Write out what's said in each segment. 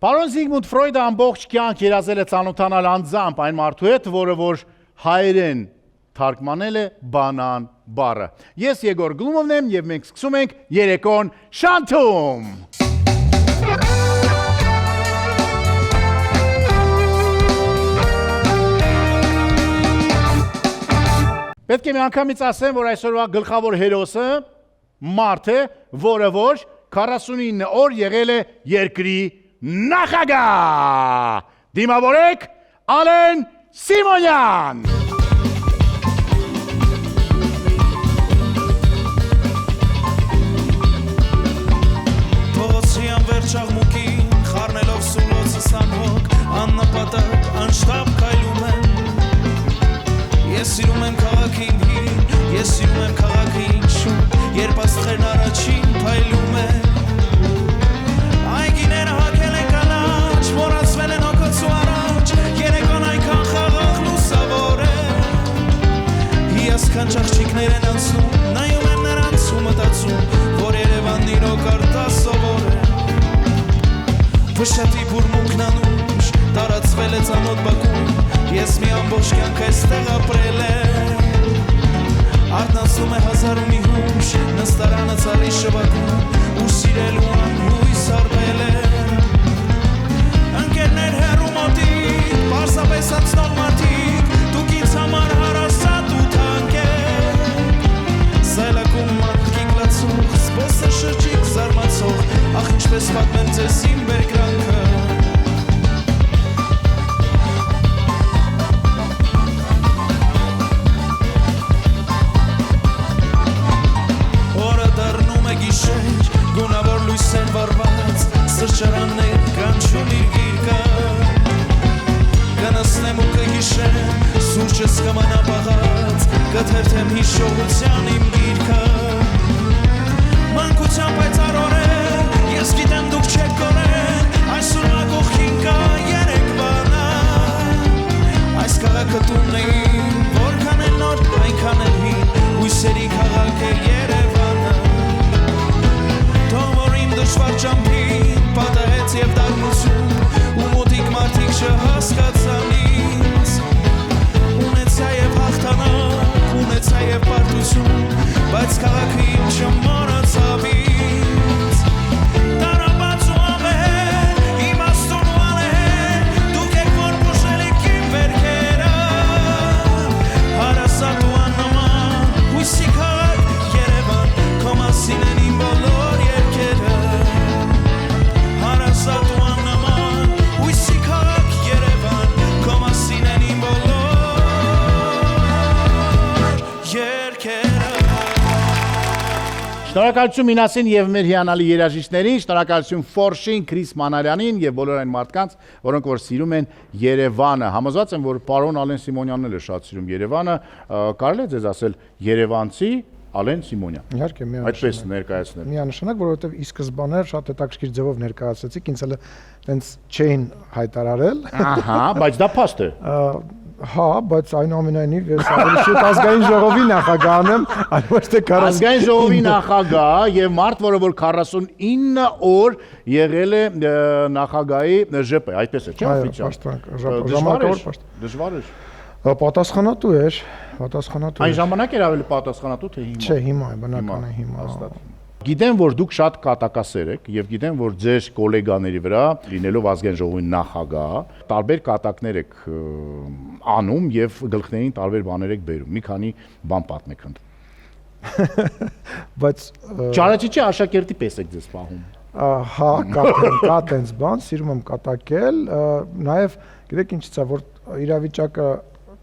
Պարոն Զիգմունդ Ֆրոյդը ամբողջ կյանք երազել է ծանոթանալ անձամբ այն մարդու հետ, որը որ հայերեն թարգմանել է բանան բառը։ Ես Եգոր Գլումովն եմ եւ մենք սկսում ենք երեկոն շանթում։ Պետք է մի անգամից ասեմ, որ այսօրվա գլխավոր հերոսը մարդ է, որը որ 49 օր եղել է երկրի նախագահ։ Դիմավորեք Ալեն Սիմոնյան։ Փողոցի անվերջ աղմուկին խառնելով սուլոցը սանհոք աննպատակ անշտապ քայլում եմ Ես սիրում եմ քաղաքին հին, ես սիրում եմ քաղաքին շուտ, երբ աստղերն առաջին փայլում են Այգիները հագել են կանաչ, մոռացվել են հոգոց ու առաջ, երեկոն այնքան խաղաղ լուսավոր է Հիասքանչ աղջիկներ են անցնում, նայում եմ նրանց ու մտածում, որ Երևանն իրոք արտասովոր է Վշտի բուրմունքն անուշ, տարածվել է ծանոթ Բաքուն Ես մի ամբողջ կյանք այստեղ ապրել եմ Արթնացնում է հազար ու մի հուշ Նստարանը ծառի շվակում Ու սիրելու անհույս արվել եմ Ընկերներ հեռու մոտիկ Պարզապես անցնող մարդիկ Դուք ինձ համար հարազատ ու թանկ եք Սայլակում մարդիկ լացող Սպոսը շրջիկ զարմացող Ախ ինչպես պատմեմ ձեզ իմ բերկրանքը Գունավոր լույսեր վարված, սրճարաններ կանչում իր գիրկը Կնստեմ ու կհիշեմ, սուրճս կմանապաղած Կթերթեմ հիշողության իմ գիրկը Մանկության պայծառորեն, ես գիտեմ դուք չեք կորեն Այսօր մակողքին կա երեկվանը Այս քաղաքը տունն է իմ, որքան էլ նոր, այնքան էլ հին Հույսերի քաղաք է Երևանը Դժվար ճամփին պատահեց եւ դառնություն ու մոտիկ մարդիկ չհասկացան ինձ ունեցա եւ հաղթանակ ունեցա եւ պարտություն բայց քաղաքը ինձ չմոռացավ ինձ տարապած ու ամեն իմաստուն ու անհեն դուք եք որ բուժել եք իմ վերքերը հարասատ ու աննման հույսի քաղաք Երևան քո մասին են իմ բոլոր երկերը Շնորհակալություն Մինասին եւ մեր հիանալի երաժիշտներին, շնորհակալություն Ֆորշին, Քրիս Մանարյանին եւ բոլոր այն մարդկանց, որոնք որ սիրում են Երևանը։ Համոզված եմ, որ պարոն Ալեն Սիմոնյանն էլ է շատ սիրում Երևանը, կարելի է ձեզ ասել Երևանցի Ալեն Սիմոնյան։ Իհարկե, միանշանակ։ Այդպես ներկայացնել։ Միանշանակ, որովհետեւ ի սկզբանե շատ հետաքրքիր ձևով ներկայացեցիք, ինձ էլ տենց չէին հայտարարել։ Ահա, բայց դա փաստ է։ Հա, բայց այնուամենայնիվ ես ավելի շուտ ազգային ժողովի նախագահն եմ, այլ ոչ թե 40 Ազգային ժողովի նախագահ եւ մարդ, որը որ 49 օր եղել է նախագահի ԺՊ, այդպես է, չէ՞, օֆիցիալ։ Դժվար էր։ Պատասխանատու էր, պատասխանատու։ Այն ժամանակ էր ավելի պատասխանատու թե հիմա։ Չէ, հիմա է, բնական է հիմա։ Գիտեմ, որ դուք շատ կատակասեր եք եւ գիտեմ, որ ձեր գոլեգաների վրա լինելով ազգային ժողովի նախագահ, տարբեր կատակներ եք անում եւ գլխներին տարբեր բաներ եք բերում։ Մի քանի բան պատմեք ընդ։ Բայց Ճարաճիճի աշակերտի պես եք ձեզ պահում։ Հա, կա տենց բան, սիրում եմ կատակել, նաեւ գիտեք ինչից է, որ իրավիճակը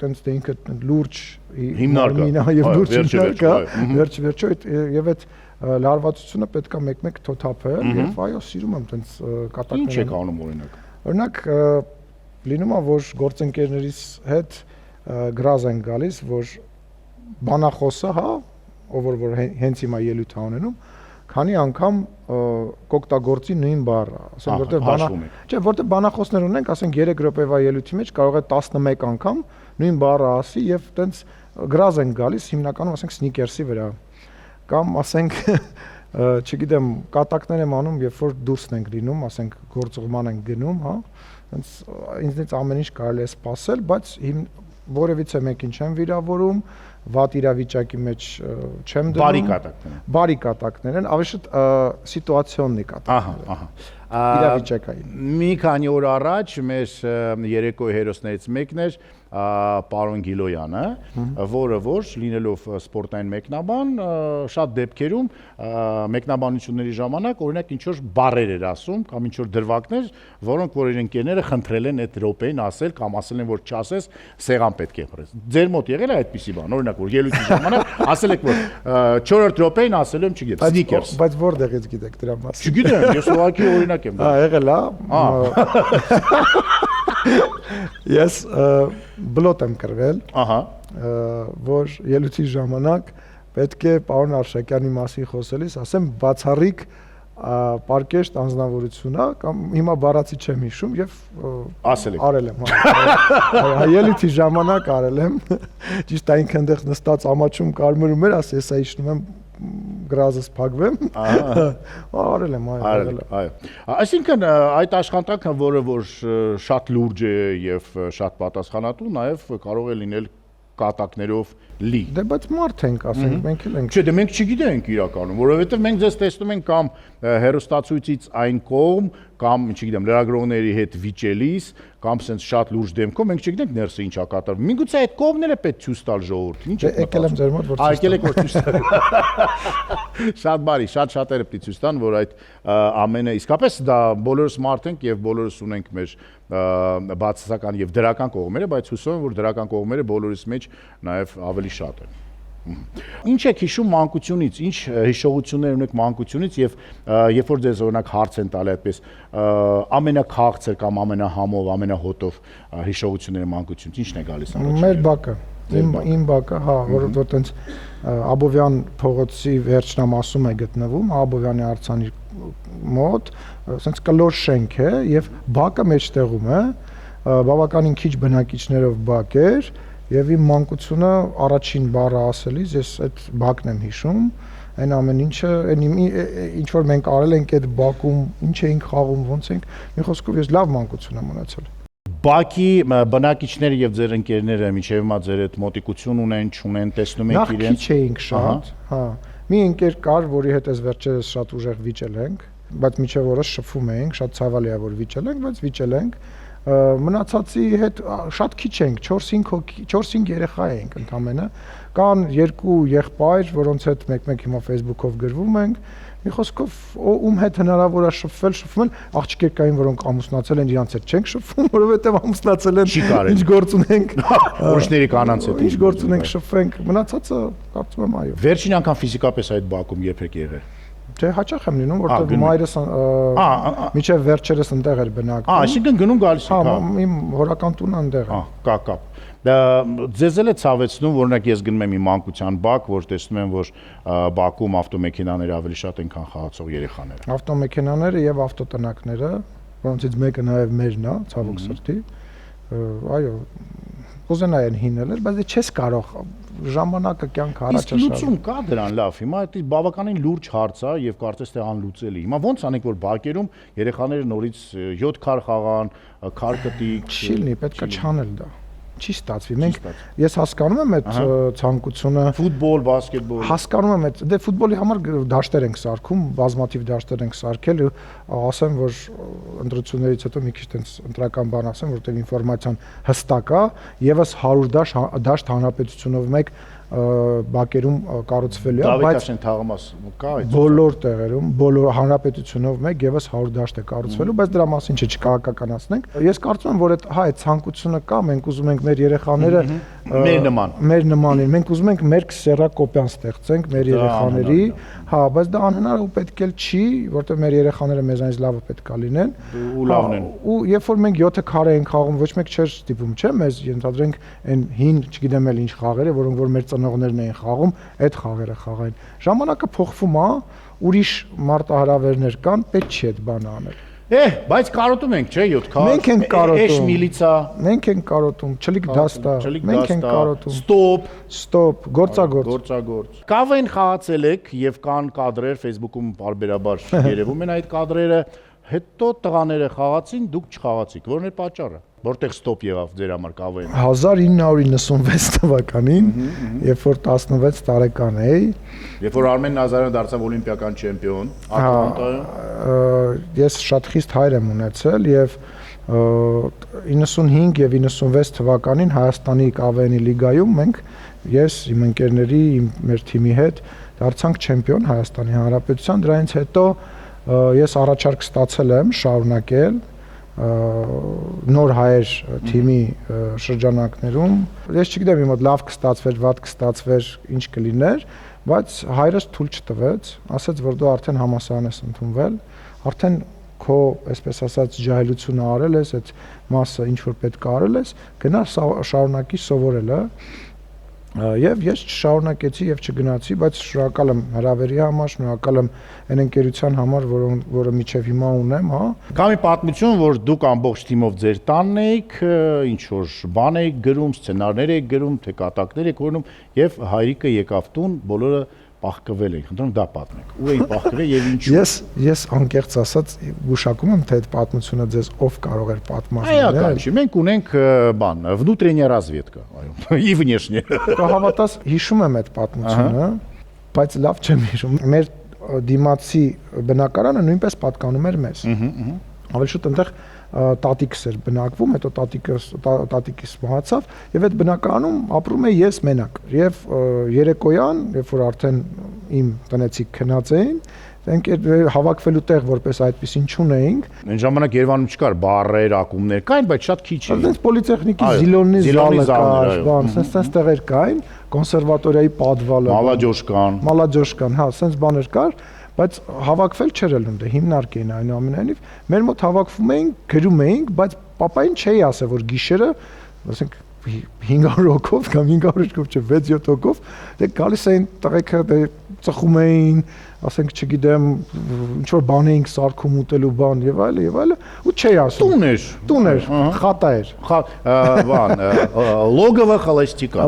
տենց դե ինքը լուրջ հիմնարկա եւ լուրջ հիմնարկա, վերջ-վերջո եւ այդ լարվածությունը պետք է մեկ-մեկ թոթափել եւ այո սիրում եմ տենց կատակներ։ Ինչ եք անում օրինակ։ Օրինակ լինում է որ գործընկերներիս հետ գրազ են գալիս որ բանախոսը հա ով որ հենց հիմա ելույթ է ունենում քանի անգամ կօգտագործի նույն բառը ասենք որտեղ բանախոսներ ունենք ասենք 3 րոպեվա ելույթի մեջ կարող է 11 անգամ նույն բառը ասի եւ տենց գրազ են գալիս հիմնականում ասենք սնիկերսի վրա կամ ասենք չգիտեմ, կատակներ եմ անում, երբ որ դուրսն ենք լինում, ասենք գործուղման ենք գնում, հա, հենց ինձնից ամեն ինչ կարելի է սպասել, բայց որևիցե մեկին չեմ վիրավորում, վատ իրավիճակի մեջ չեմ դնում։ Բարի կատակներ են, ավելի շատ սիտուացիոննի կատակներ են։ Իրավիճակային։ Մի քանի օր առաջ մեր երեկոյի հերոսներից մեկն էր պարոն Գիլոյանը, որը որ լինելով սպորտային մեկնաբան, շատ դեպքերում մեկնաբանությունների ժամանակ օրինակ ինչ որ բառեր էր ասում կամ ինչ որ դրվագներ, որոնք որ իր ընկերները խնդրել են այդ րոպեին ասել կամ ասել են որ չասես, սեղան պետք է փռես։ Ձեր մոտ եղել է այդպիսի բան, օրինակ որ ելույթի ժամանակ ասել եք որ 4-րդ րոպեին ասել եմ, չգիտեմ, սնիկերս։ Բայց որտեղից գիտեք դրա մասին։ Չգիտեմ, ես ուղղակի օրինակ եմ։ Եղել է։ Ես բլոտ եմ կրվել, որ ելույթի ժամանակ պետք է պարոն Արշակյանի մասին խոսելիս ասեմ բացառիկ պարկեշտ անձնավորություն է կամ հիմա բառացի չեմ հիշում եւ արել եմ ելույթի ժամանակ արել եմ ճիշտ այնքան այնտեղ նստած ամաչում կարմրում էր ասես ես հիշնում եմ գրազս փակվեմ արել եմ այո այսինքն այդ աշխատանքը որը որ շատ լուրջ է եւ շատ պատասխանատու նաեւ կարող է լինել կատակներով լի։ Դե բայց մարդ ենք, ասենք, մենք էլ ենք։ Չէ, դե մենք չգիտենք իրականում, որովհետև մենք ձեզ տեսնում ենք կամ հերոստացույցից այն կողմ, կամ, չգիտեմ, լրագրողների հետ վիճելիս, կամ sense շատ լուրջ դեմքով, մենք չգիտենք ներսը ինչա կատարվում։ Միգուցե այդ կողմն էլ է պետք ցույց տալ ժողովրդին։ Ինչ է։ Եկել եմ ձեր մոտ, որ եկել եք որ ցույց տալ։ Շատ բարի, շատ շատերը պետք է ցույց տան, որ այդ ամենը իսկապես դա բոլորս մարդ ենք եւ բոլորս ունենք մեր բացասական եւ դրական կողմերը, բայց հուսով եմ որ դրական կողմերը բոլորիս մեջ նաեւ ավելի շատ են։ Ինչ եք հիշում մանկությունից, ինչ հիշողություններ ունեք մանկությունից եւ երբ որ ձեզ օրինակ հարց են տալի այդպես ամենաքաղցր կամ ամենահամով, ամենահոտով հիշողությունները մանկությունից ինչն է գալիս առաջ։ Մեր բակը, իմ բակը, հա, որովհետեւ տենց Աբովյան փողոցի վերջնամասում է գտնվում, Աբովյանի արձանի մոտ, ասենց կլոր շենք է եւ բակը մեջտեղում է, բավականին քիչ բնակիչներով բակ էր եւ իմ մանկությունը առաջին բառը ասելիս ես այդ բակն եմ հիշում, այն ամեն ինչը, ինչ որ մենք արել ենք այդ բակում, ինչ էինք խաղում, ոնց ենք, մի խոսքով ես լավ մանկություն եմ ունեցել։ Բակի բնակիչները եւ ձեր ընկերները միջև հիմա ձեր այդ մոտիկություն ունեն, չունեն, տեսնում եք իրենց։ Նախ քիչ էինք շատ, հա։ Մի ընկեր կար, որի հետ ես վերջերս շատ ուժեղ վիճել ենք, բայց միջև օրս շփվում էինք, շատ ցավալի է որ վիճել ենք, բայց վիճել ենք։ Մնացածի հետ շատ քիչ ենք, 4-5 երեխա ենք ընդամենը, կան երկու եղբայր, որոնց հետ մեկ-մեկ հիմա Facebook-ով գրվում ենք, մի խոսքով ում հետ հնարավոր է շփվել, աղջիկներ կային, որոնք ամուսնացել են, իրանց հետ չենք շփվում, որովհետև ամուսնացել են, ինչ գործ ունենք, ուրիշների կանանց հետ, ինչ գործ ունենք շփվենք, մնացածը կարծում եմ այո։ Վերջին անգամ ֆիզիկապես այդ բակում երբ եք եղել։ Դե հաճախ եմ լինում, որտեղ մայրս միջև վերջերս այնտեղ էր բնակվում։ Այսինքն գնում գալիս եք։ Հա, իմ հորական տունը այնտեղ է։ Կա։ Ձեզ էլ է ցավեցնում, օրինակ ես գնում եմ իմ մանկության բակ, որ տեսնում եմ, որ բակում ավտոմեքենաները ավելի շատ են, քան խաղացող երեխաները։ Ավտոմեքենաները եւ ավտոտնակները, որոնցից մեկը նաեւ մերն է, ցավոք սրտի։ Այո, կուզենայի են հինել, բայց չես կարող ժամանակը կյանքը առաջ Իսկ լուծում կա դրան լավ։ Հիմա դա բավականին լուրջ հարց է եւ կարծես թե անլուծելի։ Հիմա ոնց անենք որ բակերում երեխաները նորից 7 քար խաղան, քար կտիկ։ Չի լինի, պետք է չանել դա։ Չի ստացվի։ Մենք ես հասկանում եմ այդ ցանկությունը ֆուտբոլ, բասկետբոլ։ Հասկանում եմ այդ դե ֆուտբոլի համար դաշտեր ենք սարքում, բազմաթիվ դաշտեր ենք սարքել, ասեմ որ ընտրություններից հետո մի քիչ տենց ընտրական բան ասեմ, որտեղ ինֆորմացիան հստակ է, եւս 100 դաշտ հանրապետությունով մեկ բակերում կառուցվելու է, բայց թաղամաս կա այդ բոլոր տեղերում, բոլոր հանրապետությունով մեկ եւս 100 դաշտ է կառուցվելու, բայց դրա մասին չկահականացնենք։ Ես կարծում եմ, որ այդ ցանկությունը կա, մենք ուզում ենք մեր երեխաները մեր նմանին, մենք ուզում ենք մեր քսերակոպիան ստեղծենք մեր երեխաների, հա, բայց դա անհնար ու պետք էլ չի, որտեղ մեր երեխաները մեզանից լավը պետք է լինեն ու լավն են։ Ու երբ որ մենք 7 քարե ենք խաղում, ոչ մեկ չէր ստիպում, չէ՞, մեզ ենթադրենք այն հին, չգիտեմ էլ ինչ խաղերը, որոնք որ մեր ծնողներն էին խաղում, այդ խաղերը խաղային։ Ժամանակը փոխվում է, ուրիշ մարտահրավերներ կան, պետք չի այդ բանը անել։ Բայց կարոտում ենք, չէ, 7 քաշ։ Մենք ենք կարոտում։ Էշ միլիցա։ Մենք ենք կարոտում, չլիկ դաստա։ Մենք ենք կարոտում։ Ստոպ, Գործագործ։ Կավեն խաղացել եք եւ կան կադրեր Facebook-ում բարբերաբար երևում են այդ կադրերը, հետո տղաները խաղացին, դուք չխաղացիք, որն է պատճառը։ Որտեղ ստոպ եղավ ձեր համար կավեն։ 1996 թվականին, երբ որ 16 տարեկան էի, Երբ որ Արմեն Նազարյանը դարձավ օլիմպիական չեմպիոն, Ատլանտայում, ես շատ խիստ հայր եմ ունեցել եւ 95 եւ 96 թվականին Հայաստանի կավենի լիգայում մենք ես իմ ընկերների, մեր թիմի հետ դարձանք չեմպիոն Հայաստանի Հանրապետության, դրանից հետո ես առաջարկ ստացել եմ շարունակել նոր հայեր թիմի շրջանակներում ես չգիտեմ իմ մոտ լավ կստացվեր, վատ կստացվեր, ինչ կլիներ, բայց հայրս թույլ չտվեց, ասաց որ դու արդեն համալսարան ես ընդունվել, արդեն քո, այսպես ասած, ջահելությունը արել ես, այդ մասը ինչ որ պետք է արել ես, գնա շարունակի սովորելը Եվ ես չշարունակեցի եւ չգնացի, բայց շնորհակալ եմ հրավերի համար, շնորհակալ եմ այն ընկերության համար, որը միջև հիմա ունեմ, հա։ Կա մի պատմություն, որ դուք ամբողջ թիմով ձեր տանն էիք, ինչ որ բան էիք գրում, սցենարներ էիք գրում, թե կատակներ էիք որնում, եւ հայրիկը եկավ տուն, բոլորը պահկվել էին, խնդրում դա պատմեք։ Ու էին պահկվել եւ ինչու։ Ես անկեղծ ասած գուշակում եմ, թե այդ պատմությունը ձեզ ով կարող էր պատմել։ Այո, չի, մենք ունենք բան, внутренняя разведка, այո, и внешняя։ Կհավատաս, հիշում եմ այդ պատմությունը, բայց լավ չեմ հիշում։ Մեր դիմացի բնակարանը նույնպես պատկանում էր մեզ։ Ավելի շուտ այնտեղ տատիկս էր բնակվում, հետո տատիկիս մահացավ եւ այդ բնակարանում ապրում էի ես մենակ։ Եվ երեկոյան, երբ որ արդեն իմ տնեցիք քնած էին, հավաքվելու տեղ որպես այդպեսին չունեինք։ Այն ժամանակ Երևանում չկար բառեր, ակումբներ կային, բայց շատ քիչ էին։ Այնպես պոլիտեխնիկի զիլոնի զալը կար, բան, sense տեղեր կային, կոնսերվատորիայի պատվալը, մալաջոշկան, հա, sense բաներ կար, բայց հավաքվել չէր ելնում, դե հիմնարկ էին այնուամենայնիվ, մեր մոտ հավաքվում էինք, գրում էինք, բայց պապային չէի ասել, որ գիշերը, ասենք 500 հոգով կամ 500 հոգով չէ 6-7 հոգով դե գալիս էին տղեկը դե ծխում էին ասենք չգիտեմ ինչ որ բան էինք սարքում ուտելու բան եւ այլը ու չէի ասում տուն էր խատա էր բան լոգովը խալեստիկա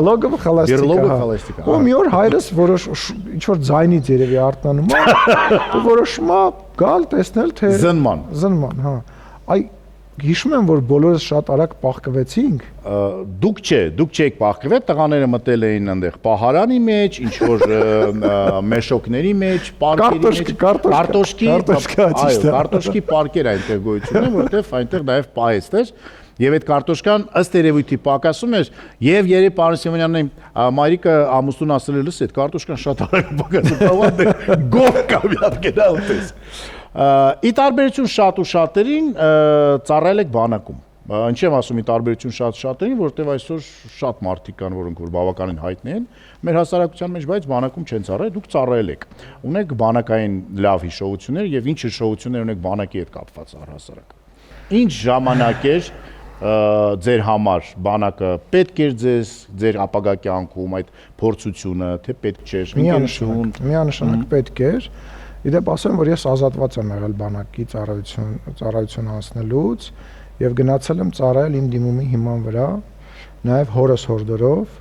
ու մի օր հայրս որոշ ինչ որ ձայնից երևի արթնանում ու որոշում գալ տեսնել թե զնման հա այ Հիշում եմ, որ բոլորս շատ արագ պահկվեցինք։ Դուք չեք պահկվել, տղաները մտել էին այնտեղ պահարանի մեջ, ինչ որ մեշոկների մեջ, պարկերի մեջ, կարտոշկի պարկեր այնտեղ գոյություն ունեն, որովհետև այնտեղ նաև պահեստ էր։ Եվ այդ կարտոշկան ըստ երևույթի պակասում էր, եւ երբ պարոն Սիմոնյանն մայրիկը ամուսնուն ասել էր, լսի, այդ կարտոշկան շատ արագ պակասում, բավական գող կա մի հատ գնա ուտես։ Ի տարբերություն շատ ու շատերին ծառայել եք բանակում։ Ինչ եմ ասում ի տարբերություն շատ շատերին, որովհետև այսօր շատ մարդիկ կան, որոնք որ բավականին հայտնի են մեր հասարակության մեջ, բայց բանակում չեն ծառայել, դուք ծառայել եք։ Ունեք բանակային լավ հիշողություններ եւ ինչ հիշողություններ ունեք բանակի հետ կապված առհասարակ։ Ինչ ժամանակ էր ձեր համար բանակը պետք էր ձեր ապագա կյանքում այդ փորձությունը, թե պետք չէր, միանշանակ պետք էր։ Իդեպ ասեմ, որ ես ազատված եմ եղել բանակի ծառայություն անցնելուց եւ գնացել եմ ծառայել իմ դիմումի հիման վրա, նաեւ հորս հորդորով,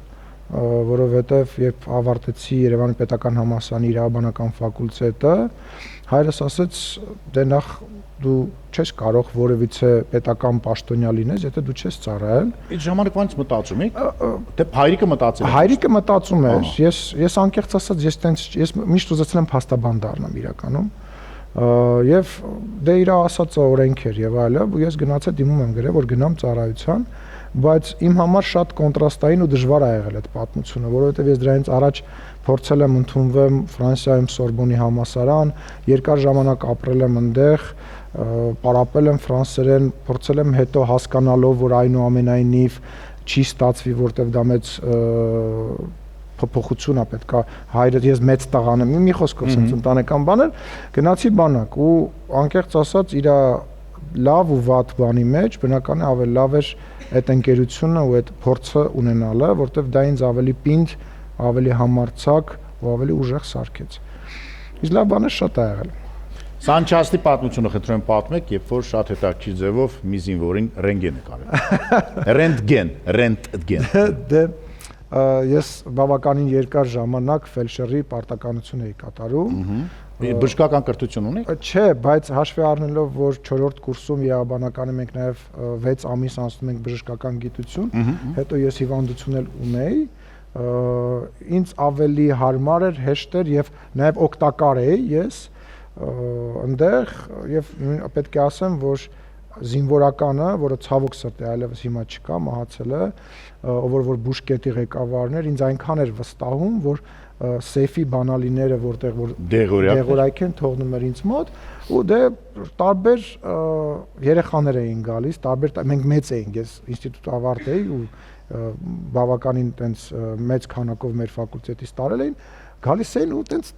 որովհետեւ երբ ավարտեցի Երևանի պետական համալսարանի իրավաբանական ֆակուլտետը, հայրս ասաց, դե նախ դու չես կարող որևիցե պետական պաշտոնյա լինես, եթե դու չես ծառայել։ Այդ ժամանակվանից մտածում եք, թե հայրիկը մտածել է։ Հայրիկը մտածում էր, ես անկեղծ ասած, ես միշտ ուզեցել եմ փաստաբան դառնամ իրականում։ Եվ դե իր ասածը օրենք էր եւ այլը, ու ես գնացել դիմում եմ գրել, որ գնամ ծառայության, բայց իմ համար շատ կոնտրաստային ու դժվար ա եղել այդ պատմությունը, որովհետեւ ես դրանից առաջ փորձել եմ ընդունվեմ Ֆրանսիայում Սորբոնի համալսարան, երկար ժամանակ ապրել եմ այնտեղ, պարապել եմ ֆրանսերեն, փորձել եմ հետո հասկանալով, որ այնուամենայնիվ չի ստացվի, որտեվ դա մեծ փոփոխություն է պետքա հայրդ ես մեծ տղան եմ, մի խոսքով sense ընտանեկան բաներ, գնացի բանակ ու անկեղծ ասած իր լավ ու վատ բանի մեջ բնական է ավելի լավ էր այդ ընկերությունը ու այդ փորձը ունենալը, որտեվ դա ինձ ավելի պինդ, ավելի համարձակ ու ավելի ուժեղ սարքեց։ Իսկ լավ բանը շատ ա եղել։ Սանչաստի պատմությունը խնդրեմ պատմեք, երբ որ շատ հետաքրքիր ձևով մի զինվորին ռենտգեն է կարել։ Ռենտգեն։ Դե ես բավականին երկար ժամանակ ֆելշերի պարտականություն էի կատարում։ Բժշկական կրթություն ունեք։ Չէ, բայց հաշվի առնելով, որ 4-րդ կուրսում իրավաբանականի մենք նաև 6 ամիս անցնում ենք բժշկական գիտություն, հետո ես հիվանդություն էլ ունեի, ինձ ավելի հարմար էր, հեշտ էր եւ նաև օգտակար էի ես այնտեղ եւ պետք է ասեմ, որ զինվորականը, որը ցավոք սրտի այլևս հիմա չկա, մահացել է, ով որ բուժկետի ղեկավարն էր, ինձ այնքան էր վստահում, որ սեյֆի բանալիները, որտեղ որ դեղորայք են թողնում էր ինձ մոտ, ու դե տարբեր երեխաներ էին գալիս, մենք մեծ էինք, ես ինստիտուտ ավարտեի ու բավականին տենց մեծ քանակով մեր ֆակուլտետից տարել էին, գալիս էին ու տենց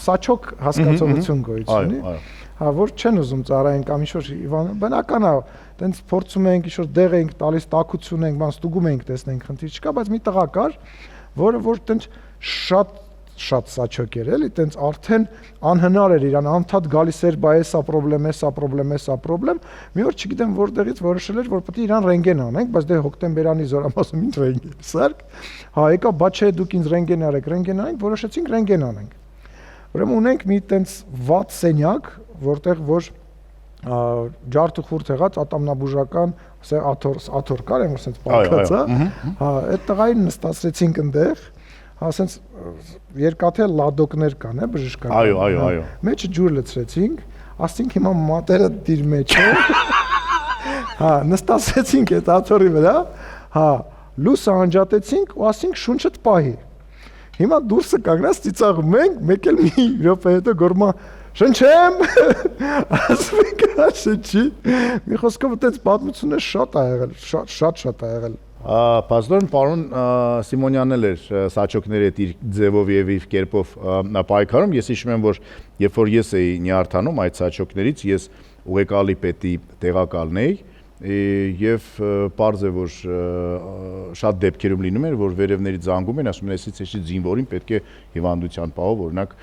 սաչոք հասկացողություն գոյություն ունի, հա որ չեն ուզում ծառայեն կամ ինչ-որ բնական է, տենց փորձում ենք ինչ-որ դեղ ենք տալիս, տաքություն ենք, բան ստուգում ենք, տեսնենք խնդիր չկա, բայց մի տղա կար, որը որ տենց շատ սաչոք էր, էլի, տենց արդեն անհնար էր իրան, անդադ գալիս էր, բայ էսա պրոբլեմ, մի օր չգիտեմ որտեղից որոշել էր, որ պետք է իրան ռենտգեն անենք, բայց դե հոկտեմբերանի զորամասում ինչ ռենտգեն սարք, հա եկա, բա չէ դուք ինձ ռենտգեն անենք, որոշեցինք ռենտգեն անենք։ Ուրեմն ունենք մի տենց վատ սենյակ, որտեղ որ ջարդը խուրդ եղած ատամնաբուժական աթոռ կար, եմ որ սենց պարկած է, հա, այդ տղային նստացրեցինք այնտեղ, հա, սենց երկաթե լադոկներ կան, բժշկական։ Այո։ Մեջը ջուր լցրեցինք, ասենք հիմա մատերը դիր մեջ է։ Հա, նստացրեցինք այդ աթոռի վրա, հա, լույսը անջատեցինք ու ասենք շունչդ պահի։ Հիմա դուրսը կանգնած ծիծաղում ենք, մեկ էլ մի րոպե հետո գորմա շնչեմ, ասում ենք շնչի, մի խոսքով այդպես պատմությունը շատ ա եղել, շատ ա եղել։ Պաստորն պարոն Սիմոնյանն էլ էր սաչոկների հետ իր ձևով եւ իր կերպով պայքարում, ես հիշում եմ, որ երբ որ ես էի նյարդանում այդ սաչոկներից, ես ուղեկալի պետի տեղակալն էի, եւ պարզ է որ շատ դեպքերում լինում էր որ վերևներից զանգում են ասում են այսից էսի զինվորին պետք է հիվանդության պահով օրինակ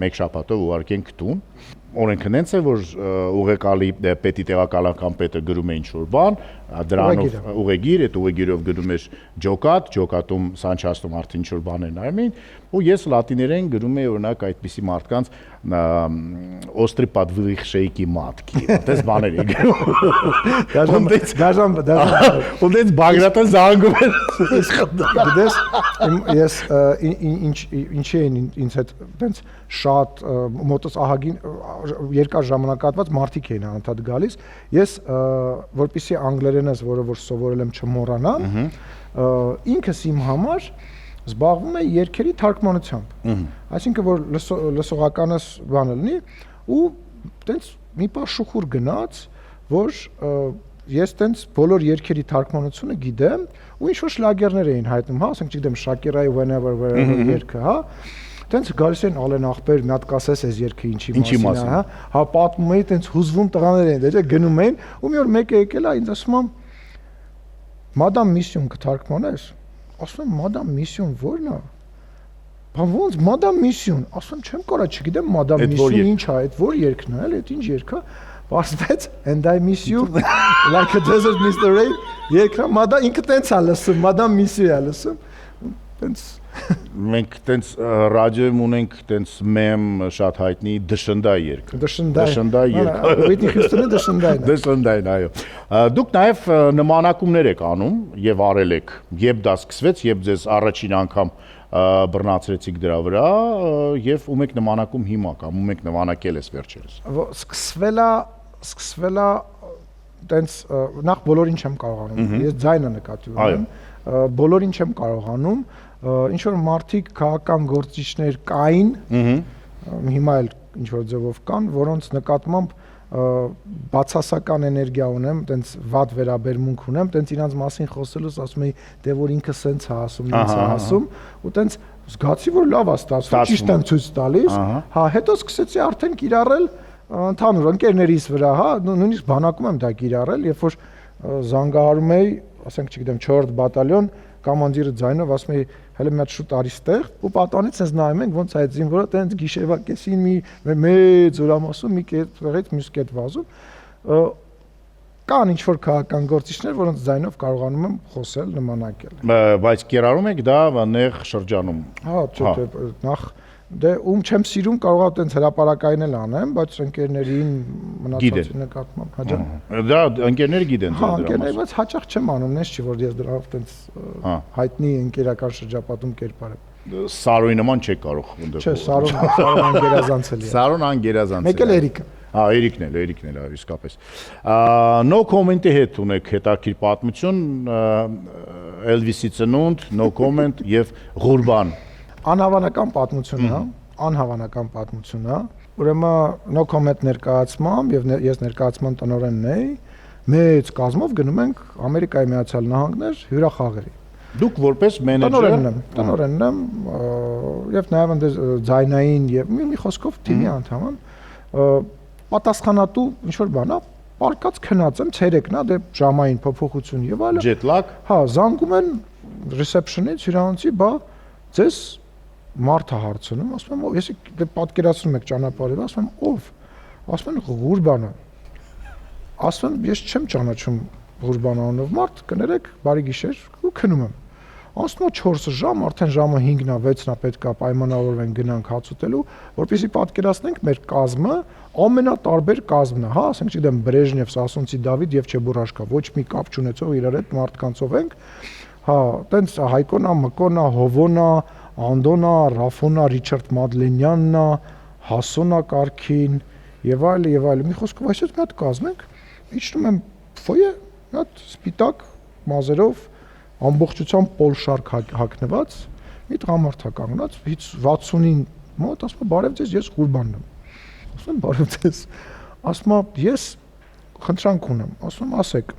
մեկ շաբաթով ուղարկենք տուն օրենքն հենց է որ ուղեկալի պետի տեղակալական պետը գրում է ինչ-որ բան դրանով ուղեգիր այդ ուղեգիրով գրում էր ջոկատում Սանչաստում արդեն ինչ-որ բաներ նայում էին ու ես լատիներեն գրում էի օրինակ այդպիսի մարդկանց օստրի подвыхшейки матки այդպես բաներ էի գրում Ունդից Բագրատը զանգում էր Գիտես ես ինչի են ինձ հետ տենց շատ մոտս ահագին երկար ժամանակահատված մարդիկ էին անդադ գալիս ես որպեսզի անգլերենս որը որ սովորել եմ չմոռանամ ինքս իմ համար զբաղվում է երգերի թարգմանությամբ այսինքն որ լսողականս բանը լինի ու տենց մի պահ շուխուր գնաց որ ես տենց բոլոր երգերի թարգմանությունը գիտեմ ու ինչ որ շլագերներ էին հայտնում հա ասենք չգիտեմ Շակիրայի whenever wherever երգը հա Տենց գալիս են Ալեն ախպեր, մի հատ կասես այս երգը ինչի մասին է, հա, պատմում էի, տենց հուզվում տղաներ են, դե գնում էին, ու մի օր մեկը եկել է, ինձ ասում եմ Մադամ Միսյուն կթարգմանես։ Ասում եմ Մադամ Միսյուն ո՞րն է։ Բան ո՞նց Մադամ Միսյուն, ասում չեմ կարա, չգիտեմ Մադամ Միսյուն ինչ է, այդ ո՞ր երգն է, այդ ինչ երգ է։ Պարզվեց And I miss you like a desert Mr. Rain, երգը Մադամ ինքը տենց է լսում, Մադամ Միսյու է լսում։ Տենց Մենք տենց ռադիոյում ունենք տենց մեմ շատ հայտնի դշնդայ երգ։ Դշնդայ երգ։ Whitney Houston-ը դշնդայն է։ Դշնդայն, այո։ Դուք նաև նմանակումներ եք անում եւ արել եք, երբ դա սկսվեց, երբ ձեզ առաջին անգամ բռնացրեցիք դրա վրա եւ ում եք նմանակում հիմա կամ ում եք նմանակել ես վերջերս։ Սկսվելա տենց նախ բոլորին չեմ կարողանում։ Ես ձայնը նկատի ունեմ։ Բոլորին չեմ կարողանում ինչ որ մարդիկ քաղաքական գործիչներ կային հիմա էլ ինչ որ ձևով կան որոնց նկատմամբ բացասական էներգիա ունեմ տենց վատ վերաբերմունք ունեմ տենց իրանց մասին խոսելուց ասում էի դե որ ինքը սենց է ասում ինձ է ասում ու տենց զգացի որ լավ է ստացվում ճիշտ եմ ցույց տալիս հա հետո սկսեցի արդեն կիրառել ընդհանուր ընկերներիս վրա հա նույնիսկ բանակում եմ դա կիրառել երբ որ զանգահարում էի ասենք չգիտեմ 4-րդ բատալյոն կոմանդիրը ձայնով ասում է հələ մի հատ շուտ արի ստեղ ու պատանից sense նայում ենք ոնց այդ զինվորը տենց գիշերվա կեսին մի մեծ ուրամասում մի կետից մյուս կետ վազում կան ինչ որ քաղաքական գործիչներ, որոնց ձայնով կարողանում եմ խոսել, նմանակել։ Բայց կիրառում եք դա նեղ շրջանում։ Հա, նախ դե ում չեմ սիրում կարողա տենց հրաապարակային էլ անեմ, բայց ընկերներին մնացածի նկատմամբ հաջող։ Դա ընկերները գիտեն դրա։ Հա, ընկերները բայց հաճախ չեմ անում, նես չի որ ես դրանով տենց հայտնի ընկերական շրջապատում կերպար եմ։ Սարոյի նման չեք կարող ընդդեմ։ Չէ, Սարոն անգերազանցել է։ Սարոն անգերազանցել։ Մեկ էլ Էրիկը։ Հա, Էրիկն էլ, իսկապես։ No comment-ի հետ ունեք հետաքրքիր պատմություն, Elvis-ի ծնունդ, no comment եւ Ղուրբան։ Անհավանական պատմություն է, անհավանական պատմություն է։ Ուրեմն no comment ներկայացմամբ եւ ես ներկայացման տնօրենն էի, մեծ կազմով գնում ենք Ամերիկայի Միացյալ Նահանգներ հյուրախաղերի։ Դուք որպես մենեջեր տնօրենն եմ եւ նաեւ ընդ ձայնային եւ մի խոսքով թիմի անդամ եմ։ Պատասխանատու ինչ որ բան է, պարկած քնած եմ, ցերեկն է, դե ժամային փոփոխություն եւ այլն։ Jet lag։ Հա, զանգում են reception-ից հյուրանոցի, բա ձեզ մարդ է հարցնում, ասում եմ, ես դե պատկերացնում եք ճանապարհով, ասում եմ, ով։ Ասում են Ղուրբանը։ Ասում եմ, ես չեմ ճանաչում Ղուրբան անունով մարդ, կներեք, բարի գիշեր, ու քնում եմ։ Ասում է 4 ժամ, արդեն ժամը 5-ն է, 6-ն է պետք է պայմանավորվենք գնանք հաց ուտելու, որպեսզի պատկերացնենք մեր կազմը ամենատարբեր կազմն է, հա, ասենք չգիտեմ Բրեժնև, Սասունցի Դավիթ եւ Չեբուրաշկա, ոչ մի կապ չունեցող իրար հետ մարդկանցով ենք, հա, տենց Հայկոնա, Մկոնա, Հովոնա, Անդոնա, Ռաֆոնա, Ռիչարդ Մադլենյանն է, Հասոնա Կարքին եւ այլ, մի խոսքով այսպես մի հատ կազմ ենք, իջնում եմ ֆոյե, մի հատ սպիտակ մազերով ամբողջությամբ պոլշարք հագնված, մի տղամարդ է կանգնած, 60-ին մոտ, ասում է բարև ձեզ, ես Ղուրբանն եմ։ Ասում եմ բարև ձեզ, ասում է ես խնդրանք ունեմ, ասում եմ ասեք,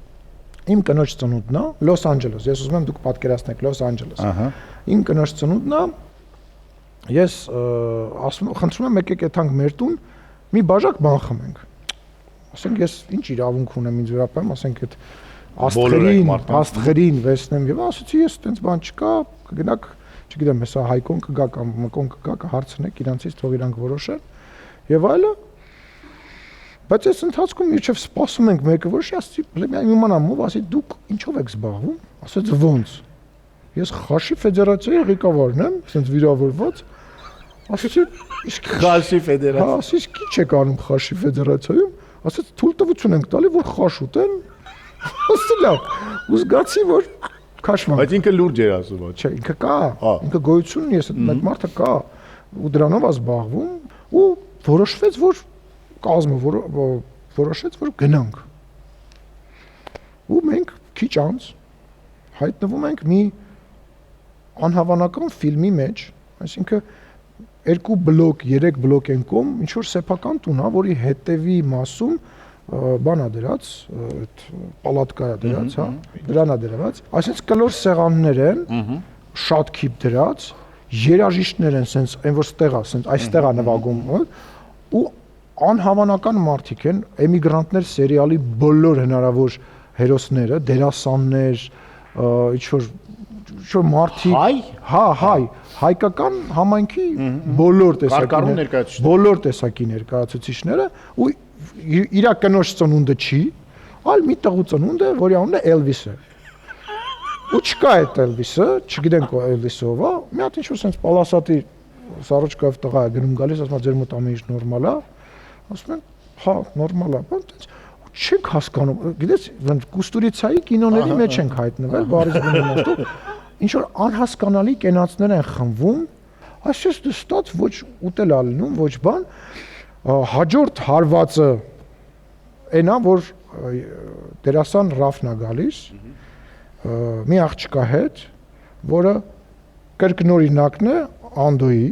իմ կնոջ ծնունդն է Լոս Անջելես, ես ուզում եմ դուք պատկերացնեք Լոս Անջելես։ Իմ կնոջ ծնունդն է, ես ասում խնդրում եմ եկեք եթանք մեր տուն, մի բաժակ բան խմենք։ Ասենք ես ինչ իրավունք ունեմ ինձ վերապայում, ասենք այդ աստղերին վերցնեմ եւ ասացի ես տենց բան չկա, կգնաք, չգիտեմ, հեսա Հայկոն կգա կամ Մկոն կգա, կհարցնեք իրանցից, թող իրանք որոշեն եւ այլը։ Բայց այս ընթացքում իջև սպասում ենք մեկը, որ ասի, իմանամ ով, ասի դուք ինչով եք զբաղվում։ Ասեց ոնց։ Ես Խաշի ֆեդերացիայի ղեկավարն եմ, ասենց վիրավորված։ Ասեցի, իսկ Խաշի ֆեդերացիա։ Հա, ասի, ի՞նչ եք անում Խաշի ֆեդերացիայում։ Ասեց թույլտվություն ենք տալի, որ խաշ ուտեն։ Ասեցի լավ, ու զգացի, որ քաշման։ Բայց ինքը լուրջ էր ասում, չէ, ինքը կա, ինքը գոյություն ունի, ես այդ մարդը կա, ու դրանով է զբաղվում, ու որոշվեց, որ կազմը որոշեց, որ գնանք։ Ու մենք քիչ անց հայտնվում ենք մի անհավանական ֆիլմի մեջ, այսինքն 2 բլոկ, 3 բլոկ են կողմ, ինչ որ սեփական տուն է, որի հետևի մասում բանա դրած, այդ պալատկա է դրած, հա, դրան է դրված, այսինքն կլոր սեղաններ են, շատ քիփ դրած, երաժիշտներ են, սենց այն որ ստեղ է, սենց այստեղ է նվագում, ու անհավանական մարդիկ են, էմիգրանտներ սերիալի բոլոր հնարավոր հերոսները, դերասաններ, ինչ որ մարդիկ, հա, հայ, հայկական համայնքի բոլոր տեսակի ներկայացուցիչները ու իր կնոջ ծնունդը չի, այլ մի տղու ծնունդ է, որի անունն է Էլվիսը։ Ու չկա այդ Էլվիսը, չգիտենք Էլվիսը ով է, մի հատ ինչ-որ սենց պալասատի սառոջկայով տղա է գնում գալիս, ասում է ձեր մոտ ամեն ինչ նորմալ է, ասում են, հա, նորմալ է, բայց չենք հասկանում, գիտես, Կուստուրիցայի կինոների մեջ ենք հայտնվել, բարից գնումով, ինչ որ անհասկանալի կենացներ են խմվում, այսպես դստած ոչ ուտել ալնում, ոչ բան, հաջորդ հարվածը այնա, որ դերասան Ռաֆն է գալիս, մի աղջկա հետ, որը կրկնօրինակն է Անդոյի,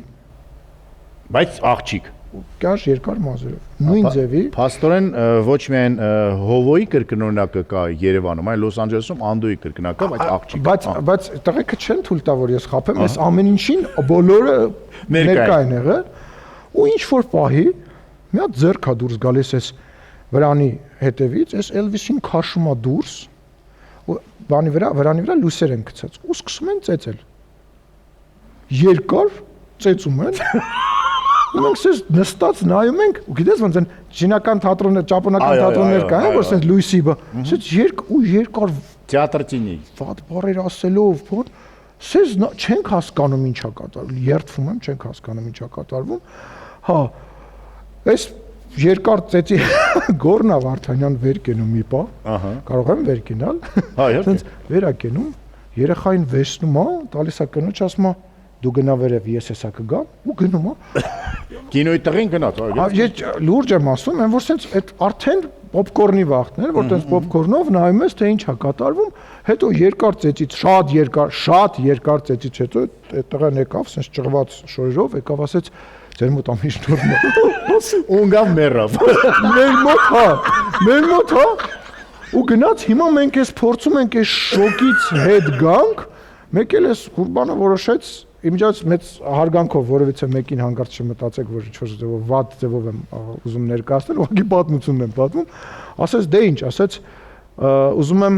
բայց աղջիկ կար երկար մազերով, նույն ձևի։ Փաստորեն ոչ միայն Հովոյի կրկնօրինակը կա Երևանում, այլ Լոս Անջելեսում Անդոյի կրկնակը, բայց աղջիկ։ Բայց տղեկը չեն թույլ տա, որ ես խափեմ, այս ամեն ինչին բոլորը ներկա են եղել, ու ինչ որ պահի մի հատ ձեռք է դուրս գալիս էս վրանի հետևից, էս Էլվիսին քաշում է դուրս, ու վրանի վրա լույսեր են գցած ու սկսում են ծեծել։ Երկար ծեծում են։ Ու մենք սես նստած նայում ենք, ու գիտես ոնց են չինական թատրոններ, ճապոնական թատրոններ կային, որ սենց լույսի բա, սենց երկար Թեատրցինի։ վատ բառեր ասելով, որ սես չենք հասկանում ինչա կատարվում, երդվում եմ, չենք հասկանում ինչա կատարվում։ Հա, այս երկար ծեծի Գորնա Վարդանյան վեր կենում մի պա, կարող եմ վեր կենալ։ Հա, իհարկե։ Սենց վեր է կենում, երեխային վեսնում է, տալիս է կնոջ, ասում է դու գնա վերև, ես հեսա կգամ ու գնում է։ Կինոյի տղին գնաց, Ես լուրջ եմ ասում, այն որ սենց այդ արդեն պոպկորնի վախտն էր, որ տենց պոպկորնով նայում ես թե ինչ է կատարվում, հետո երկար ծեծից, շատ երկար ծեծից հետո այդ տղան եկավ, սենց ճղված շորերով եկավ, ասեց ձեր մոտ ամիշ նորմալ։ ունգավ մեռավ։ Մեր մոտ հա։ Ու գնաց հիմա մենք էս փորձում ենք այս շոկից հետ գանք, մեկ էլ էս Ղուրբանը որոշեց իմիջիայլոց մեծ հարգանքով որևիցե մեկին հանգարց չմտածեք, որ ինչ-որ ձևով վատ ձևով եմ ուզում ներկայացնել, ուղղակի պատմությունն եմ պատմում, ասեց դե ինչ, ասեց ուզում եմ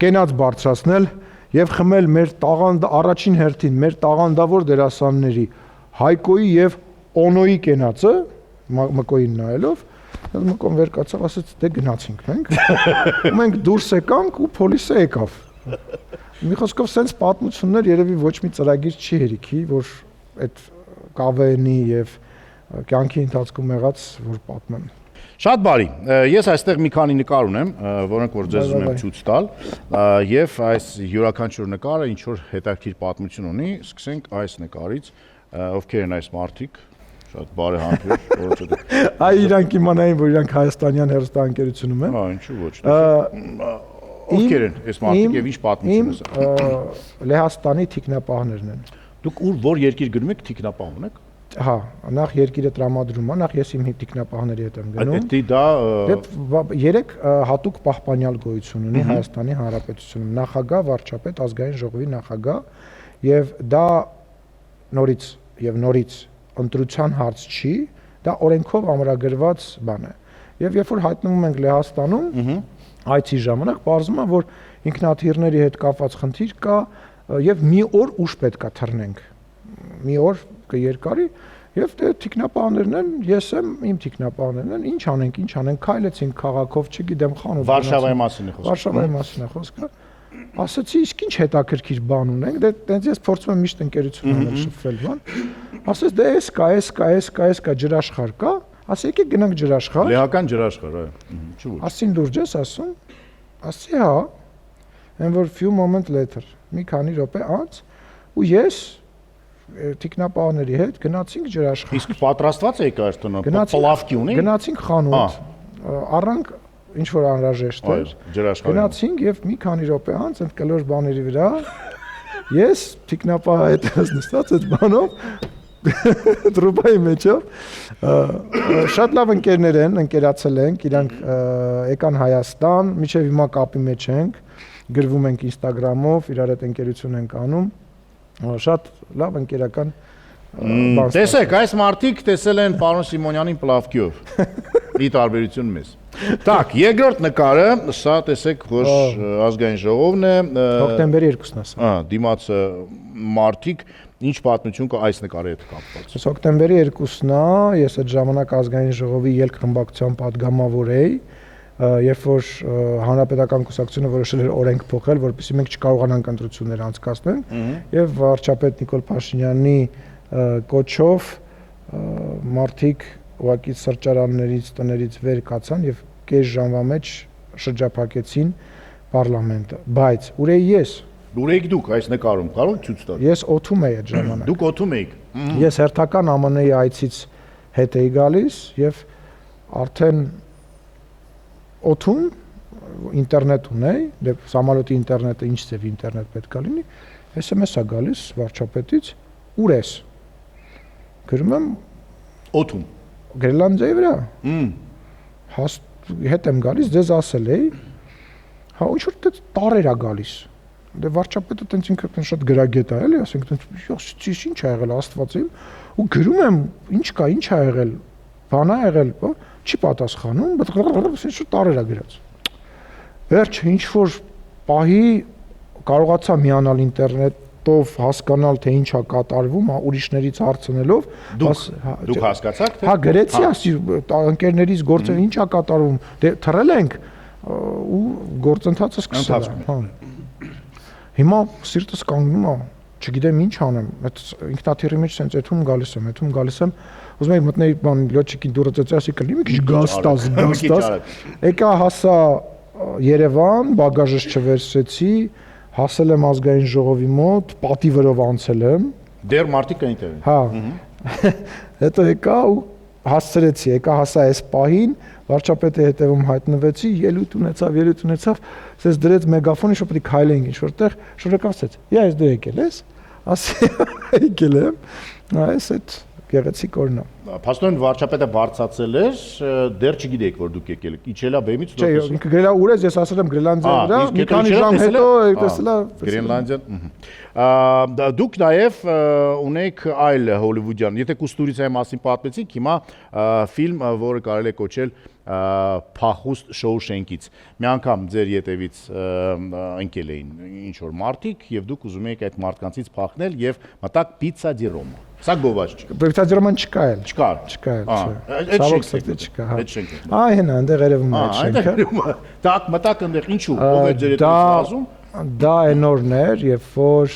կենաց բարձրացնել եւ խմել մեր առաջին հերթին մեր տաղանդավոր դերասանների Հայկոյի եւ Օնոյի կենացը, Մկոյին նայելով, Մկոն վեր կացավ, ասեց դե գնացինք մենք, ու մենք դուրս եկանք ու պոլիսը եկավ։ Մի խոսքով սենց պատմություններ երևի ոչ մի ծրագիր չի հերիքի, որ այդ կավենի եւ կյանքի ընթացքում եղած որ պատմեմ։ Շատ բարի։ Ես այստեղ մի քանի նկար ունեմ, որոնք որ ձեզ ուզում եմ ցույց տալ, եւ այս յուրաքանչյուր նկարը ինչ որ հետաքրքիր պատմություն ունի։ Սկսենք այս նկարից, ովքեր են այս մարդիկ, շատ բարեհամբեր, որոնց Այ իրանք իմանային, որ իրանք հայաստանյան հերոստանգերությունում են։ Հա, ինչու ոչ։ Ովքեր են այս մարդիկ եւ ինչ պատմություն է։ Լեհաստանի թիկնապահներն են։ Դուք որ երկիր գնում եք, թիկնապահ ունեք։ Հա, նախ երկիրը տրամադրում է, նախ ես իմ թիկնապահների հետ եմ գնում։ Այդի դա երեք հատուկ պահպանյալ գոյություն ունի Հայաստանի Հանրապետությունում, նախագահ, վարչապետ, ազգային ժողովի նախագահ, եւ դա նորից ընտրության հարց չի, դա օրենքով ամրագրված բան է։ Եվ երբ որ հայտնվում ենք Լեհաստանում, այցի ժամանակ պարզվում է, որ ինքնաթիռների հետ կապված խնդիր կա եւ մի օր ուշ պետք է թռնենք։ Մի օր կերկարի եւ դե թիկնապահներն են, ես եմ, իմ թիկնապահներն են, ինչ անենք, քայլեցինք քաղաքով, չգիտեմ, խանութ։ Վարշավայի մասին է խոսքը։ Վարշավայի մասին է խոսքը։ Ասացի, իսկ ինչ հետաքրքիր բան ունենք, դե տենց ես փորձում եմ միշտ ընկերություն անել շփվել բան։ Ասես դե էս կա ջրաշխար կա, ասի եկեք գնանք ջրաշխար։ Լեհական ջրաշխար, այո։ Ինչու՞ ոչ։ Ասին լուրջ ես ասում։ Ասի հա։ Այն որ few moment later, մի քանի րոպե անց, ու ես թիկնապահների հետ գնացինք ջրաշխար։ Իսկ պատրաստված եք այստեղ պլավկի ունի։ Գնացինք խանութ։ Առանք ինչ որ անհրաժեշտ էր։ Ջրաշխարը։ Գնացինք եւ մի քանի րոպե անց այդ կլոր բաների վրա ես թիկնապահի հետ նստած այդ բանով Տրուբայի մեջով շատ լավ ընկերներ են, ընկերացել ենք, իրանք եկան Հայաստան, մինչև հիմա կապի մեջ ենք, գրվում ենք Instagram-ով, իրար հետ ընկերություն ենք անում, շատ լավ ընկերական բան։ Տեսեք, այս մարդիկ տեսել են պարոն Սիմոնյանին պլավկիով, ի տարբերություն մեզ։ Так, երկրորդ նկարը, սա տեսեք, որ ազգային ժողովն է, հոկտեմբերի 2-ն է սա։ Հա, դիմաց մարդիկ ինչ պատմություն կա այս նկարի հետ կապված։ Այս հոկտեմբերի 2-ն է, ես այդ ժամանակ ազգային ժողովի ելք-խմբակցության падգամավոր էի, երբ որ հանրապետական կուսակցությունը որոշել էր օրենք փոխել, որպեսզի մենք չկարողանանք ընտրություններ անցկացնել, եւ վարչապետ Նիկոլ Փաշինյանի կոչով մարդիկ ուղղակի սրճարաններից, տներից վեր կացան եւ կես ժամվա մեջ շրջափակեցին պարլամենտը, բայց ուր էի ես։ Ուր եք դուք այս նկարում, կարող եք ցույց տալ։ Ես օթում էի այդ ժամանակ։ Դուք օթում էիք։ Ես հերթական ԱՄՆ-ի այցից հետ էի գալիս եւ արդեն օթում ինտերնետ ունեի, դե սամալյոտի ինտերնետը ինչ ձև ինտերնետ պետք է լինի, SMS է գալիս վարչապետից, ուր ես։ Գրում եմ օթում։ Գրելանդիայի վրա։ Հետ եմ գալիս, ձեզ ասել էի, հա ինչ որ դե տարեր է գալիս։ Դե վարչապետը տենց ինքը շատ գրագետ է, էլի, ասենք տենց ինչ ա եղել Աստված իմ, ու գրում եմ, ինչ կա, ինչ ա եղել, բան ա եղել, չի պատասխանում, բայց ինչ տարեր ա գրած։ Վերջը ինչ որ պահի կարողացա միանալ ինտերնետով հասկանալ թե ինչ է կատարվում, ուրիշներից հարցնելով, Դուք հասկացաք թե։ Հա, գրեցի ասի ընկերներից գործը ինչ է կատարվում, դե թռել ենք ու գործընթացը սկսել է։ Հա։ Հիմա սիրտս կանգնում է, չգիտեմ ինչ անեմ, այդ ինքնաթիռի մեջ sense եթում գալիս եմ, ուզում եմ մտնել բան լոջիկի դուրը ծծի, ասի կլինի մի քիչ գաստաս, եկա հասա Երևան, բագաժս չվերցրեցի, հասել եմ ազգային ժողովի մոտ, պատի վրով անցել եմ։ Դեռ մարդիկ կային տեղ։ Հա։ Հետո եկա ու հասցրեցի, հասա այս պահին, վարչապետի հետևում հայտնվեցի, ելույթ ունեցավ, ասես դրեց մեգաֆոնի, շո պետք է քայլենք ինչ-որտեղ, շուրջակավ ասեց. «Ես դու եկել ես»։ Ասի եկել եմ, այս այդ գեղեցիկ օրն է։ Փաստորեն վարչապետը բարձացել էր, դեռ չգիտեիք որ դուք եկել եք։ Իջել է բեմից Չէ, ինքը գրելա ուր ես ասել եմ Գրենլանդիայի վրա, մի քանի ժամ հետո տեսել Գրենլանդիան։ Դուք նաև ունեք այլ հոլիվուդյան, եթե Կուստուրիցայի մասին պատմեցինք, հիմա ֆիլմ, որը կարելի է կոչել Փախուստ Շոուշենկից։ Մի անգամ ձեր ետևից ընկել էին ինչ որ մարդիկ եւ դուք ուզում եք այդ մարդկանցից փախնել եւ մտաք Պիցա դի Ռոմա։ Սա գովաճ չէ։ Պիցա դի Ռոման չկա էլ։ Չկա։ Ցավոք սրտի չկա, հա։ Այդ շենքը։ Այնա, այնտեղ երևում է այդ շենքը։ Դա մտաք այնտեղ ինչու, ով է ձեր ետևից ասում։ Դա այն օրն էր, երբ որ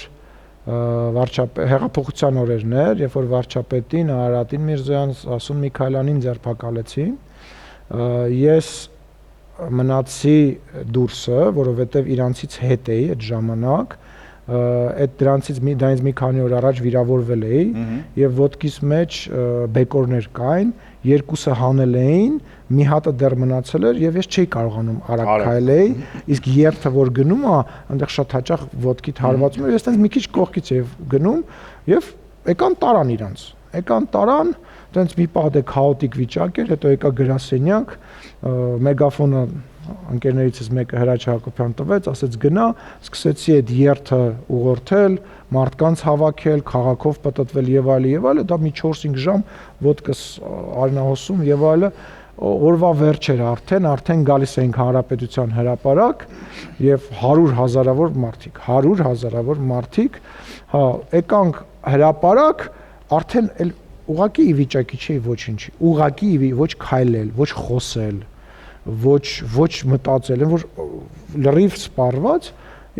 հեղափոխության օրերն էր, երբ որ վարչապետին Արարատին Միրզոյան, Ասուն Միքայելյանին ձերբակալեցին, ես մնացի դուրսը, որովհետև իրանցից հետ էի այդ ժամանակ, այդ դրանից մի քանի օր առաջ վիրավորվել էի եւ ոտքիս մեջ բեկորներ կային, երկուսը հանել էին, մի հատը դեռ մնացել էր եւ ես չէի կարողանում արագ քայլեի, իսկ երթը որ գնում է, այնտեղ շատ հաճախ ոտքիդ հարվածում է, ես տենց մի քիչ կողքից եվ գնում եւ եկան տարան իրանց։ Տենց մի պահ դե քաոտիկ վիճակ էր, հետո եկա գրասենյակ, մեգաֆոնը ընկերներիցս մեկը Հրաչ Հակոբյան տվեց, ասեց գնա, սկսեցի այդ երթը ուղղորդել, մարդկանց հավաքել, քաղաքով պատտվել եւ այլը, դա մի 4-5 ժամ ոտքս արնահոսում եւ այլը, օրվա վերջ էր արդեն գալիս էինք Հանրապետության հրապարակ եւ 100 հազարավոր մարդիկ, հա, եկանք հրապարակ, արդեն ուղղակի ի վիճակի չէի ոչինչ, ոչ քայլել, ոչ խոսել, ոչ մտածել, որ լրիվ սպառված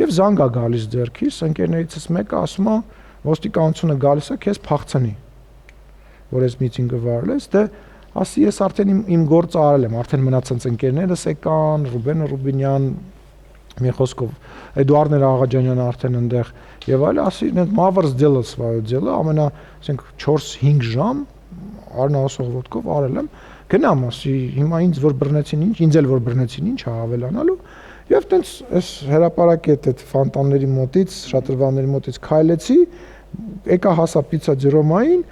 եւ զանգ է գալիս ձեռքիս, ընկերներիցս մեկը ասում է, ոստիկանությունը գալիս է, քեզ փախցնի, որ այս միտինգը վարել ես, դե ասի ես արդեն իմ գործը արել եմ, արդեն մնացած ընկերներս եկան, Ռուբեն Ռուբինյան, մի խոսքով, Էդուարդ Աղաջանյանը արդեն այնտեղ եւ այլ, ասի մավրս դելը свое дело, ամենա, ասենք 4-5 ժամ արնահոսող ոտքով արել եմ, գնամ, ասի, հիմա ինձ որ բռնեցին, ինձ էլ որ բռնեցին, ինչ է ավելանալու, եւ տենց այս հրապարակի այդ ֆանտանների մոտից, շատրվանների մոտից քայլեցի, եկա հասա Պիցա դի Ռոմային,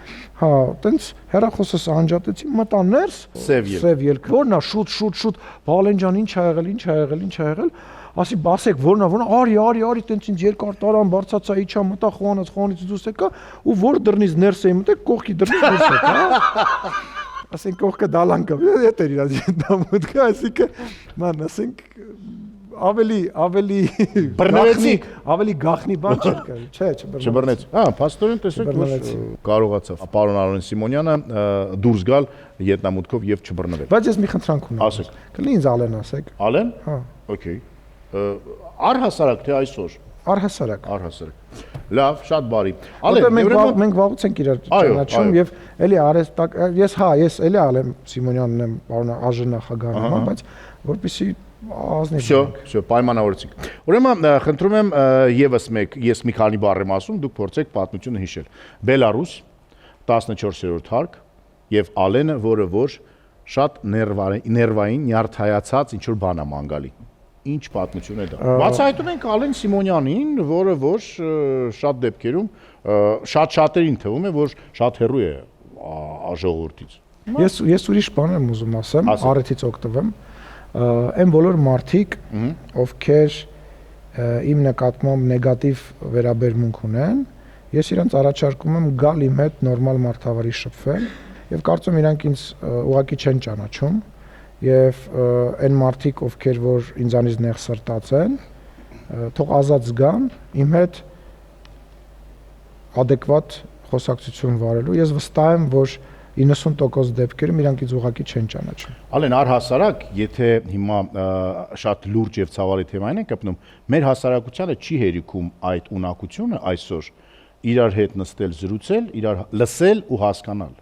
հա, տենց հեռախոսս անջատեցի, մտա ներս, սև ելք, որն է, շուտ, Բալեն ջան, ինչ ա եղել, ասի բասեք որնա, արի, տենց ինձ երկար տարան, բարձացա, իջա, մտա խոհանից դուրս եկա, ու որ դռնից ներս էի մտել, կողքի դռնից դուրս եկա, ասենք կողքը դալանքը, հետ էր իրաց դա մուտքը, ասենք ավելի բռնեցի, ավելի գախնի բան չէր կա, չէ, չբռնեցի։ Հա, փաստորեն տեսեք որ կարողացավ պարոն Արոն Սիմոնյանը դուրս գալ ետնամուտքով եւ չբռնվել։ Բայց ես մի խնդրանք ունեմ։ Ասեք։ Կլինի ինձ Ալեն ասեք։ Ալեն։ Հա։ Okay։ Առհասարակ թե այսօր։ Առհասարակ։ Լավ, շատ բարի։ Ալեն, մենք վաղուց ենք իրար ճանաչում եւ էլի արեստակ ես էլի Ալեն Սիմոնյանն եմ, պարոն Աժ նախագահն եմ, բայց որպեսի ազնիվ։ Всё, պայմանավորեցինք։ Ուրեմն խնդրում եմ եւս մեկ, ես մի քանի բառ եմ ասում, դուք փորձեք պատմությունը հիշել։ Բելարուս 14-րդ հարկ եւ Ալենը, որը որ շատ ներվային, նյարդայացած ինչ որ բան է մանգալի։ Ինչ պատմություն է դա։ Բացահայտում ենք Ալեն Սիմոնյանին, որը որ շատ դեպքերում շատերին թվում է, որ շատ հեռու է ժողովրդից։ Ես ուրիշ բան եմ ուզում ասեմ, առիթից օգտվեմ։ Այն բոլոր մարդիկ, ովքեր իմ նկատմամբ նեգատիվ վերաբերմունք ունեն, ես իրանց առաջարկում եմ գալ իմ հետ նորմալ մարդավարի շփվել եւ կարծում իրանք ինձ ուղղակի չեն ճանաչում եւ այն մարդիկ, ովքեր որ ինձանից նեղ սրտած են, թող ազատ զգան իմ հետ adekvat խոսակցություն վարելու։ Ես վստահ եմ, որ 90% դեպքերում իրանք ինձ ուղղակի չեն ճանաչում։ Ալեն առհասարակ, եթե հիմա շատ լուրջ եւ ցավալի թեմային ենք կապնում, մեր հասարակությանը չի հերիքում այդ ունակությունը այսօր իրար հետ նստել, զրուցել, իրար լսել ու հասկանալ։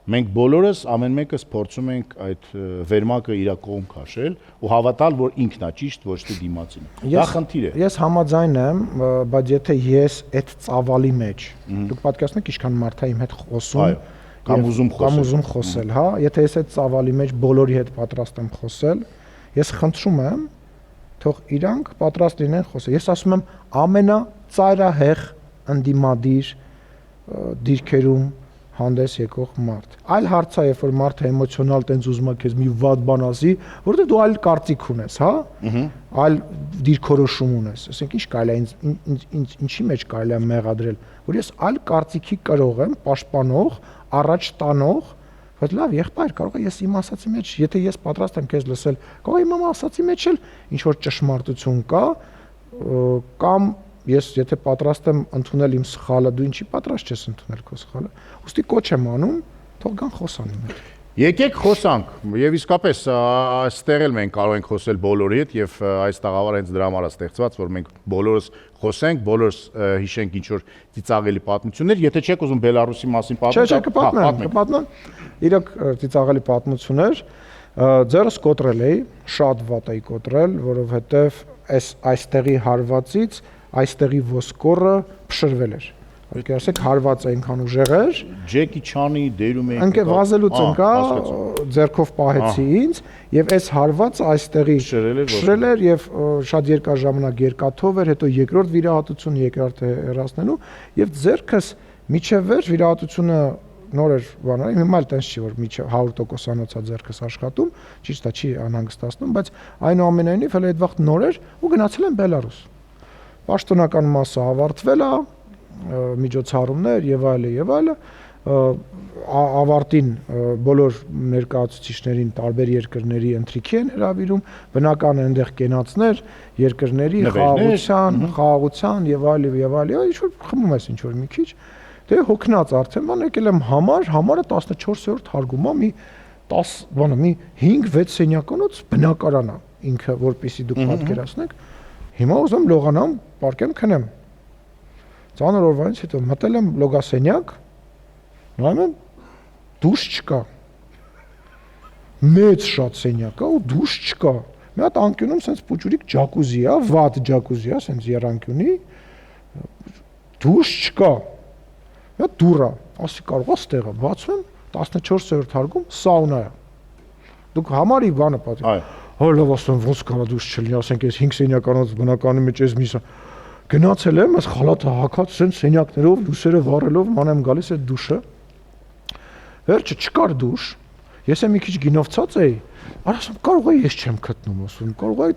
Մենք բոլորս ամեն մեկս փորձում ենք այդ վերմակը իր կողմ քաշել ու հավատալ, որ ինքն է ճիշտ, ոչ թե դիմացին։ Դա խնդիր է։ Ես համաձայն եմ, բայց եթե ես այդ ծավալի մեջ, դուք պատկերացնում եք ինչքան մարդ է իմ հետ խոսում, կամ ուզում խոսել, հա, եթե ես այդ ծավալի մեջ բոլորի հետ պատրաստ եմ խոսել, ես խնդրում եմ, թող իրանք պատրաստ լինեն խոսել։ Ես ասում եմ ամենածայրահեղ ընդդիմադիր դիրքերում հանդես եկող մարդ։ Այլ հարց է, երբ որ մարդը էմոցիոնալ տենց ուզում է քեզ մի վատ բան ասի, որովհետև դու այլ կարծիք ունես, հա? Այլ դիրքորոշում ունես։ Ասենք ինչ կարելի է ինչի մեջ կարելի է մեղադրել, որ ես այլ կարծիքի կրող եմ, պաշտպանող, առաջ տանող, բայց լավ, եղբայր, կարող է ես իմ ասացի մեջ, եթե ես պատրաստ եմ քեզ լսել, կարող է իմ ասացի մեջ էլ ինչ որ ճշմարտություն կա, կամ ես եթե պատրաստ եմ ընդունել իմ սխալը, դու ինչի պատրաստ ես ընդունել քո սխալը։ Ոստի կոչ եմ անում, թող գան խոսան իմ հետ։ Եկեք խոսանք, եւ իսկապես այստեղ էլ մենք կարող ենք խոսել բոլորի հետ եւ այս տաղավարը հենց դրա համար է ստեղծված, որ մենք բոլորս խոսենք, բոլորս հիշենք ինչ որ ծիծաղելի պատմություններ, եթե չեք ուզում Բելարուսի մասին պատմել։ Չէ, կպատմեմ։ Իրոք ծիծաղելի պատմություններ, ձերս կոտրել էի, շատ վատ էի կոտրել, որովհետեւ այստեղի հարվածից այստեղի ոսկորը փշրվել էր։ Եկեք ասեք հարված է այնքան ուժեղ էր։ Ջեկի Չանի դերում էի։ Ընկե վազելուց ընկա, ձեռքով պահեցի ինձ եւ այս հարվածը այստեղի փշրել էր եւ շատ երկար ժամանակ երկաթով էր, հետո երկրորդ վիրահատություն երկրորդ հեռացնելու եւ ձեռքս միջև վերջ վիրահատությունը նոր էր բանալի, հիմա էլ տենց չի որ միջև 100%-անոց է ձեռքս աշխատում, ճիշտ է, չի անհանգստացնում, բայց այնուամենայնիվ հələ այդ վաղ նոր էր ու գնացել եմ Բելարուս։ Պաշտոնական մասը ավարտվել է, միջոցառումներ եւ այլը, ավարտին բոլոր ներկայացուցիչներին տարբեր երկրների ընթրիքի են հրավիրում, բնական է այնտեղ կենացներ, երկրների խաղաղության եւ այլը, ինչ որ խմում ես ինչ որ մի քիչ, դե հոգնած արդեն բան եկել եմ համարը 14-րդ հարգում է, մի 10, բանը մի 5-6 սենյականոց բնակարան է ինքը, որպեսզի դուք պատկերացնեք։ Հիմա ուզում լողանամ, պարկեմ քնեմ։ Ծանր օրվանից հետո մտել եմ լոգասենյակ, նայում եմ դուշ չկա։ Մեծ շատ սենյակ է ու դուշ չկա։ Մի հատ անկյունում սենց փուճուրիկ ջակուզի է, վատ ջակուզի է, սենց երանկյունի։ Դուշ չկա։ Մի հատ դուռ է, ասի կարող է ստեղը, բացում եմ 14-րդ հարկում սաունա է։ Դուք համարի բանը պատի։ Հա լավ ասում ոնց կարա դուշ չլինի, ասենք այս 5 սենյականոց բնականի մեջ էս միսա գնացել եմ, այս խալաթը հագած սենց սենյակներով, լույսերը վառելով, մանեմ գալիս այդ դուշը։ Վերջը չկար դուշ։ Ես եմ մի քիչ գինովցած էի։ Ասում կարող է ես չեմ գտնում, ասում կարող է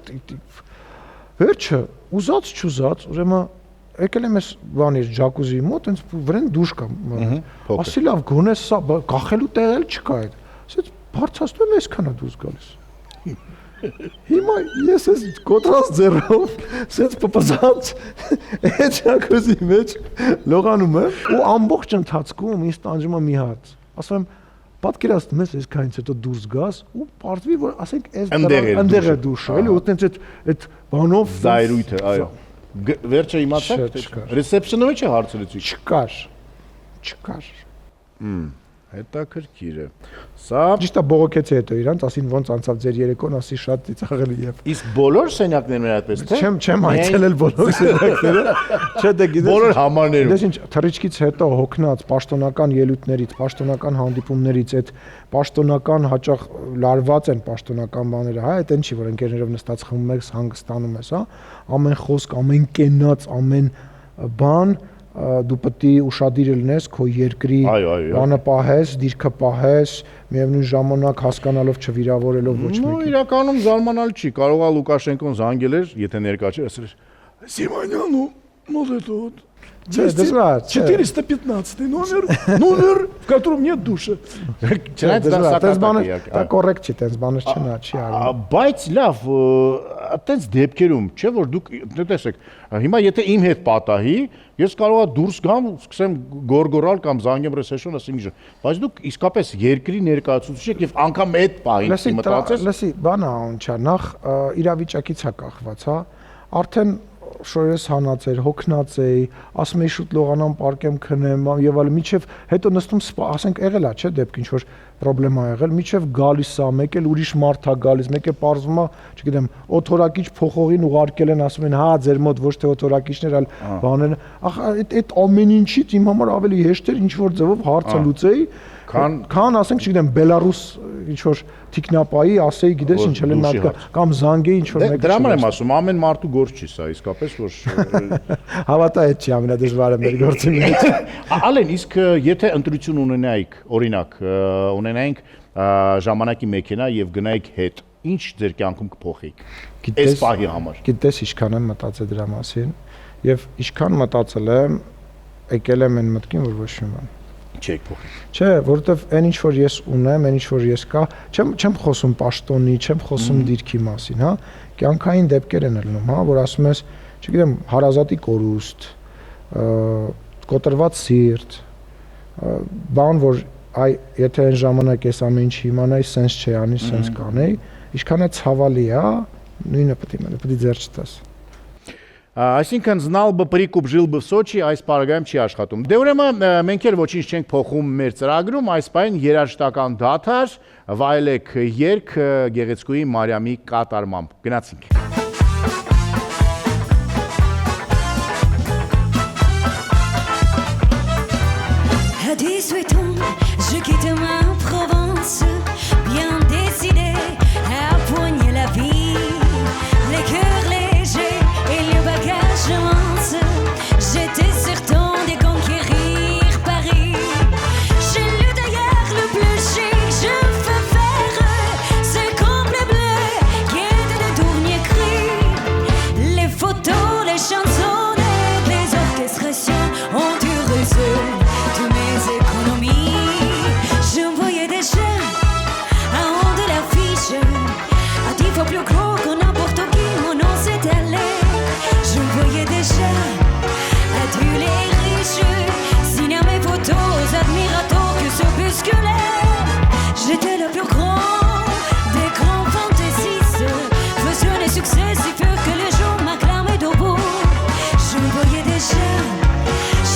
վերջը ուզած չուզած, ուրեմն եկել եմ այս բանի ջակուզի մոտ, այնց վրան դուշ կա։ Ասի լավ, գոնե սա գախելու տեղ էլ չկա այդ։ Ասեց բարձրացնում եմ այսքանա դուրս գալիս։ Հիմա ես ես կոտրած ձեռով սենց պպզած այդ ջակուզի մեջ լողանում եմ ու ամբողջ ընթացքում ինձ տանջում է մի հատ։ Ասում եմ պատկերացնում ես այսքանից հետո դուրս գաս ու պարտվի որ ասենք այս ընդեղ է դուշը, էլի ու տենց այդ բանով զայրույթը, այո։ Վերջը իմացաք, ռեսեպշնը չէ հարցրեցի։ Չկար։ Հետաքրքիր է։ Սա ճիշտ է բողոքեցի հետո իրանց, ասին ոնց անցավ ձեր երեկոն, ասի շատ ծիծաղելի եւ։ Իսկ բոլոր սենյակներն են այդպես թե։ Չեմ այցելել բոլոր սենյակները։ Չէ, դե գիտես։ Բոլոր համարներում։ Դες ինչ թռիչքից հետո հոգնած պաշտոնական ելույթներից, պաշտոնական հանդիպումներից այդ պաշտոնական հաճախ լարված են պաշտոնական բաները, հա, այդ ինչի որ ընկերներով նստած խմում ես, հանգստանում ես, հա, ամեն խոսք, ամեն կենաց, ամեն բան դու պետք է ուշադիր լինես քո երկրի բանը պահես, դիրքը պահես, միևնույն ժամանակ հասկանալով չվիրավորելով ոչ մեկին։ Նո, իրականում զարմանալ չի, կարող է Լուկաշենկոն զանգել էր, եթե ներկա չէ, ասել էր Սիմանյանը մոտ է դուտ։ Դժվար, 415 номер, в котором нет душа։ Չնայած դա սակավակ է։ դա կոռեկտ չի, տենց բաներ չի արվում։ Բայց լավ, այտենց դեպքերում, չէ՞ որ դուք տեսեք, հիմա եթե իմ հետ պատահի, ես կարողա դուրս գամ, սկսեմ գորգորալ կամ զանգեմ ռեսեշոն, ասեմ ինչ, բայց դուք իսկապես երկրի ներկայացուցիչ եք եւ անգամ այդ պահին մտածես։ Լսի, բանը անչա, նախ իրավիճակից է կախված, հա։ Արդեն շորես հանած էր, հոգնած էի, ասում էի շուտ լողանամ, պարկեմ, քնեմ եւ այլն, միջև հետո նստում, ասենք եղել է, չէ՞, դեպք ինչ որ պրոբլեմա եղել, միջև գալիս է, մեկ էլ ուրիշ մարդ է գալիս, մեկ է պարզվում է, չգիտեմ, օթորակիչ փոխողին ուղարկել են, ասում են, հա, ձեր մոտ ոչ թե օթորակիչներ, այլ բաներ։ Ախա այդ ամեն ինչից իմ համար ավելի հեշտ էր ինչ որ ձևով հարցը լուծեի, քան ասենք, չգիտեմ, Բելարուս ինչ որ թիկնապայի, ասեի, գիտես ինչ էլ նա կամ զանգեի ինչ որ մեկը։ Դրա համար եմ ասում, ամեն մարդու գործ չի սա, իսկապես որ հավատա այդ չի ամենադժվարը մեր գործի մեջ։ Ալեն, իսկ եթե ընտրություն ունենայիք, օրինակ, ունենայինք ժամանակի մեքենա եւ գնայիք հետ, ինչ ձեր կյանքում կփոխեիք։ Այս պահի համար։ Գիտես, ինչքան եմ մտածել դրա մասին եւ ինչքան մտածել եմ, եկել եմ այն մտքին, որ ոչ մի բան չեք փոխի։ Չէ, որովհետև այն ինչ որ ես ունեմ, այն ինչ որ ես կա, չեմ խոսում պաշտոնի, չեմ խոսում դիրքի մասին, հա, կյանքային դեպքեր են ելնում, հա, որ ասում ես, չգիտեմ, հարազատի կորուստ, կոտրված սիրտ, բան, որ այ եթե այն ժամանակ ես ամեն ինչ իմանայի, սենս չի անի, սենս կանեի, ինչքան է ցավալի, հա, նույնը պետք է ձեր չտաս։ Այսինքն знал бы прикуп жил бы в Сочи, այս պարագայում չի աշխատում։ Դե ուրեմն մենք էլ ոչինչ չենք փոխում մեր ծրագրում, այս պայն երաժշտական դադար, վայելեք երգ Գեղեցկուհի Մարիամի կատարմամբ։ Գնացինք։ À 18 ans, je quitte ma Provence, bien décidé à poigner la vie, les cœurs légers et le bagage immense. J'étais certain de conquérir Paris. J'ai lu d'ailleurs le plus chic, je veux faire ce complet bleu qui était de dernier cri. Les photos, les chansons, les orchestrations ont duré seul. Je voyais déjà un haut de l'affiche, à 10 fois plus gros que n'importe qui, mon nom s'est allé. Je voyais déjà à tous les riches, signer mes photos, admirateurs que se bousculaient. J'étais le plus grand des grands fantaisistes, faisant des succès si peu que les gens m'acclamaient debout. Je voyais déjà,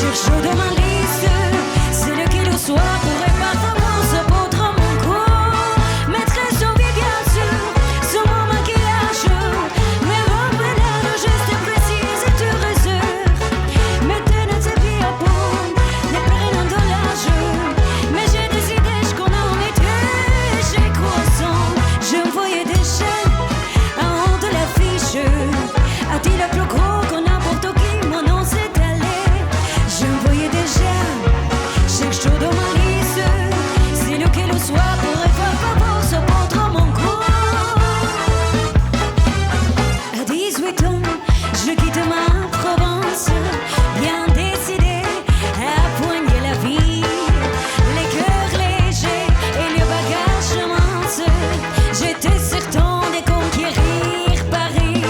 cherchant dans ma liste, c'est le qui le soit pourrait pas vraiment se poudre mon cou. Maîtresse d'envie bien sûr, sur mon maquillage, mes robes brillantes, le geste précis et tu réserves. Mettez notre vie à bout, les prenant de l'âge. Mais j'ai décidé, je connais en été, j'ai croissant. Je me voyais déjà en haut de l'affiche, a dit le plus gros que n'importe qui, mon nom s'est allé. Je me voyais déjà, chaque jour dans ma liste, c'est lequel au soir pourrait faire favor se prendre mon cou. À 18 ans, je quitte ma Provence, bien décidé à poigner la vie, les cœurs légers et le bagage immense. J'étais certain de conquérir Paris.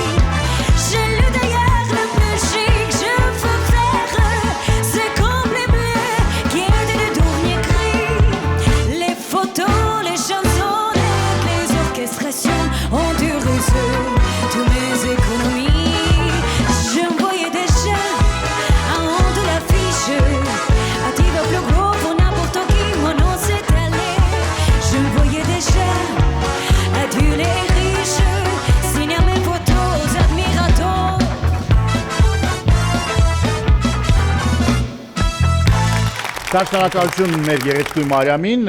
J'ai lu d'ailleurs le plus chic, je veux faire ce complet bleu qui était le dernier cri. Les photos, les chansons, les orchestrations ont duré seul toutes mes économies. Je me voyais déjà en haut de l'affiche, à 10 fois plus gros pour n'importe qui, mon nom s'est allé. Je me voyais déjà à tous les riches, signer mes photos, admirateurs. Շնորհակալություն մեր Գեղեցկուհի Մարիամին,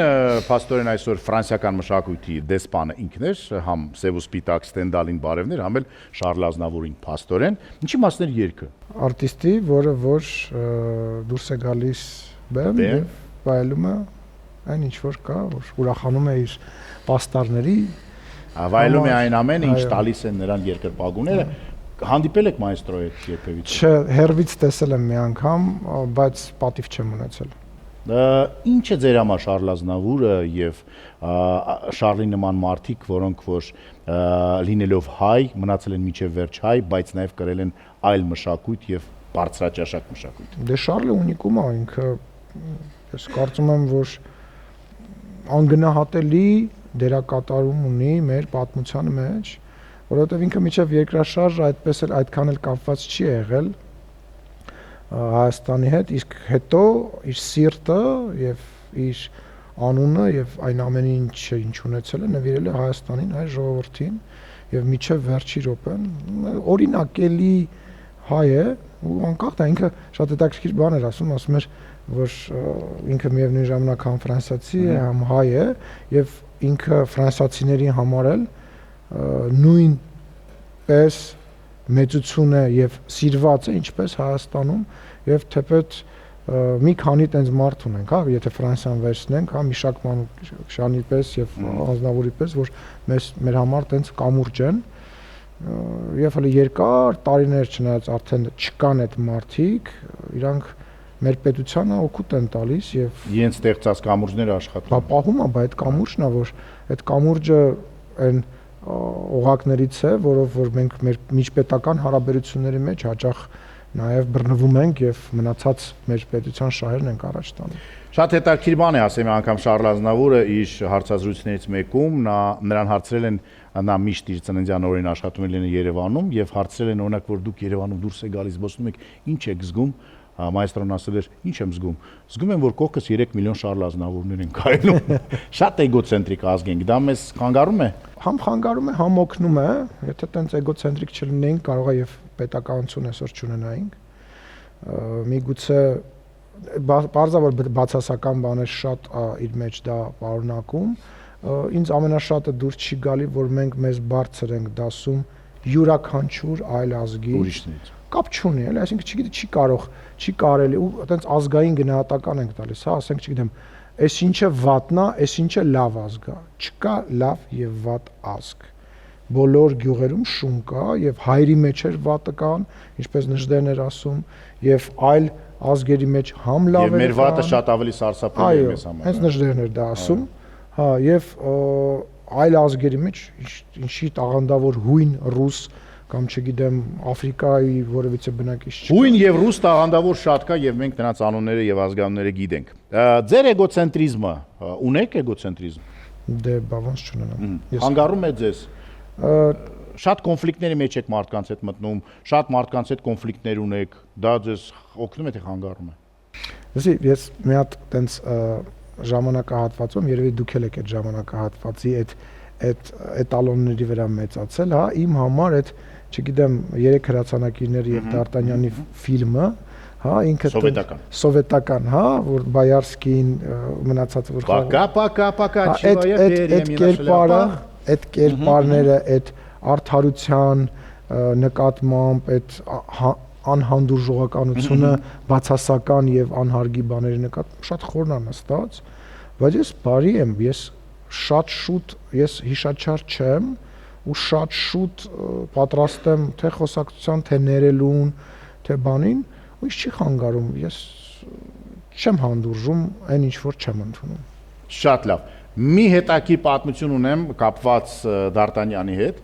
փաստորեն այսօր ֆրանսիական մշակույթի դեսպանը ինքն էր, համ Սև ու Սպիտակ Ստենդալին բարևներ, համ էլ Շարլ Ազնավուրին փաստորեն։ Ինչի մասն էր երգը։ Արտիստի, որը որ դուրս է գալիս բեմ եւ վայելում է այն ինչ որ կա, որ ուրախանում է իր պաստառների, Վայելում է այն ամենը, ինչ տալիս են նրան երկրպագուները։ Հանդիպել եք մայստրոյի հետ երբևիցե։ Չէ, հերվից տեսել եմ մի անգամ, բայց պատիվ չեմ ունեցել։ Ինչ է ձեր համար Շարլ Ազնավուրը եւ Շարլի նման մարդիկ, որոնք որ լինելով հայ, մնացել են միջև վերջ հայ, բայց նաեւ կրել են այլ մշակույթ եւ բարձրաճաշակ մշակույթ։ Դե Շարլը ունիկում է ինքը, ես կարծում եմ, որ անգնահատելի դերակատարում ունի մեր պատմության մեջ, որովհետեւ ինքը միջև երկրաշարժ այդպես էլ այդքան էլ կապված չի եղել Հայաստանի հետ, իսկ հետո իր սիրտը եւ իր անունը եւ այն ամեն ինչը ինչ ունեցել է նվիրել է Հայաստանին, հայ ժողովրդին եւ միջև վերջի րոպեն օրինակելի հայ է ու անկախ դա ինքը շատ հետաքրքիր բան էր ասում էր որ ինքը միևնույն ժամանակ համ ֆրանսիացի է, համ հայ է եւ ինքը ֆրանսիացիների համար էլ նույնպես մեծություն է եւ սիրված է ինչպես Հայաստանում եւ թեպետ մի քանի տենց մարդ ունենք, հա, եթե Ֆրանսիան վերցնենք, հա, Միշակ Մանուկյանի պես եւ Ազնավուրի պես, որ մեր համար տենց կամուրջ են եւ հələ երկար տարիներ չնայած արդեն չկան այդ մարդիկ, իրանք մեր պետությանը օգուտ են տալիս եւ իրենց ստեղծած կամուրջները աշխատում։ Պահում է, բայց այդ կամուրջն է, որ այդ կամուրջը այն օղակներից է, որով որ մենք մեր միջպետական հարաբերությունների մեջ հաճախ նաև բռնվում ենք եւ մնացած մեր պետության շահերն ենք առաջ տանում։ Շատ հետաքրքիր բան է ասեմ անգամ Շարլ Ազնավուրը իր հարցազրույցներից մեկում նրան հարցրել են նա միշտ իր ծննդյան օրին աշխատում է Երևանում եւ հարցրել են օրինակ որ դուք Երևանում դուրս եք գալիս զբոսնում եք ինչ եք զգում մայստրոն ասել էր ինչ եմ զգում եմ որ կողքս 3 միլիոն Շարլ Ազնավուրներ են քայլում շատ էգոցենտրիկ ազգ ենք դա մեզ խանգարում է համ խանգարում է համ օգնում է եթե տենց էգոցենտրիկ չլինեինք կարող է եւ պետականություն այսօր չունենայինք միգուցե բարձրավոր բացասական բաներ շատ իր մեջ դա պարունակում ինձ ամենաշատը դուրս չի գալի որ մենք մեզ բարձր ենք դասում յուրաքանչյուր այլ ազգի ուրիշներից կապ չունի, էլի, այսինքն չգիտի, չի կարելի ու այտենց ազգային գնահատական ենք տալիս, հա, ասենք, չգիտեմ, այս ինչը վատն է, այս ինչը լավ ազգ է, չկա լավ եւ վատ ազգ։ Բոլոր գյուղերում շուն կա եւ հայրի մեջ էր վատը կան, ինչպես Նժդեն էր ասում, եւ այլ ազգերի մեջ համ լավ է։ Եվ մեր վատը շատ ավելի սարսափելի է մեզ համար։ Հենց Նժդեն էր դա ասում, հա, եւ այլ ազգերի մեջ ինչի տաղանդավոր հույն ռուս կամ չգիտեմ Աֆրիկայի որևիցե բնակիչ չկա։ Հույն եւ ռուս տաղանդավոր շատ կա եւ մենք նրանց անունները եւ ազգանունները գիտենք։ Ձեր էգոցենտրիզմը ունեք էգոցենտրիզմ։ Դե բավանց չունենամ։ Հանգարում է ձեզ։ Շատ կոնֆլիկտների մեջ եք մարդկանց հետ մտնում, շատ մարդկանց հետ կոնֆլիկտներ ունեք, դա ձեզ օգնում է թե խանգարում է։ Լսի, ես մի հատ տենց ժամանակահատվածում, երևի դուք եք այդ ժամանակահատվածի այդ էտալոնների վրա մեծացել, հա, իմ համար այդ չգիտեմ, 3 հրացանակիրներ եւ Դարտանյանի ֆիլմը, հա, ինքը սովետական, հա, որ Բայարսկին մնացած որ Պակա, չիվայա այդ կերպարները, այդ արդարության նկատմամբ, այդ անհանդուրժողականությունը բացասական եւ անհարգի բաների նկատմամբ շատ խորն է նստած, բայց ես բարի եմ, ես շատ շուտ ես հիշաչար չեմ ու շատ շուտ պատրաստ եմ թե խոսակցության, թե ներելուն, թե բանին, ու ինչ չի խանգարում, ես չեմ հանդուրժում այն ինչ որ չեմ ընդունում։ Շատ լավ։ Մի հետաքրքիր պատմություն ունեմ կապված Դարտանյանի հետ։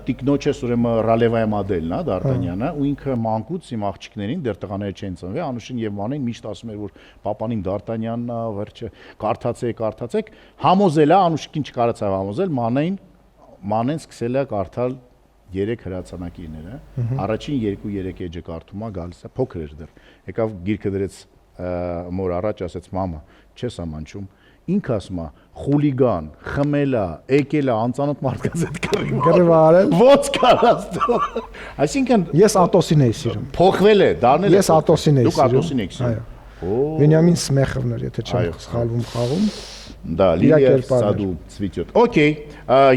Տիկնոջս ուրեմն Ռալևայ մոդելն է Դարտանյանը, ու ինքը մանկուց իմ աղջիկներին դեռ տղաները չեն ծնվել, Անուշին եւ Մանեն միշտ ասում էր որ պապանին Դարտանյանն է, վերջը կարդացեք, համոզել է, Անուշիկին չկարողացավ համոզել, Մանեն սկսել է կարդալ 3 հրացանակիրները, առաջին 2-3 էջը կարդում է, գալիս է, փոքր էր դեռ։ Եկավ գիրքը դրեց մոր առաջ, ասեց մամա, չես ամանչում, ինքը ասում է խուլիգան, խմելա, եկելա, անծանոթ մարդկանց հետ կռիվարել, ոնց կարած դու։ Այսինքն ես Ատոսին էի սիրում։ Փոխվել է, դառնել է։ Ես Ատոսին էի Դուք սիրում։ Ատոսին եք սիրում։ Վենյամին Սմեխովն էր, եթե չեմ սխալվում խաղում։ Да, Լիլիա Սադու Ցվիթյոտ։ Okay,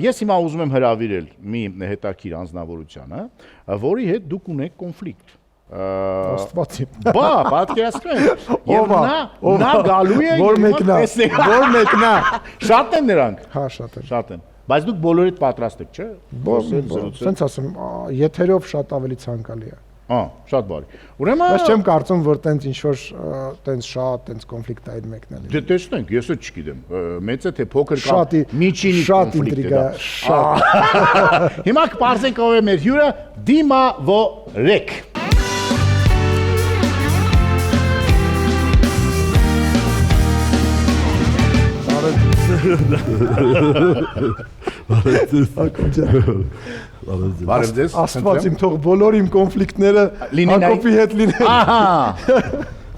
ես հիմա ուզում եմ հրավիրել մի հետաքրքիր անձնավորությանը, որի հետ դուք ունեք կոնֆլիկտ։ Աստվածի։ Բա, պատկերացնում եք։ Եվ Ով է, նա գալու է Որ մեկնա։ Որ մեկնա։ Շատ են նրանք։ Հա, շատ է։ Շատ են։ Բայց դուք բոլորիդ պատրաստ եք, չէ՞։ Խոսել, զրուցել։ Սենց ասեմ, եթերով շատ ավելի ցանկալի է։ Շատ բարի։ Ուրեմն Բայց չեմ կարծում, որ տենց ինչ որ տենց շատ տենց կոնֆլիկտային մեկնել է։ Դե տեսնենք, ես էլ չգիտեմ, մեծ է թե փոքր կամ Շատ միջինի շատ կոնֆլիկտ է ինտրիգա, դա։ շատ։ Հիմա կպարզենք ով է մեր հյուրը Դիմա Որեք։ Բարև ձեզ։ Աստված իմ թող բոլոր իմ կոնֆլիկտները Հակոբի հետ լինեն։ Ահա։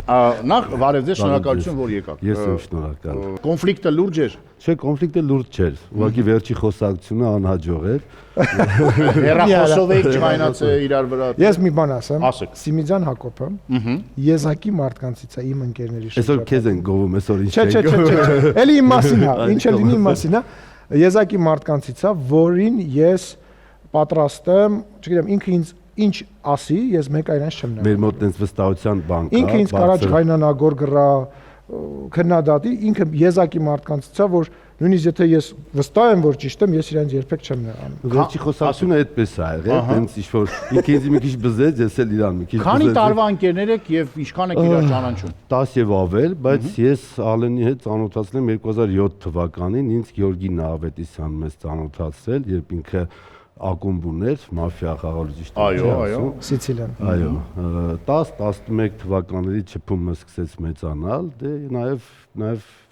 Նախ բարև ձեզ, շնորհակալություն, որ եկաք։ Ես եմ շնորհակալ։ Կոնֆլիկտը լուրջ էր։ Չէ, կոնֆլիկտը լուրջ չէր։ Ուղղակի վերջի խոսակցությունը անհաջող էր։ Հերախոսով եք չխայնացել իրար վրա։ Ես մի բան ասեմ, Ասեք։ Սիմիձյան Հակոբը եզակի մարդկանցից է իմ ընկերների Այսօր քեզ են գովում, այսօր ինչ Չէ, էլի իմ մասին է, ինչ է լինի իմ մասին է։ Եզակի մարդկանցից է, որին ես պատրաստ եմ, չգիտեմ, ինքը ինձ ինչ ասի, ես մեկ այրանց չեմ նայում։ Մեր մոտ տենց վստահության բան կա։ Ինքը ինձ կարա ջղայնանա, գորգռա, քննադատի, ինքը եզակի մարդկանցից է, որ նույնիսկ եթե ես վստահ եմ, որ ճիշտ եմ, ես իրենց երբեք չեմ նայում։ Վերջի խոսակցությունը այդպես է եղել, տենց ինչ որ ինքը ինձ մի քիչ բզեց, ես էլ իրան մի քիչ բզեցի։ Քանի տարվա ընկերներ եք եւ ինչքան եք իրար ճանաչում։ 10 եւ ավել, բայց ես Ալենի հետ ծանոթացել եմ 2007 թվականին, ինձ Գեորգի Նահավետիսյանն մեզ ծանոթացել, երբ ինքը ակումբ ուներ, մաֆիա խաղալուճիշտ։ Այո։ Սիցիլիան։ Այո, 10-11 թվականների չփումը սկսեց մեծանալ, դե նաև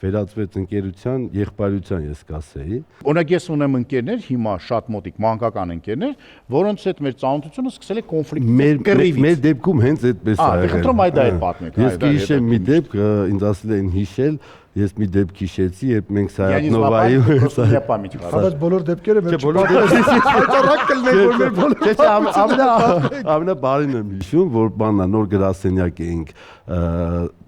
վերածվեց ընկերության, եղբայրության ես կասեի։ Օրինակ ես ունեմ ընկերներ, հիմա շատ մոտիկ մանկական ընկերներ, որոնց հետ մեր ծանոթությունը սկսել է կոնֆլիկտ Մեր դեպքում հենց այդպես է եղել։ Խնդրում այդ պատմեք։ Ես կհիշեմ մի դեպք, ինձ ասել էին հիշել, ես մի դեպք հիշեցի, երբ մենք Սայատնովայի Բայց բոլոր դեպքերը մեր բոլոր հայտարարակ կլինեն, որ մեր բոլոր Չէ, ամենաբարին եմ հիշում, որ բանա նոր գրասենյակ էինք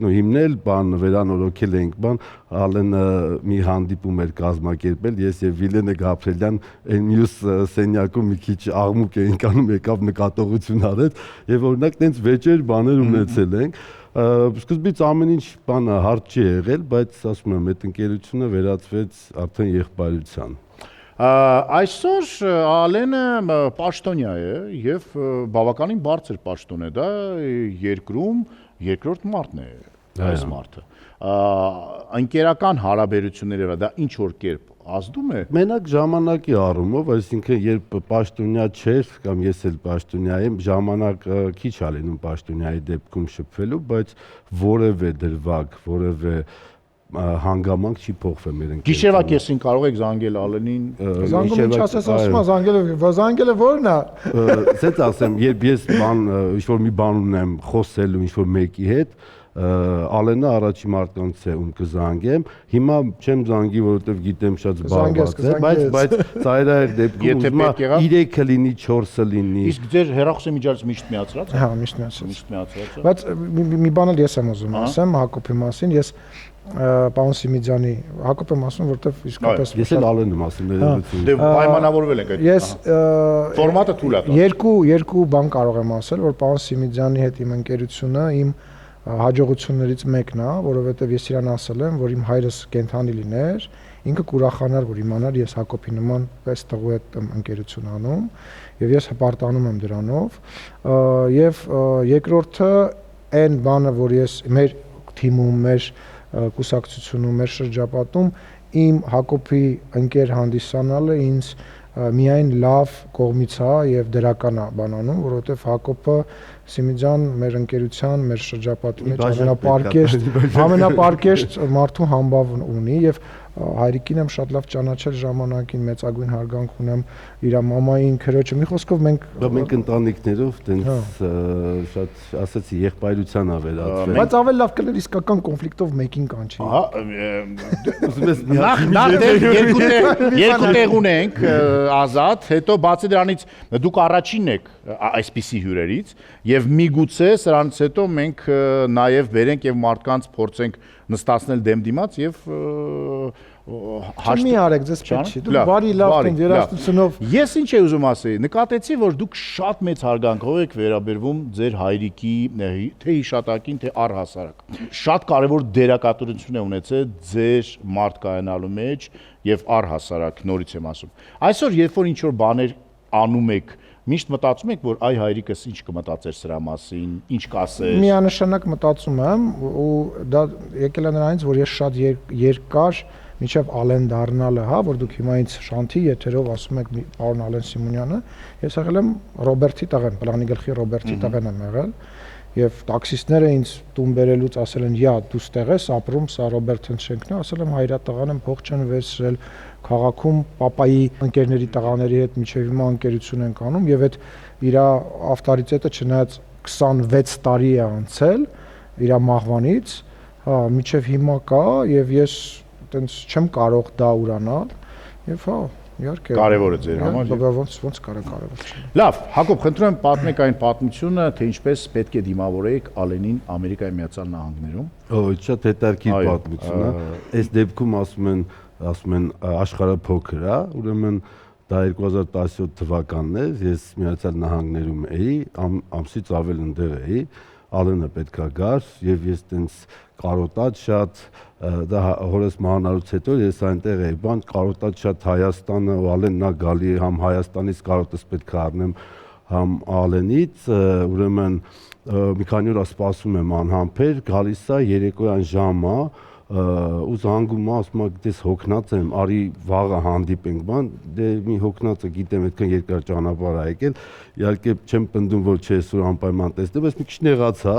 հիմնել, բան վերանորոգել էինք, բան Ալենը մի հանդիպում էր կազմակերպել, ես եւ Վիլենը Գաբրելյան այն մյուս սենյակում մի քիչ աղմուկ էինք անում, եկավ նկատողություն արեց եւ օրինակ տենց վեճեր բաներ ունեցել ենք Սկզբից ամեն ինչ բանը հարթ չի եղել, բայց ասում եմ, այդ ընկերությունը վերածվեց արդեն եղբայրության։ Այսօր Ալենը պաշտոնյա է եւ բավականին բարձր պաշտոն է դա երկրում երկրորդ մարդն է այս մարդը։ Ընկերական հարաբերությունները դա ինչ որ կերպ ազդում է։ Մենակ ժամանակի առումով, այսինքն երբ պաշտոնյա չէր կամ ես էլ պաշտոնյա եմ, ժամանակ քիչ է լինում պաշտոնյայի դեպքում շփվելու, բայց որևէ դրվագ, որևէ հանգամանք չի փոխվել մեր ընկերությունում։ Գիշերվա կեսին կարող եք զանգել Ալենին։ Զանգում ինչ ասես ասում, զանգելը ո՞րն է։ Սենց ասեմ, երբ ես ինչ որ մի բան ունեմ խոսելու ինչ որ մեկի հետ, Ալենը առաջի մարդկանց է ում կզանգեմ, հիմա չեմ զանգի, որովհետև գիտեմ շատ զբաղված է, բայց ծայրահեղ դեպքում ուզում եմ 3-ը լինի, 4-ը լինի։ Իսկ ձեր հեռախոսի միջից միշտ միացրած։ Հա, միշտ միացրած։ Միշտ միացրած։ Բայց մի բան էլ ես եմ ուզում ասեմ Հակոբի մասին, ես պարոն Սիմիձյանի Հակոբ եմ ասում, որովհետև իսկապես ես էլ Ալեն եմ ասում, ներողություն։ Դե պայմանավորվել ենք այդ։ Ես ֆորմատը թույլ է։ Երկու բան կարող եմ ասել, որ պարոն Սիմիձյանի հետ իմ ընկերությունը իմ հաջողություններից մեկն է, որովհետև ես իրան ասել եմ, որ իմ հայրս կենթանի լիներ, ինքը կուրախանար, որ իմանար ես Հակոբի նման պես տղու հետ ընկերություն անում, եւ ես հպարտանում եմ դրանով, եւ երկրորդը այն բանը, որ ես մեր թիմում, մեր կուսակցությունում, մեր շրջապատում իմ Հակոբի ընկեր հանդիսանալը ինձ միայն լավ կողմից է եւ դրական է բանանում, որովհետեւ Հակոբը Սիմիձյան մեր ընկերության, մեր շրջապատի մեջ ամենապարկեշտ մարդու համբավ ունի եւ հայրիկին եմ շատ լավ ճանաչել ժամանակին, մեծագույն հարգանք ունեմ իր մամային, քրոջը, մի խոսքով մենք ընտանիքներով տենց շատ ասացի եղբայրության ա վերածվել։ Բայց ավելի լավ կներ իսկական կոնֆլիկտով մեկին կանչի։ Նախ երկու տեղ ունենք Ազատ, հետո բացի դրանից դուք առաջինն եք այսպիսի հյուրերից եւ միգուցե սրանից հետո մենք նաեւ բերենք եւ մարդկանց փորձենք նստացնել դեմ դիմաց եւ Մի արեք, ձեզ պետք չի։ Դուք բարի լավ տուն երաժշտությունով։ Ես ինչ եմ ուզում ասել, նկատեցի, որ դուք շատ մեծ հարգանքով եք վերաբերվում ձեր հայրիկի թե հիշատակին, թե առհասարակ։ Շատ կարևոր դերակատարություն է ունեցել ձեր մարդկայանալու մեջ եւ առհասարակ, նորից եմ ասում։ Այսօր երբ որ ինչ որ բաներ անում եք, միշտ մտածում եք, որ այ հայրիկս ինչ կմտածեր սրա մասին, ինչ կասեր։ Միանշանակ մտածում եմ ու դա եկել է նրանից, որ ես շատ երկար մինչև Ալեն դառնալը, հա, որ դուք հիմա ինձ շանթի եթերով ասում եք պարոն Ալեն Սիմոնյանը, ես եղել եմ Ռոբերտի տղեն, պլանի գլխի Ռոբերտի տղեն եմ եղել, եւ տաքսիստները ինձ տուն բերելուց ասել են՝ «Յա, դու ստեղ ես ապրում, սա Ռոբերտն շենքն է», ասել եմ՝ «Հայրա տղան եմ, փող չեն վերցրել, քաղաքում papayi ընկերների տղաների հետ մինչև հիմա ընկերություն ենք անում եւ այդ իր ավտորիտետը չնայած 26 տարի է անցել իր մահվանից, հա, մինչև հիմա կա եւ ես այտենց չեմ կարող դա ուրանալ եւ հա իհարկե Կարևոր է ձեր համար։ Ոնց կարևոր չէ։ Լավ, Հակոբ, խնդրում եմ պատմեք այն պատմությունը, թե ինչպես պետք է դիմավորեիք Ալենին Ամերիկայի Միացյալ Նահանգներում։ Շատ հետաքրքիր պատմություն է։ Այս դեպքում ասում են աշխարհը փոքր է, ուրեմն դա 2017 թվականն էր, ես Միացյալ Նահանգներում էի, ամսից ավել ընդեղ էի, Ալենը պետքա գար եւ ես տենց կարոտած շատ դա հորս մահանալուց հետո ես այնտեղ էի, բան կարոտած շատ Հայաստանը ու Ալենն է գալի, համ Հայաստանից կարոտս պետք է առնեմ, համ Ալենից, ուրեմն մի քանի օր սպասում եմ անհամբեր, գալիս է երեկոյան ժամը ու զանգում ասում է դες հոգնած եմ, արի վաղը հանդիպենք, բան, դե մի հոգնածը գիտեմ այդքան երկար ճանապարհ ա եկել, իհարկե չեմ պնդում որ չէ սուր անպայման տեսնեմ, ես մի քիչ նեղացա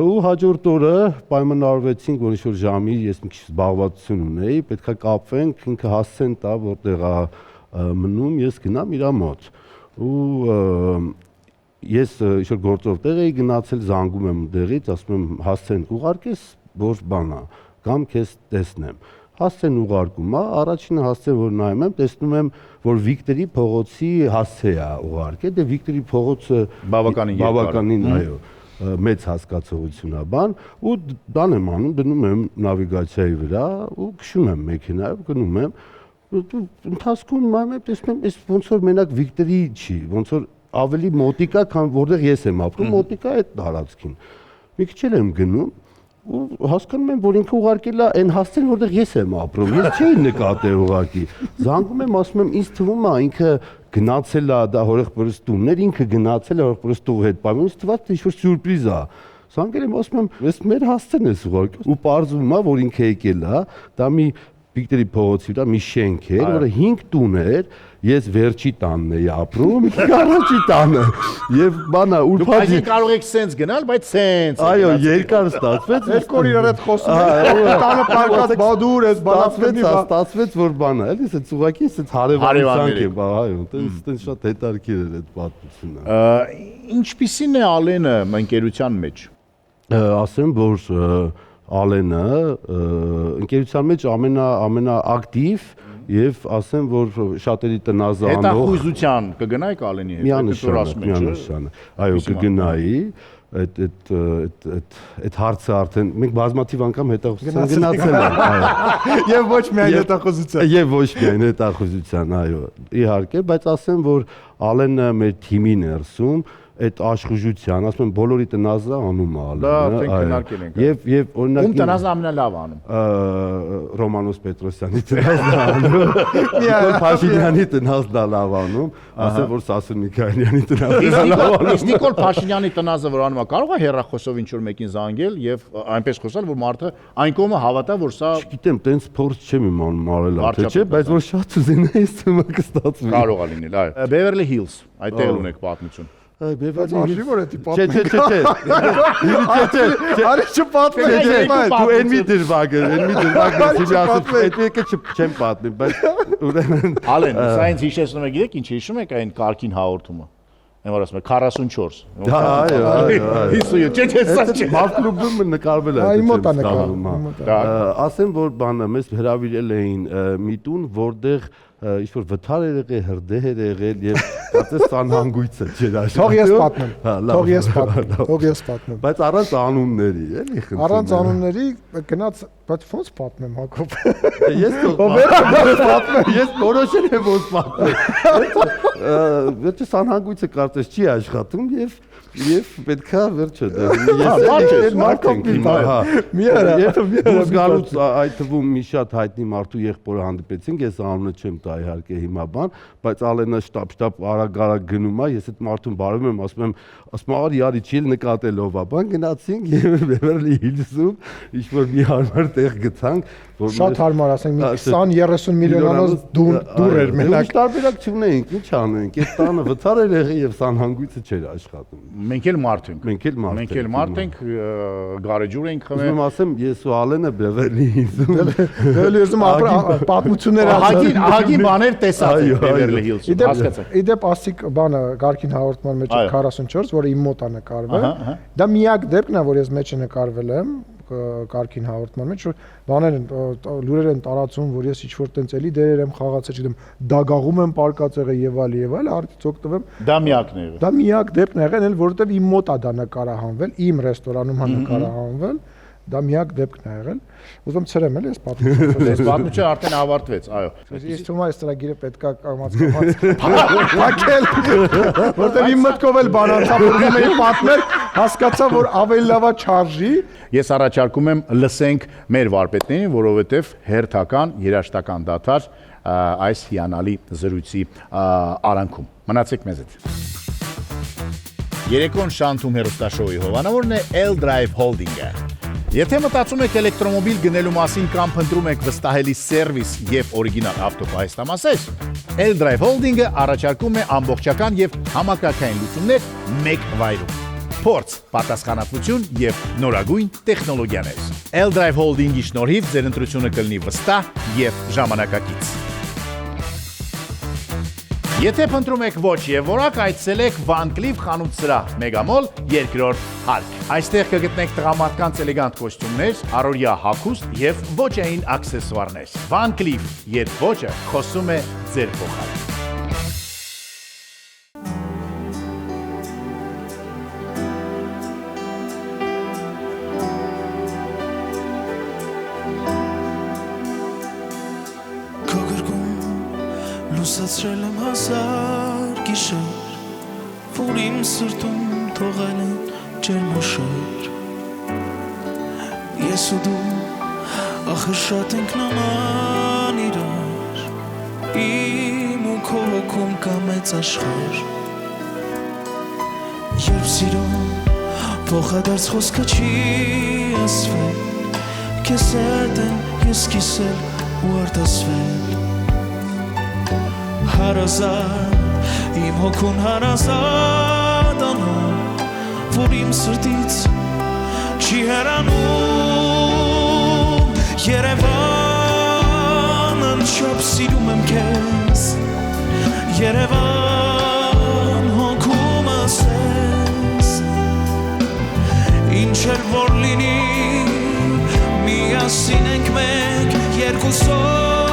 ու հաջորդ օրը պայմանավորվեցինք որ ինչ-որ ժամի ես մի քիչ զբաղվածություն ունեի, պետքա կապվենք, ինքը հասցեն տա որտեղ ա մնում, ես գնամ իր մոտ ու ես ինչ-որ գործով տեղ էի գնացել, զանգում եմ դեղից, ասում եմ հասցեն կուղարկես որ բան է, կամ քեզ տեսնեմ։ Հասցեն ուղարկում է, առաջինը հասցեն որ նայում եմ, տեսնում եմ, որ Վիկտորի փողոցի հասցե է ուղարկել, դե Վիկտորի փողոցը բավականին այո, մեծ հասկացողություն է բան, ու բան եմ անում, դնում եմ նավիգացիայի վրա ու քշում եմ մեքենայով, գնում եմ, ընթացքում նայում եմ, տեսնում եմ, այս ոնց որ մենակ Վիկտորի չի, ոնց որ ավելի մոտիկա, քան որտեղ ես եմ ապրում, մոտիկա այդ տարածքին։ Մի քիչ եմ գնում ու հասկանում եմ, որ ինքը ուղարկել է այն հասցեն, որտեղ ես եմ ապրում, ես չէի նկատել ուղարկի։ Զանգում եմ, ասում եմ, ինձ թվում է ինքը գնացել է դա հորեղբորս տուններ, ինքը գնացել է հորեղբորս տուղ հետ պայման, ինձ թվաց թե ինչ-որ սյուրպրիզ է։ Զանգել եմ, ասում եմ, ես մեր հասցեն ես ուղարկել ու պարզվում է, որ ինքը եկել է, դա մի Վիկտորի փողոցի վրա մի շենք էր, որը 5 տուն էր, ես վերջի տանն էի ապրում, առաջի տանը։ Եվ բանա ուրբաթ Դուք կարող եք սենց գնալ, բայց սենց։ Այո, երկար ստացվեց։ Երկու իրար հետ խոսում են, տանը պարկած բադուր էս ստացվեց որ բանա, էլի էս ուղակի էս հարևանանք է, այո, այդտեղ շատ հետաքրքիր էր այդ պատմությունը։ Ինչպիսին է Ալենը ընկերության մեջ։ Ասեմ, որ Ալենը ընկերության մեջ ամենաակտիվ եւ ասեմ որ շատերի տնազանող հետախույզության կգնայիք Ալենի հետ, միանշանակ, այո կգնայի, այդ հարցը արդեն մենք բազմաթիվ անգամ հետախույզության գնացել ենք, այո։ Եվ ոչ միայն հետախույզության։ Եվ ոչ միայն հետախույզության, այո։ Իհարկե, բայց ասեմ որ Ալենը մեր թիմի ներսում այդ աշխուժության, ասում եմ բոլորի տնազը անում է Ալենը, եւ օրինակ ում տնազը ամենալավ անում։ Ռոմանոս Պետրոսյանի տնազն անում, Նիկոլ Փաշինյանի տնազն լավ անում, ասեմ որ Սասուն Միքայելյանի տնազն լավ անում։ Իսկ Նիկոլ Փաշինյանի տնազը որ անում է, կարող է հեռախոսով ինչ որ մեկին զանգել եւ այնպես խոսալ, որ մարդը այն կողմը հավատա, որ սա գիտեմ, տենց փորձ չեմ իմանում արել, թե չէ, բայց որ շատ ուզենայի ստումը կստացվի։ Կարող է լինել, այո։ Beverly Hills, այդտեղ ունեք պատմություն։ Արժի որ էդի պատմել։ Չէ։ Արի չպատմել։ Դու այնի դրվագը չեմ պատմի, բայց ուրեմն Ալեն, սա ինձ հիշեցնում է, գիտեք ինչ հիշում եք այն կարգին հաղորդումը։ Այն որ ասում է 44։ Այո։ 50, չէ, սա չէ։ Մավկլուբում նկարվել է։ Այ մոտա նկարվում։ Ասեմ որ բանը մեզ հրավիրել էին մի տուն, որտեղ ինչ-որ վթար էր եղել, հրդեհ էր եղել եւ կարծես անհանգույց է ջեր աշխատել։ Թող ես պատմեմ։ Բայց առանց անունների, էլի խնդրում։ Առանց անունների գնաց Բայց ո՞նց պատմեմ Հակոբ։ Ես ես որոշել եմ որ պատմեմ։ Վերջը սանհանգույցը կարծես չի աշխատում եւ պետքա վերջը Ես գալուց այդ թվում մի շատ հայտնի մարդու եղբորը հանդիպեցինք, ես անունը չեմ տա իհարկե հիմա բան, բայց Ալենը շտապ արագ գնում է, ես այդ մարդուն բարևում եմ, ասում եմ արի արի չի նկատելով, բան գնացինք եւ Beverly Hills-ում ինչ-որ մի հարմար տեղ գտանք, որ շատ հարմար, ասենք 20-30 միլիոնանոց դուր էր մենակ։ Տարբերակ չունեինք, ինչ անենք, այդ տանը վթար էր եղել եւ սանհանգույցը չէր աշխատում։ Մենք էլ մարդ ենք։ Գարեջուր ենք խմել։ Ուզում եմ ասեմ, ես ու Ալենը Beverly Hills-ում Beverly Hills-ում պատմություններ ահագին բաներ տեսած ենք Beverly Hills-ում, հասկացա։ Իդեպ ասիկ բանը Գարքին հաղորդման մեջ 44, որը իմ մոտ է նկարվել։ Դա միակ դեպքն է, որ ես մեջը նկարվել եմ Գարքին հաղորդման մեջ, որ բաներ են լուրեր են տարածում, որ ես ինչ-որ տենց էլի դերեր եմ խաղացել, չգիտեմ, դագաղում եմ պարկած եղել եւ այլ, արդյոք օգտվեմ։ Դա միակն է եղել։ Դա միակ դեպքն է եղել, որովհետեւ իմ մոտ է դա նկարահանվել, իմ ռեստորանում է նկարահանվել, դա միակ դեպքն է եղել։ Ուզում ցրեմ էլի այս պատմությունը։ Այս պատմությունը արդեն ավարտվեց, այո։ Ես թվում է այս ծրագիրը պետքա կամաց-կամաց փակել, որտեղ իմ մտքով էլ բան անցավ, որ ուզում էի պատմել, հասկացա, որ ավելի լավ է չարժի։ Ես առաջարկում եմ լսենք մեր վարպետներին, որովհետև հերթական երաժշտական դադար այս հիանալի զրույցի արանքում։ Մնացեք մեզ հետ։ Երեկոն Շանթում հեռուստաշոուի հովանավորն է L-Drive Holding-ը։ Եթե մտածում եք էլեկտրոմոբիլ գնելու մասին կամ փնտրում եք վստահելի սերվիս եւ օրիգինալ ավտոպահեստամասեր, L-Drive Holding-ը առաջարկում է ամբողջական եւ համակարգային լուծումներ մեկ վայրում։ Փորձ, պատասխանատվություն եւ նորագույն տեխնոլոգիաներ։ L-Drive Holding-ի շնորհիվ ձեր ընտրությունը կլինի վստահ եւ ժամանակակից։ Եթե փնտրում եք ոչ եւ որակ, այցելեք Van Cleef խանութ սրահ Մեգամոլ 2-րդ հարկ։ Այստեղ կգտնեք տղամարդկանց էլեգանտ կոստյումներ, առօրյա հագուստ եւ ոճային աքսեսուարներ։ Van Cleef, երբ ոճը խոսում է ձեր փոխարեն։ Լուսացրել եմ հազար գիշեր, որ իմ սրտում թողել են ջերմուշեր։ Ես ու դու ախր շատ ենք նման իրար, իմ ու քո հոգում կա մեծ աշխարհ։ Երբ սիրո փոխադարձ խոսքը չի ասվել, քեզ հետ եմ ես կիսել ու արտասվել։ Հարազատ, իմ հոգուն հարազատ անում, որ իմ սրտից չի հեռանում։ Երևան, անչափ սիրում եմ քեզ, Երևան, հոգումս ես, ինչ էլ որ լինի, միասին ենք մենք երկուսով։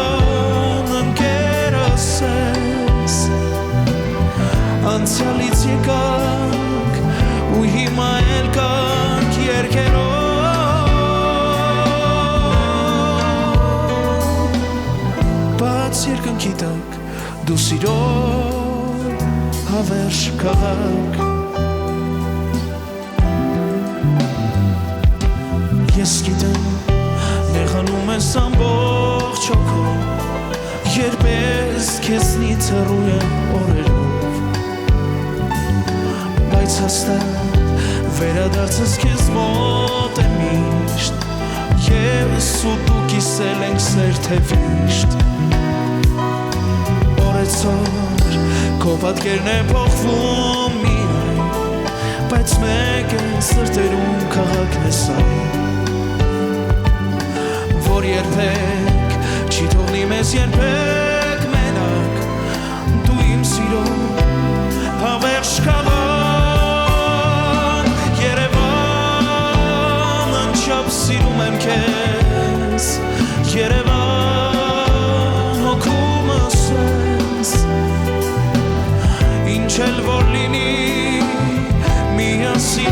Երևան ընկերս ես, անցյալից եկանք ու հիմա էլ կանք երկերով, բայց երկնքի տակ դու սիրո հավերժ քաղաք։ Ես գիտեմ նեղանում ես ամբողջ հոգով, երբ ես քեզնից հեռու եմ օրերով, բայց հաստատ վերադարձս քեզ մոտ է միշտ, ես ու դու կիսել ենք սեր թե վիշտ։ Օրեցօր քո պատկերն է փոխվում միայն, բայց մեկ է սրտերում քաղաքն է սայն, որ երբեք չի թողնի մեզ երբեք մենակ, դու իմ սիրո հավերժ քաղաք։ Երևան, անչափ սիրում եմ քեզ, Երևան, հոգումս ես,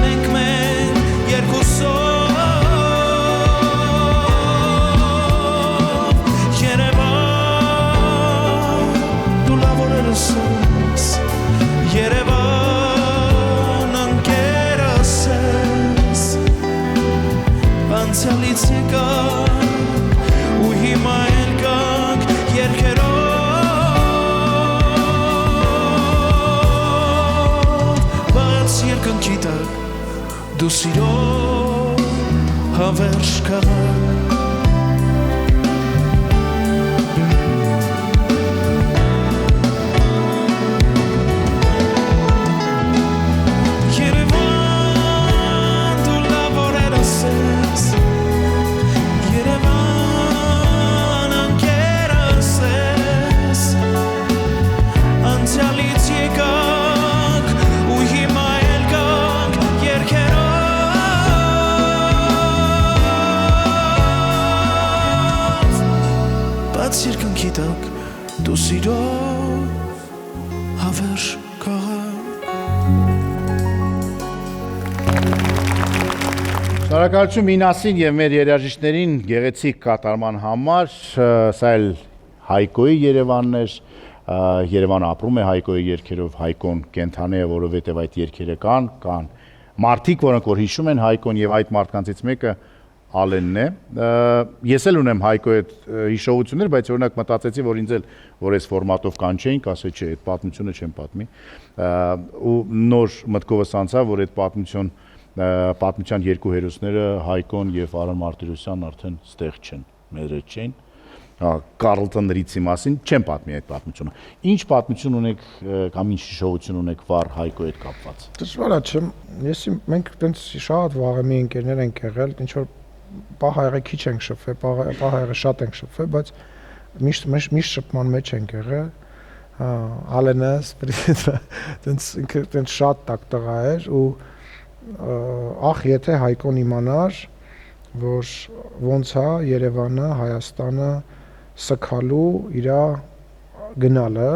ենք մենք երկուսով Երևան դու լավ օրերս ես Երևան ընկերս ես անցյալից եկանք ու հիմա էլ կանք երկերով բայց երկնքի տակ դու սիրով հավերժ քաղաք Երկնքի տակ դու սիրով հավերժ քաղաք Շնորհակալություն Մինասին եւ մեր երաժիշտներին գեղեցիկ կատարման համար, սա էլ Հայկոյի Երևանն էր, Երևանը ապրում է Հայկոյի երգերով, Հայկոն կենթանի է, որովհետեւ այդ երգերը կան մարդիկ, որոնք որ հիշում են Հայկոն եւ այդ մարդկանցից մեկը Ալենն է։ Ես էլ ունեմ Հայկոյի այդ հիշողություններ, բայց օրինակ մտածեցի, որ ինձ էլ որ այս ֆորմատով կանչեին, ասեցի, չէ, այդ պատմությունը չեմ պատմի։ Ու նոր մտքովս անցա, որ այդ պատմության երկու հերոսները Հայկոն եւ Արոն Մարտիրոսյանն արդեն ստեղ չեն, մեր հետ չեն։ Կարլտոն Ռիցի մասին չեմ պատմի այդ պատմությունը։ Ինչ պատմություն ունեք կամ ինչ հիշողություն ունեք վառ Հայկոյի հետ կապված։ Դժվար է, մենք տենց շատ վաղեմի ընկերներ ենք եղել, ինչ որ պահայղը քիչ ենք շփվել, պահայղը շատ ենք շփվել, բայց միշտ շփման մեջ ենք եղել։ Ալենը տենց շատ տակ տղա էր ու ախ եթե Հայկոն իմանար, որ ոնց է Երևանը, Հայաստանը սքալու իր գնալը,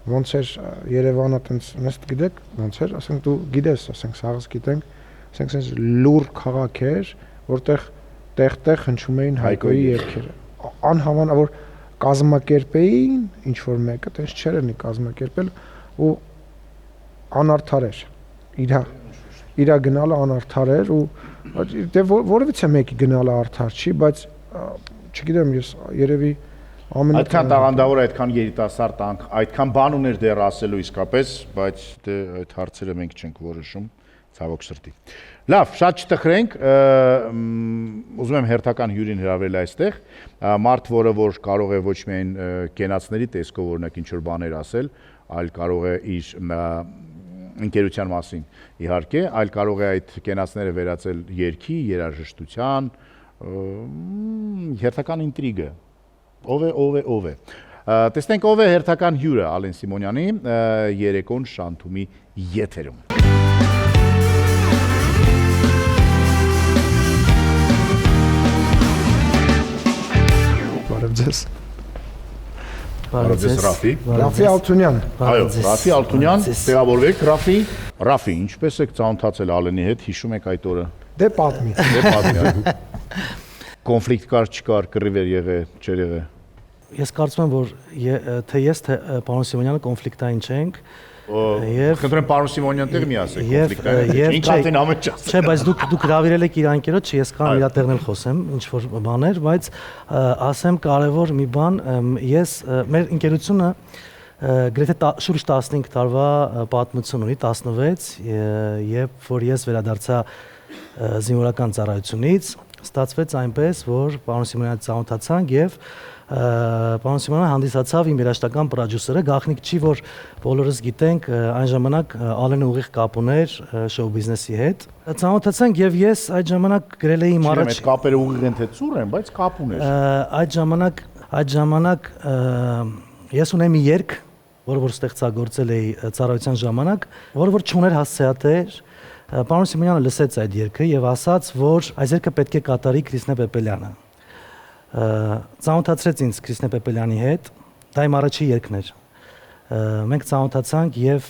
ոնց էր Երևանը տենց մեզ գիտեք, ոնց էր, ասենք դու գիտես, ասենք սաղս գիտենք, ասենք sense լուր քաղաք էր, որտեղ տեղ հնչում էին Հայկոյի երգերը։ Անհավան, որ կազմակերպեին ինչ որ մեկը, տես չէր լինի կազմակերպել ու անարդար էր։ Իրա գնալը անարդար էր ու դե որևիցե մեկի գնալը արդար չի, բայց չգիտեմ ես երևի Այդքան տաղանդավոր, այդքան երիտասարդ տանք, այդքան բան ուներ դեռ ասելու իսկապես, բայց դե այդ հարցերը մենք չենք որոշում, ցավոք սրտի։ Լավ, շատ չտխրենք, ուզում եմ հերթական հյուրին հրավիրել այստեղ, մարդ, որը որ կարող է ոչ միայն կենացների տեսքով օրինակ ինչ-որ բաներ ասել, այլ կարող է իր ընկերության մասին իհարկե, այլ կարող է այդ կենացները վերածել երգի, երաժշտության, հերթական ինտրիգը, ով է։ Տեսնենք ով է հերթական հյուրը Ալեն Սիմոնյանի երեկոն Շանթումի եթերում։ Բարև ձեզ։ Բարև ձեզ Ռաֆի։ Ռաֆի Ալթունյան։ Այո, Ռաֆի Ալթունյան, տեղավորվեք Ռաֆի, ինչպես եք ծանոթացել Ալենի հետ, հիշում եք այդ օրը։ Դե պատմի։ Կոնֆլիկտ կար, չկար, կռիվ էր եղել, չէր եղել։ Ես կարծում եմ, որ թե ես, թե պարոն Սիմոնյանը կոնֆլիկտային չենք։ Խնդրեմ պարոն Սիմոնյան տեղ մի ասեք, կոնֆլիկտային ինչ արդեն ամեն չասեք։ Չէ, բայց դուք հրավիրել եք իր անկերոջ, ես կարող եմ իր տեղն էլ խոսեմ, ինչ որ բաներ, բայց ասեմ կարևոր մի բան, ես մեր ընկերությունը գրեթե շուրջ 15 տարվա պատմություն ունի, 16, երբ որ ես վերադարձա զինվորական ծառայությունից, ստացվեց այնպես, որ պարոն Սիմոնյանը ծանոթացանք եւ պարոն Սիմոնյանը հանդիսացավ իմ երաժշտական պրոդյուսերը, գաղտնիք չի, որ բոլորս գիտենք, այն ժամանակ Ալենը ուղիղ կապ ուներ շոու բիզնեսի հետ։ Ծանոթացանք եւ ես այդ ժամանակ գրել էի իմ առաջ։ Այդ կապերը ուղիղ են թե ծուր են, բայց կապ ուներ։ Այդ ժամանակ ես ունեմ մի երգ, որը որ ստեղծագործել էի ծառայության ժամանակ, որը որ չուներ հասցեատեր։ Պարոն Սիմոնյանը լսեց այդ երգը եւ ասաց, որ այս երգը պետք է կատարի Քրիստինե Պեպելյանը։ Ծանոթացրեց ինձ Քրիստինե Պեպելյանի հետ, դա իմ առաջի երգն էր։ Մենք ծանոթացանք եւ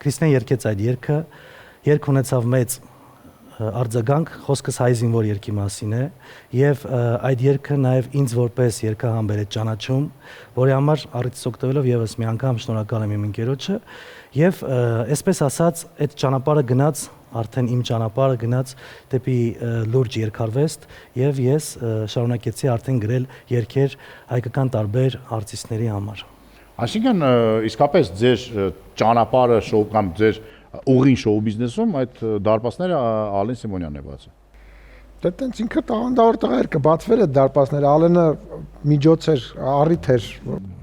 Քրիստինեն երգեց այդ երգը, երգ ունեցավ մեծ արձագանք խոսքս հայ զինվոր երգի մասին է եւ այդ երգը նաեւ ինձ որպես երգահամբեր է ճանաչում, որի համար առիթից օգտվելով եւս մի անգամ շնորհակալ եմ իմ ընկերոջը եւ այսպես ասած այդ ճանապարհը գնաց արդեն իմ ճանապարհը գնաց դեպի լուրջ երկարվեստ եւ ես շարունակեցի արդեն գրել երգեր հայկական տարբեր արտիստների համար։ Այսինքն իսկապես ձեր ճանապարհը շոու կամ ձեր ուղին շոու բիզնեսում այդ դարպասները Ալեն Սիմոնյանն է բացել։ Դե տենց ինքը տաղանդավոր տղա էր, կբացվել այդ դարպասները, Ալենը միջոց էր, առիթ էր։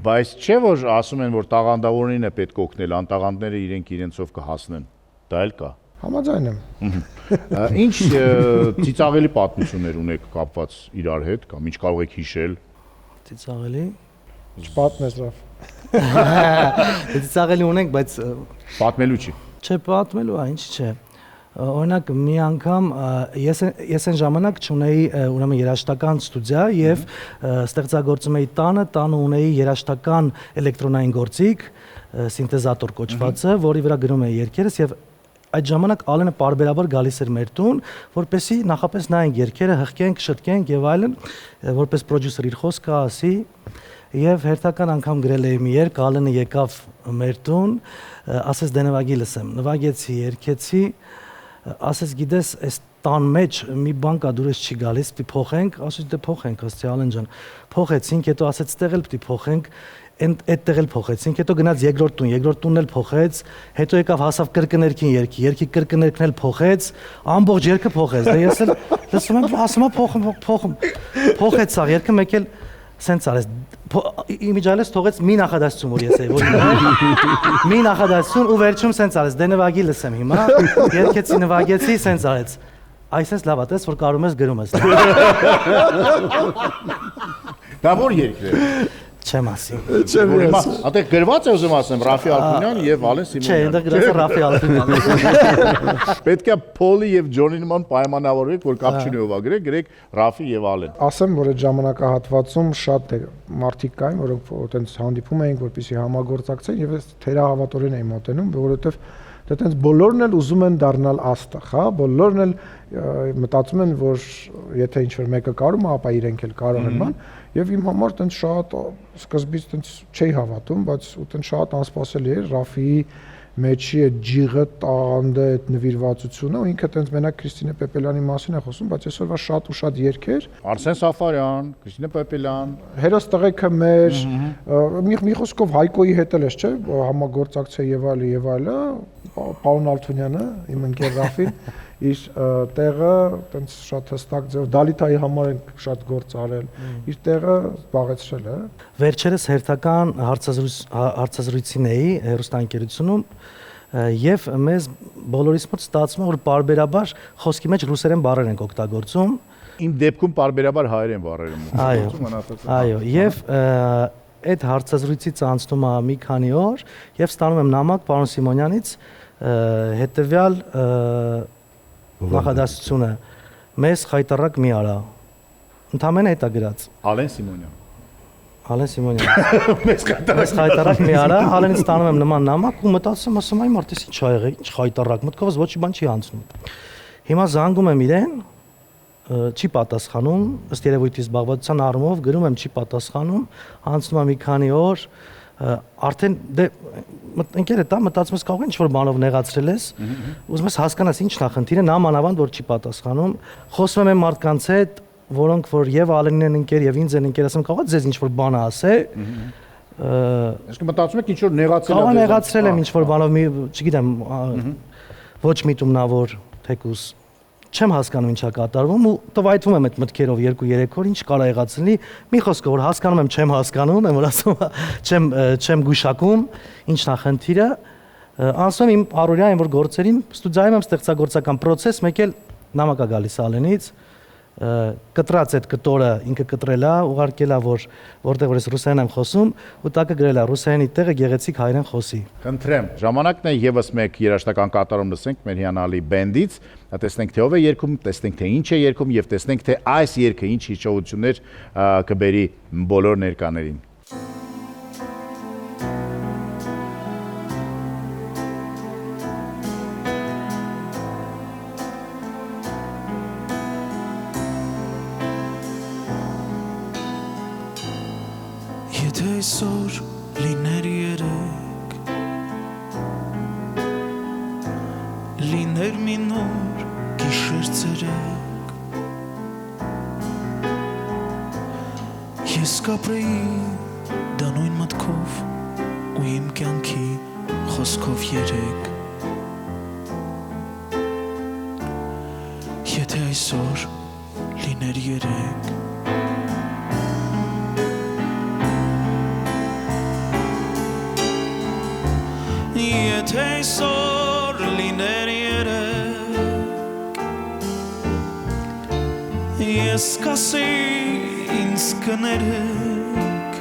Բայց չէ որ ասում են որ տաղանդավորին է պետք օգնել, անտաղանդները իրենք իրենցով կհասնեն։ Դա էլ կա։ Համաձայն եմ։ Ինչ ծիծաղելի պատմություններ ունեք կապված իրար հետ կամ ինչ կարող եք հիշել։ Ծիծաղելի։ Չպատմես լավ։ Ծիծաղելի ունենք, բայց Պատմելու չի։ չէ պատմելու, ինչ չէ։ Օրինակ մի անգամ ես այն ժամանակ չունեի ուրեմն երաժշտական ստուդիա եւ ստեղծագործում էի տանը ունեի երաժշտական էլեկտրոնային գործիք, սինթեզատոր կոչվածը, որի վրա գրում էի երգերս եւ այդ ժամանակ Ալենը բարբերաբար գալիս էր մեր տուն, որպեսզի նախապես նայենք երգերը, հղկենք, շտկենք եւ այլն, որպես պրոդյուսեր իր խոսքը ասի եւ հերթական անգամ գրել էի մի երգ, Ալենը եկավ մեր տուն, ասես դե նվագի լսեմ, նվագեցի, երգեցի, ասես գիտես, այս տան մեջ մի բան կա դուրս չի գալիս, պիտի փոխենք, ասես դե փոխենք, ասեցի Ալեն ջան, փոխեցինք, հետո ասեց տեղ էլ պիտի փոխենք, այդտեղ էլ փոխեցինք, հետո գնաց երկրորդ տունն էլ փոխեց, հետո եկավ հասավ կրկներքին երգի կրկներքն էլ փոխեց, ամբողջ երգը փոխեց, դե ես էլ լսում եմ, ասում եմ փոխեց սա երգը, մեկ էլ սենց արեց, իմիջիալես թողեց մի նախադասություն, որ ես էի, որ մի նախադասություն ու վերջում սենց արեց, դե նվագի լսեմ հիմա, երգեցի, նվագեցի, սենց արեց, այսպես լավ է, տես, որ կարում ես գրում ես։ Դա որ երգ է։ Չեմ ասի։ Այդտեղ գրված է ուզում ասեմ Ռաֆի Ալփունյան եւ Ալեն Չէ, Սիմոնյան։ այնտեղ գրած է Ռաֆի Ալփունյան։ Պետք է Փոլի եւ Ջոնի նման պայմանավորվեք, որ կապ չունի ով գրեք, գրեք Ռաֆի եւ Ալեն։ Ասեմ, որ այդ ժամանակահատվածում շատ մարդիկ կային, որոնք այտենց հանդիպում էին, որպեսզի համագործակցեն եւ ես թերահավատորեն էի մոտենում, որովհետեւ դա այտենց բոլորն էլ ուզում են դառնալ աստղ, հա, բոլորն էլ մտածում են, որ եթե ինչ-որ մեկը կարում է, ապա իրենք էլ կարող են ման, եւ իմ համար այտենց շատ սկզբից այտենց չէի հավատում, բայց այտենց շատ անսպասելի էր Ռաֆիի մեջի այդ ջիղը, տաղանդը, այդ նվիրվածությունը, ու ինքը այտենց մենակ Քրիստինե Պեպելյանի մասին է խոսում, բայց այսօրվա շատ ու շատ երգեր, Արսեն Սաֆարյան, Քրիստինե Պեպելյան, Հերոս տղեկը մեր, մի խոսքով Հայկոյի հետ էլ էս, չէ, համագործակցը եւ այլը, պարոն Ալթունյանը, իմ ընկեր Ռաֆին, իր տեղը այտենց շատ հստակ ձև Դալիթայի համար են շատ գործ արել, իր տեղը զբաղեցրել է։ Վերջերս հերթական հարցազրույցին էի հեռուստաընկերությունում եւ մեզ բոլորիս մոտ ստացվում է որ բարբերաբար խոսքի մեջ ռուսերեն բառեր ենք օգտագործում։ Իմ դեպքում պարբերաբար հայերեն բառեր եմ օգտագործում։ Այո, եւ այդ հարցազրույցից անցնում է մի քանի օր եւ ստանում եմ նամակ պարոն Սիմոնյանից հետեւյալ նախադասությունը մեզ խայտարակ մի արա։ Ընդամենը հետա գրած։ Ալեն Սիմոնյան։ Ալեն Սիմոնյան։ Մեզ խայտարակ մի արա, Ալենից ստանում եմ նման նամակ ու մտածում ասում այ մարդես ինչ ա եղել, ինչ խայտարակ, մտքովս ոչ մի բան չի անցնում։ Հիմա զանգում եմ իրեն, չի պատասխանում, ըստ երևույթի զբաղվածության առումով գրում եմ չի պատասխանում, անցնում է մի քանի օր, արդեն դե ընկերը տա մտածում ես կարող ինչ-որ բանով նեղացրել ես, ուզում ես հասկանաս ինչն է խնդիրը, նա մանավանդ որ չի պատասխանում, խոսում եմ մարդկանց հետ, որոնք որ եւ Ալենին են ընկեր եւ ինձ են ընկեր, ասեմ կարող ձեզ ինչ-որ բան ասե, Այսինքն մտածում եք ինչ-որ նեղացել կարող նեղացրել եմ ինչ-որ բանով, չգիտեմ, ոչ միտումնավոր թեկուս չեմ հասկանում ինչա կատարվում ու տվայտվում եմ այդ մտքերով 2-3 օր ինչ կարա եղած լինի մի խոսքով որ հասկանում եմ չեմ հասկանում եմ որ ասում չեմ գուշակում ինչն է խնդիրը անցնում իմ առօրյա այն որ գործերին ստուդիայում եմ ստեղծագործական process մեկ էլ նամակ է գալիս Ալենից կտրած այդ կտորը ինքը կտրել է ուղարկել է որտեղ որ ես ռուսերեն եմ խոսում ու տակը գրել է ռուսերենի տեղը գեղեցիկ հայերեն խոսի Խնդրեմ ժամանակն է եւս մեկ երաժշտական կատարում լսենք մեր հիանալի բենդից տեսնենք թե ով է երգում տեսնենք թե ինչ է երգում եւ տեսնենք թե այս երգը ինչ հիշողություններ կբերի բոլոր ներկաներին այսօր լիներ երեք լիներ մի նոր գիշեր ցերեկ ես կապրեի դա նույն մտքով ու իմ կյանքի խոսքով երեք եթե այսօր լիներ երեք Եթե այսօր լիներ երեք Ես կասեի ինձ կներեք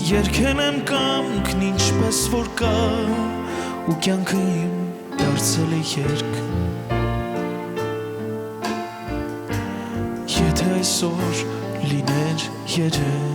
Երգել եմ կամքն ինչպես որ կա ու կյանքը իմ դարձել է երգ Եթե այսօր լիներ երեք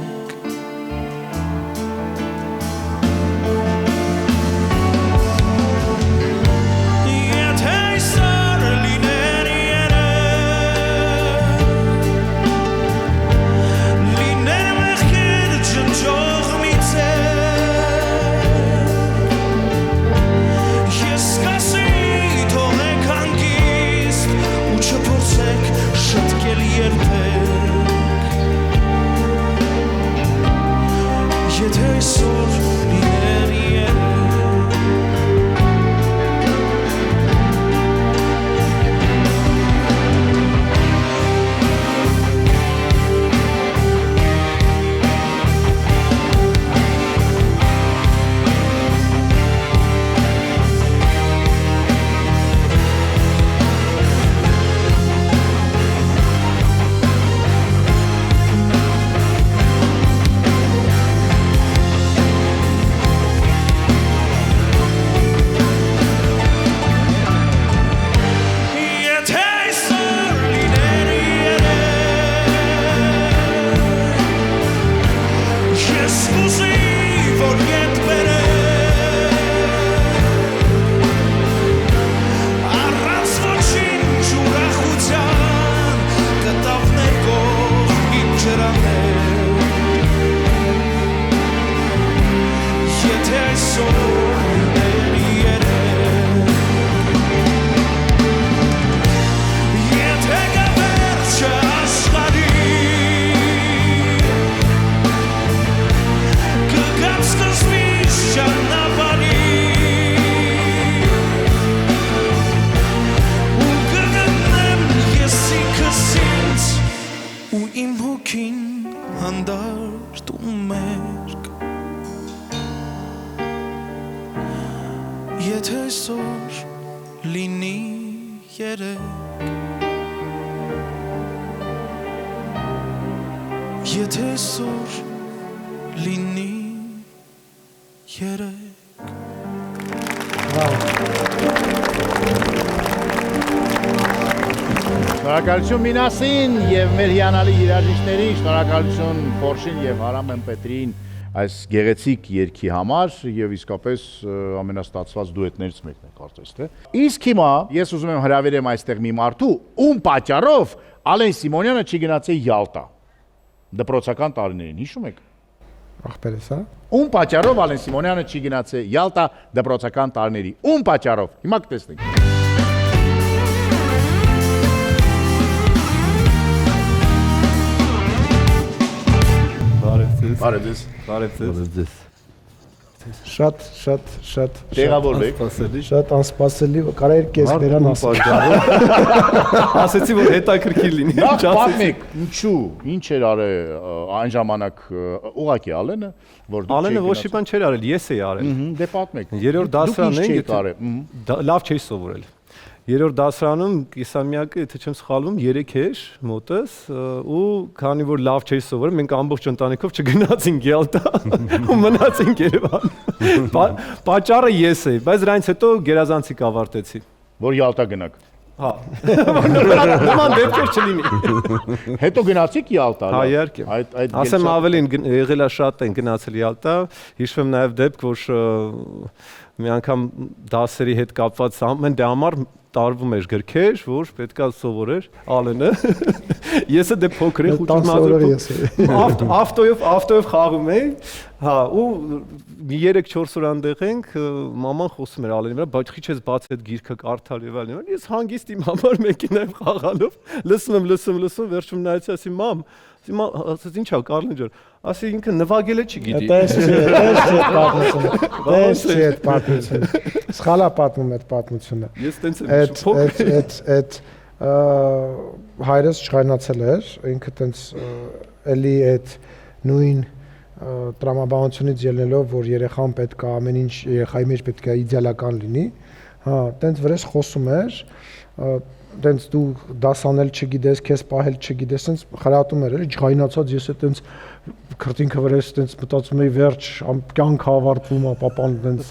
Եթե այսօր լինի երեք Եթե այսօր լինի երեք Շնորհակալություն Մինասին եւ մեր հիանալի երաժիշտներին, շնորհակալություն Ֆորշին եւ Հարամ Պետրին այս գեղեցիկ երգի համար եւ իսկապես ամենաստացված դուետներից մեկն է կարծես թե։ Իսկ հիմա ես ուզում եմ հրավիրեմ այստեղ մի մարդու, ում պատճառով Ալեն Սիմոնյանը չի գնացել Յալտա։ Դպրոցական տարիներին, հիշում եք։ Ախպերս, հա։ Ում պատճառով Ալեն Սիմոնյանը չի գնացել Յալտա դպրոցական տարիների։ Ում պատճառով։ Հիմա կտեսնենք։ Բարև ձեզ։ Բարև ձեզ։ Շատ Տեղավորվեք։ շատ անսպասելի, կարա կես բերան ասել։ Ասեցի որ հետաքրքիր լինի։ Նախ պատմեք, ինչու, ինչ էր արել այն ժամանակ ուղակի Ալենը, որ դուք Ալենը ոչ մի բան չէր արել, ես էի արել։ Դե պատմեք։ Երրորդ դասարան Դուք ինչ էի, եք արել։ լավ չէի սովորել։ Երրորդ դասարանում կիսամյակը, եթե չեմ սխալվում, 3 էր մոտս ու քանի որ լավ չէի սովորել, մենք ամբողջ ընտանիքով չգնացինք Յալտա ու մնացինք Երևան։ Պատճառը ես էի, բայց դրանից հետո գերազանցիկ ավարտեցի։ Որ Յալտա գնաք։ Հա։ Նման դեպքեր չլինի։ Հետո գնացիք Յալտա։ Հա, իհարկե։ Ասեմ ավելին եղել է շատ են գնացել Յալտա, հիշում եմ նաև դեպք, որ մի անգամ դասերի հետ կապված ամեն դե համար տարվում էր գրքեր, որ պետքա սովորեր Ալենը։ Եսը դե փոքր եմ խոչմազը ավտոյով խաղում էի։ Հա, ու 3-4 օր այնտեղ ենք, մաման խոսում էր Ալենի վրա, բայց քիչ ես բաց այդ գիրքը կարդալ եւ այլն։ Ես հանգիստ իմ համար մեքենայով խաղալով լսում, վերջում նայեցի, ասի մամ, ասես ի՞նչ է Կարլին ջան, ասի ինքը նվագել է չգիտի։ Դες այդ պատմությունը։ Սխալա պատմում այդ պատմությունը։ Ես տենց եմ փոքր։ Այդ հայրս չխայնացել էր, ինքը տենց էլի այդ նույն տրամաբանությունից ելնելով, որ երեխան պետք է ամեն ինչ երեխայի մեջ պետք է իդեալական լինի, հա, տենց վրես խոսում էր, տենց դու դասանել չգիտես, քեզ պահել չգիտես, տենց խրատում էր, էլի ջղայնացած ես է տենց քրտինքը վրես տենց մտածում էի վերջ կյանքը ավարտվում է, papan տենց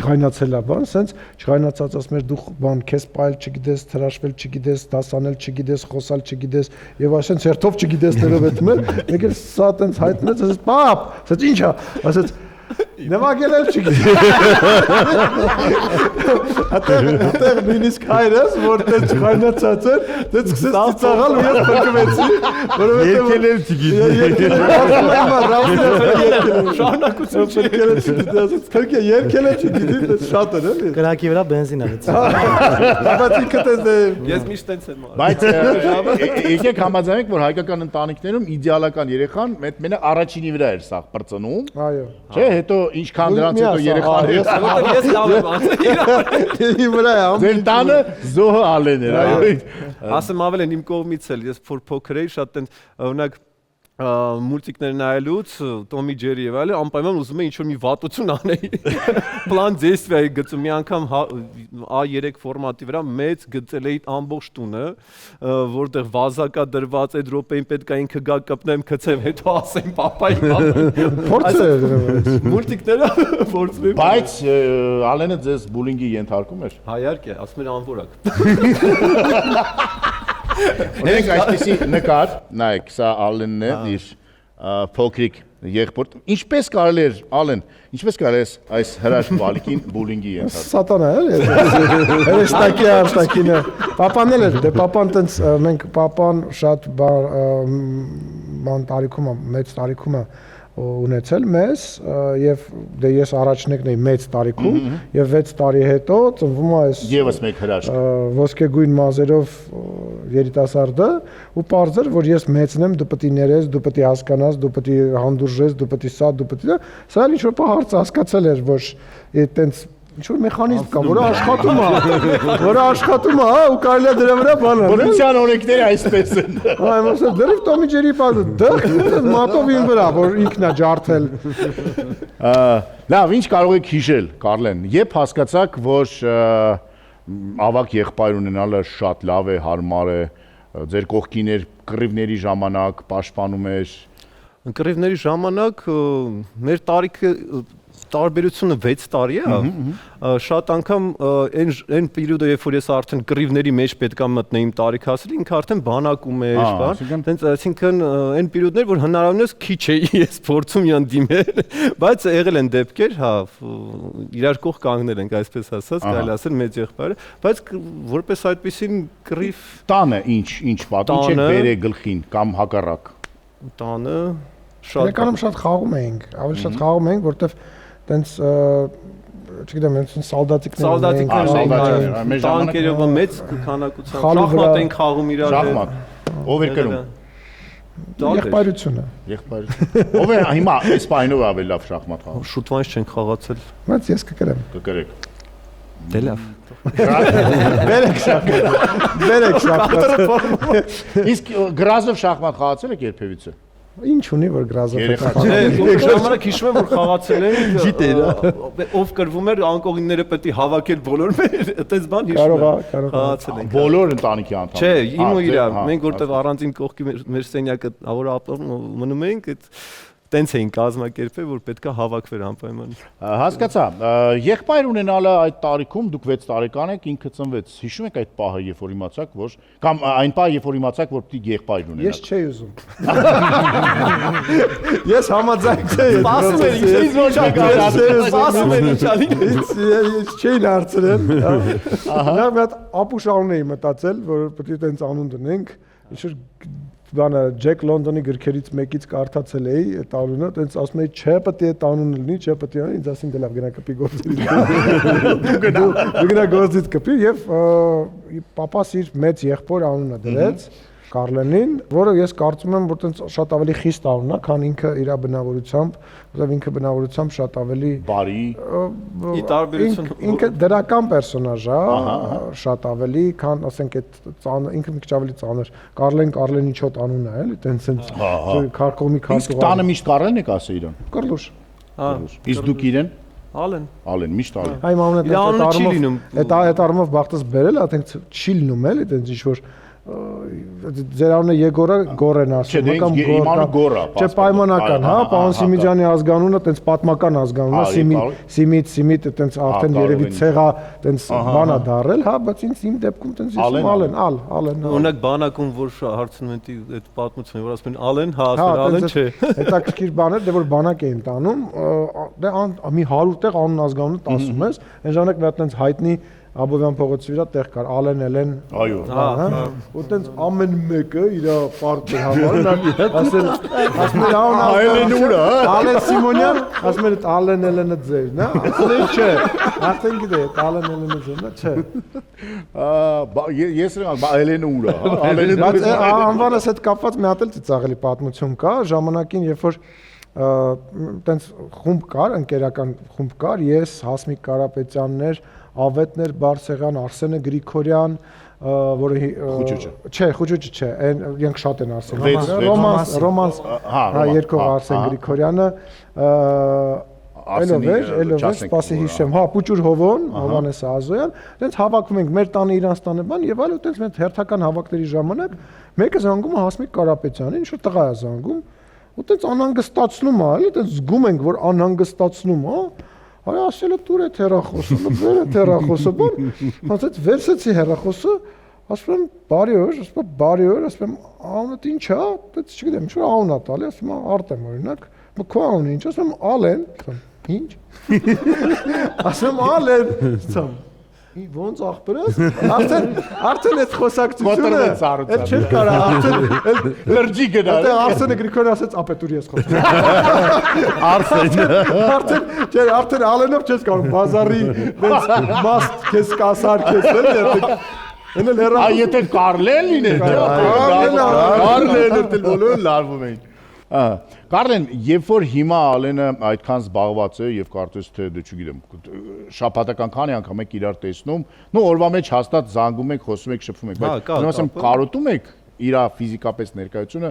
ջղայնացել է, բան, տենց ջղայնացած ասում էր դու բան քեզ պահել չգիտես, հրաշվել չգիտես, դասանել չգիտես, խոսալ չգիտես, եւ այսպես հերթով չգիտես ներով էտում էր, մեկ էլ սա տենց հայտնեց, ասես պապ, ասես ի՞նչ է, ասես նվագել էլ չգիտի։ Այդտեղ նույնիսկ հայրս, որ տենց չխայնացած էր, տենց սկսեց ծիծաղալ ու ես փրկվեցի, որովհետև երկել էլ չգիտի։ Շարունակություն չի։ Երկել էլ չգիտի, տենց շատ էր, էլի։ Կրակի վրա բենզին արեց։ Բայց ինքը տենց Ես միշտ տենց եմ արել։ Բայց եկեք համաձայնենք, որ հայկական ընտանիքներում իդեալական երեխան մենակ առաջինի վրա էր սա բրծնում։ Այո։ Չէ, հետո ինչքան դրանց հետո երեխաները Ես լավ եմ ասել։ Ի վրա է, ձեր տանը զոհը Ալեն էր, այո։ Ասեմ ավել են իմ կողմից էլ, ես փոքր էի, շատ տենց օրինակ մուլտիկներ նայելուց, Տոմի Ջերի եւ այլն, անպայման ուզում էի ինչ-որ մի վատություն անեի։ Պլան դեյստվի գծում մի անգամ A3 ֆորմատի վրա մեծ գծել էի ամբողջ տունը, որտեղ վազակա դրված այդ րոպեին պետք է ինքը գա կպնեմ գծեմ, հետո ասեմ papai։ Փորձ է դրանից։ Մուլտիկները փորձում եմ։ Բայց Ալենը ձեզ բուլինգի ենթարկում էր։ Հա իհարկե, ասում էր անվորակ։ Ունենք այսպեսի նկար, նայեք, սա Ալենն է, իր փոքրիկ եղբոր։ Ինչպես կարելի էր, Ալեն, ինչպես կարելի է այս հրաշ բալիկին բուլինգի ենթարկել։ Սատանա էլի։ Հերեստակի արտակինը։ Պապան էլ էր, դե պապան տենց մենք պապան շատ բան տարիքում, մեծ տարիքում ունեցել մեզ եւ դե ես առաջնեկն էի մեծ տարիքում եւ 6 տարի հետո ծնվում է այս Եվս մեկ հրաշք ոսկեգույն մազերով երիտասարդը ու պարզեր որ ես մեծն եմ դու պետք է ներես դու պետք է հասկանաս դու պետք է հանդուրժես դու պետք է սա դու պետք է սա ինչ որ հարց հասկացել էր որ այտենց ինչ-որ մեխանիզմ կա, որը աշխատում է, հա, ու կարելի է դրա վրա բան անել։ Բնության օրենքները այսպես են։ Հա, եմ ասել, դեռ Տոմի Ջերի բանը, դեռ մատով ին վրա, որ ինքն է ջարդել։ Լավ, ինչ կարող եք հիշել, Կարլեն, երբ հասկացաք, որ ավակ եղբայր ունենալը շատ լավ է, հարմար է, ձեր կողքին էր կռիվների ժամանակ, պաշտպանում էր։ Կռիվների ժամանակ մեր տարիքը տարբերությունը 6 տարի է, շատ անգամ այն պերիոդը, երբ որ ես արդեն կռիվների մեջ պետքա մտնեի իմ տարիքը հասել, ինքը արդեն բանակում էր, բան, տենց այսինքն այն պերիոդներ, որ հնարավորինս քիչ էի ես փորձում յան դիմել, բայց եղել են դեպքեր, հա, իրար կողք կանգնել ենք, այսպես ասած, կարելի ասել մեծ եղբայրը, բայց որպես այդպեսին կռիվ տանը ինչ պատմի չեք բերե գլխին կամ հակառակ։ Տանը շատ Իրականում շատ խաղում էինք, ավելի շատ խաղում էինք, որտեվ տենց չգիտեմ, այնպես սալդատիկներ տանկերով մեծ քանակությամբ շախմատ են խաղում իրար հետ։ Շախմատ։ Ով էր կրում։ Եղբայրությունը։ Ով է հիմա այս պայնով ավելի լավ շախմատ խաղում։ Շուտվանից չենք խաղացել։ Բայց ես կկրեմ։ Կկրեք։ Դե լավ։ Բերեք շախմատ։ Իսկ գրազով շախմատ խաղացել եք երբևիցե։ Ինչ ունի որ գրազով ժամանակ հիշում եմ որ խաղացել են ով կրվում էր անկողինները պետք է հավաքել բոլորը այդպես բան հիշում եմ խաղացել են բոլոր ընտանիքի անդամները չէ իմ ու իրա մենք որտեղ առանձին կողքի մեր սենյակը որ մնում էինք այդ տենց էին կազմակերպել, որ պետքա հավաքվեր անպայման։ Հասկացա։ Եղբայր ունենալը այդ տարիքում դուք 6 տարեկան եք, ինքը ծնվեց։ Հիշում եք այդ պահը, երբ որ իմացաք, որ կամ այն պահը, երբ որ իմացաք, որ պիտի եղբայր ունենաք։ Ես չէի ուզում։ Ես համաձայն չէի։ Սպասում էր, ինձ ոչ ակարած, սպասում էր իջալի։ Ես չէի հարցրել։ Նա մի հատ ապուշ անուն էի մտածել, որ պետք է տենց անուն դնենք։ Ինչ-որ բանը Ջեք Լոնդոնի գրքերից մեկից կարդացել էի այդ անունը, տենց ասում էի, չէ, պետք է այդ անունը լինի, չէ, պետք է, ինձ ասին դե լավ գնա կպի գործից։ Դու գնա գործից կպի եւ պապաս իր մեծ եղբոր անունը դրեց Կարլենին, որը ես կարծում եմ, որ տենց շատ ավելի խիստ անուն է, քան ինքը իր բնավորությամբ, որովհետեւ ինքը բնավորությամբ շատ ավելի բարի Ի տարբերություն ինքը դրական պերսոնաժ է, շատ ավելի, քան ասենք այդ ինքը մի քիչ ավելի ծանր։ Կարլեն ինչոտ անուն է, էլի, տենց քարկոմի Իսկ տանը միշտ Կարլեն եք ասել իրան։ Կռլուշ։ Իսկ դուք իրեն Ալեն միշտ Ալեն։ Այ մամունը Իր անունը չի լինում։ այդ առումով բախտս բերել, այդենք չի լինում, էլի, տենց ինչ որ ձեր անունը Եգորը Գորեն ասում, կամ Գորա։ Չէ, պայմանական, հա, պարոն Սիմիջյանի ազգանունը տենց պատմական ազգանուն է, Սիմիտ, տենց արդեն երևի ցեղա, տենց բան է դարել, հա, բայց ինձ իմ դեպքում տենց ասում Ալեն։ Ունեք բանակում, որ հարցնում են այդ պատմությունը, որ ասում են Ալեն, հա, ասել Ալեն չէ։ Հետաքրքիր բան է, դե որ բանակ էին տանում, դե մի 100 տեղ անուն ազգանունը ասում ես, այն ժամանակ մի հատ տենց հայտնի Աբովյան փողոցի վրա տեղ կար Ալեն, այո, ու տենց ամեն մեկը իր պարտի համարն ասել Ալեն ուրա, Ալեն Սիմոնյան, ասում էր Ալենը ձերն է, ասել է չէ, արդեն գիտե, Ալենը ձերն է, չէ։ Ես Ալեն ուրա, Ալենը Բայց անվանս հետ կապված մի հատ էլ ծիծաղելի պատմություն կա, ժամանակին երբ որ տենց խումբ կար, ընկերական խումբ կար, ես Հասմիկ Կարապետյաններ, Ավետներ Բարսեղյան, Արսենը Գրիգորյան, որը Խուճուճը չէ, իրենք շատ են Արսեն։ Ռոմանս, հա, երկող Արսեն Գրիգորյանը, Էլովեր, սպասի հիշեմ, հա, Պուճուր Հովանես Ազոյան, տենց հավաքվում ենք մեր տանը իրանց տանը բան եւ այլ ու տենց մեր հերթական հավաքների ժամանակ մեկը զանգում է Հասմիկ Կարապետյանին, ինչ որ տղա է զանգում, ու տենց անհանգստացնում է, էլի, տենց զգում ենք, որ անհանգստացնում է, Այ ասել է դուր է հեռախոսը, վեր է հեռախոսը, բան, ասած վերցեցի հեռախոսը, ասում եմ բարի օր, ասում եմ անունդ ինչ է, դից չգիտեմ, ինչ որ անուն է տալի, ասում եմ Արտեմ օրինակ, քո անունը ինչ, ասում եմ Ալեն, ինչ։ Ասում եմ Ալեն, ասում ոնց ախպերս, արդեն այդ խոսակցությունը, այդ չէր կարա, արդեն լրջի գնա։ Արսենը Գրիգորյանը ասեց ապետուրի ես խոսում։ Արդեն Ալենով չես կարող բազարի մաստ քեզ կասար քեզ էլ Այ եթե Կարլեն լիներ, Կարլենը դել բոլորը լարվում էին։ Կարլեն, երբ որ հիմա Ալենը այդքան զբաղված է եւ կարծես թե դե չգիտեմ, շաբաթական քանի անգամ եք իրար տեսնում, նո օրվա մեջ հաստատ զանգում եք, խոսում եք, շփվում եք, բայց ասեմ կարոտում եք իր ֆիզիկապես ներկայությունը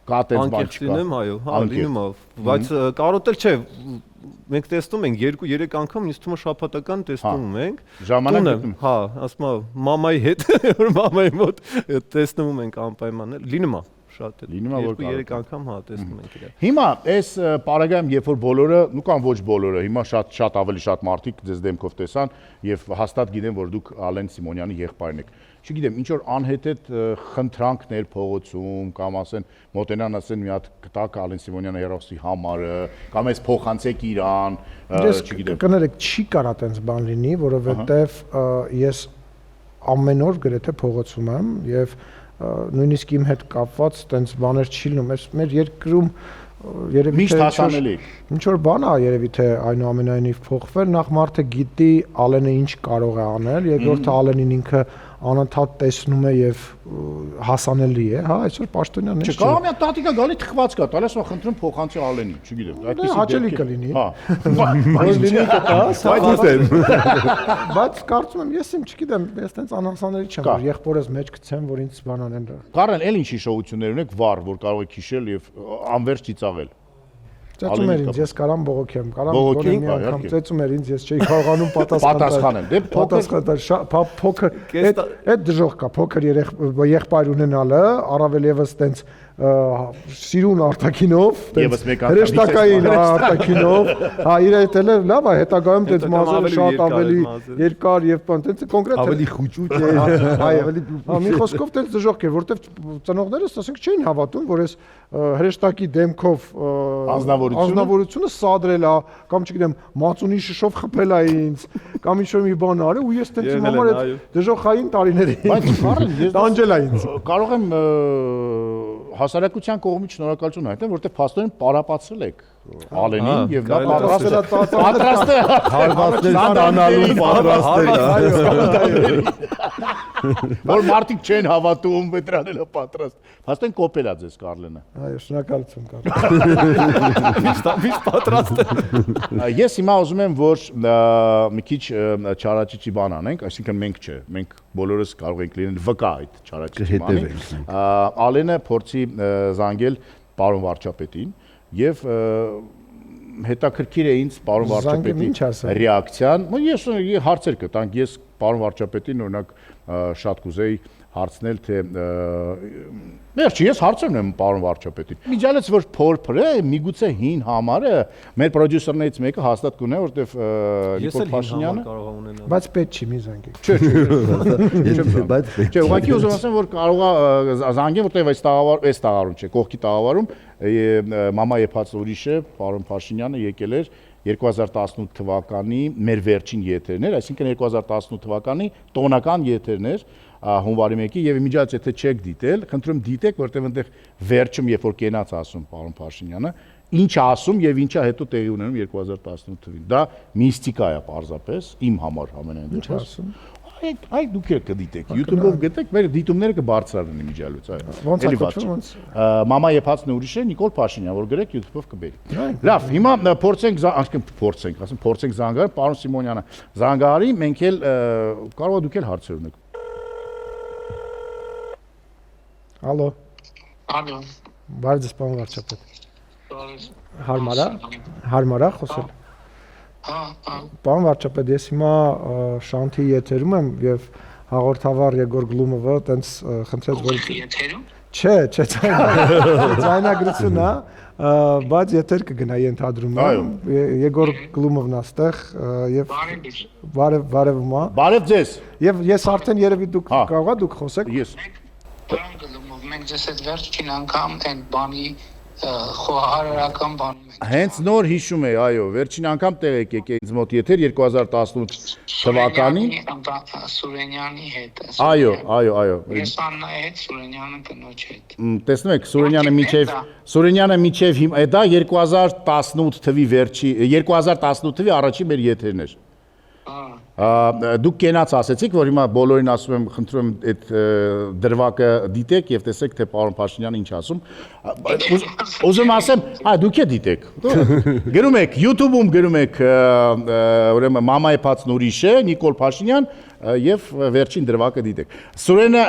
կա տես բան չկա։ Անկեղծ լինեմ, այո, հա, լինում է, բայց կարոտել չէ, մենք տեսնում ենք 2-3 անգամ ինձ թվում է շաբաթական տեսնում ենք։ Ժամանակ գտնում։ Հա, ասում եմ մամայի հետ, որ մամայի մոտ տեսնում ենք անպայման, լինում է շատ է։ Լինում է որ 2-3 անգամ հա տեսնում ենք իրար։ Հիմա այս պարագայում երբ որ բոլորը, ու կամ ոչ բոլորը, հիմա շատ ավելի շատ մարդիկ ձեզ դեմքով տեսան եւ հաստատ գիտեն որ դուք Ալեն Սիմոնյանի եղբայրն եք։ Չգիտեմ, ինչ որ անհետ խնդրանքներ փողոցում կամ ասեն մոտենան ասեն մի հատ կտակ Ալեն Սիմոնյանը հերոսի համարը կամ այս փոխանցեք իրան, չգիտեմ։ Կներեք, չի կարա տենց բան լինի, որովհետեւ ես ամեն օր գրեթե փողոցում եմ եւ նույնիսկ իմ հետ կապված տենց բաներ չի լինում, մեր երկրում երևի միշտ հասանելի ինչ որ բան է երևի թե այնուամենայնիվ փոխվել, նախ մարդը գիտի Ալենը ինչ կարող է անել, երկրորդը Ալենին ինքը անընդհատ տեսնում է եւ հասանելի է, հա, այսօր պաշտոնյան է։ Չկա մի տատիկա գալի թխված կա, տալիս ու խնդրում փոխանցի Ալենին, չգիտեմ, այդպես հաճելի կլինի։ Հա։ Բայց լինի կտաս, բայց բայց կարծում եմ ես չգիտեմ, ես տենց անհասանելի չեմ, որ եղբորս մեջ գցեմ, որ ինձ բան անեն։ Կարեն, էլ ինչ հիշողություններ ունեք վառ, որ կարող եք հիշել եւ անverջ ծիծաղել։ Ծեծում էր ինձ, ես կարամ բողոքեմ, կարամ բոլորը մի անգամ ծեծում էր ինձ, ես չէի կարողանում պատասխանել։ Դե փոքր, այդ դժոխք կա, փոքր եղբայր ունենալը, առավել եւս տենց սիրուն արտակինով, Եվս մեկ անգամ հրեշտակային արտակինով, հա իր հետ էլ լավ է, հետագայում դες մազերը շատ ավելի երկար եւ բան, դες կոնկրետ ավելի խուճուճ է, ավելի մի խոսքով դες դժոխք է, որտեվ ծնողներս ասենք չէին հավատում, որ այս հրեշտակի դեմքով անznավորությունը սադրել է, կամ չգիտեմ, մածունի շշով խփել է ինձ, կամ ինչ-որ մի բան արել ու ես դες իմ համար այդ դժոխային տարիներին տանջել է ինձ։ Կարող եմ հասարակության կողմից շնորհակալություն հայտնել, որտեղ փաստորեն պարապացրել եք Ալենին եւ նա պատրաստ է հարվածներ ստանալու պատրաստել։ Որ մարդիկ չեն հավատում, դրանել է պատրաստ։ Փաստորեն կոպել է ձեզ Կարլենը։ Այո, շնորհակալություն Կարլեն։ Միշտ պատրաստ է։ Ես հիմա ուզում եմ, որ մի քիչ չարաճճի բան անենք, այսինքն մենք չէ, մենք բոլորս կարող ենք լինել վկա այդ չարաճճի բանի։ Ալենը փորձի զանգել պարոն վարչապետին եւ հետաքրքիր է ինձ պարոն վարչապետի ռեակցիան։ Ես հարցեր կտանք, ես պարոն վարչապետին օրինակ շատ կուզեի հարցնել թե վերջի ես հարցերն եմ պարոն վարչապետին։ Միջալից որ փորփրե, միգուցե հին համարը մեր պրոդյուսերներից մեկը հաստատ կունե, որտեվ Նիկոլ Փաշինյանը կարող է ունենալ։ Բայց պետք չի մի զանգի։ Չէ, բայց չէ, ուղղակի ուզում ասեմ, որ կարող է զանգեն, որտեվ այս տաղավարում չէ, կողքի տաղավարում մամա եփած ուրիշ է, պարոն Փաշինյանը եկել էր 2018 թվականի մեր վերջին եթերներ, այսինքն 2018 թվականի տոնական եթերներ հունվարի 1-ի եւ իմիջիայլոց եթե չեք դիտել, խնդրում դիտեք, որտեղ այնտեղ վերջում երբ որ կենաց ասում պարոն Փաշինյանը, ինչ ասում եւ ինչա հետո տեղի ունենում 2018 թվականին։ Դա միստիկա է պարզապես իմ համար ամենայն դեպս։ Այ դուք եք կդիտեք, YouTube-ով գտեք, մեր դիտումները կբարձրանան իմիջիայլոց, այո։ Ոնց է կոչվում։ Մամա եփածն ուրիշ է, Նիկոլ Փաշինյան, որ գրեք YouTube-ով կբերի։ Լավ, հիմա փորձենք զանգալ պարոն Սիմոնյանը։ Զանգարի, մենք էլ կարող եք դուք էլ հարցեր ունեք։ Ալո։ Ալո։ Բարև ձեզ, պարոն վարչապետ։ Հարմար է խոսել։ Պարոն վարչապետ, ես հիմա շանթի եթերում եմ եւ հաղորդավար Եգոր Գլումովը տենց խնդրեց որ եթերում։ Չէ, ձայնագրություն է, բայց եթեր կգնա ենթադրում եմ։ Եգոր Գլումովն է ստեղ եւ բարևում է։ Բարև ձեզ։ Եվ ես արդեն երևի դուք կարող եք խոսեք։ Ես։ Պարոն Գլումով, մենք ձեզ հետ վերջին անգամ այն բանի խոհարարական բանում ենք։ Հենց նոր հիշում եմ, այո, վերջին անգամ տեղ եկեք ինձ մոտ եթեր 2018 թվականին Սուրենյանի հետ։ Այո։ Ես Աննայի հետ, Սուրենյանը կնոջ հետ։ Տեսնում եք, Սուրենյանը միջև հիմա դա 2018 թվի վերջի 2018 թվի առաջի մեր եթերն էր։ Դուք կենաց ասեցիք, որ հիմա բոլորին ասում եմ, խնդրում եմ այդ դրվագը դիտեք եւ տեսեք թե պարոն Փաշինյանը ինչ ասում։ Ուզում ասեմ, դուք է դիտեք։ Գրում եք YouTube-ում գրում եք ուրեմն մամա եփածն ուրիշ է, Նիկոլ Փաշինյան եւ վերջին դրվագը դիտեք։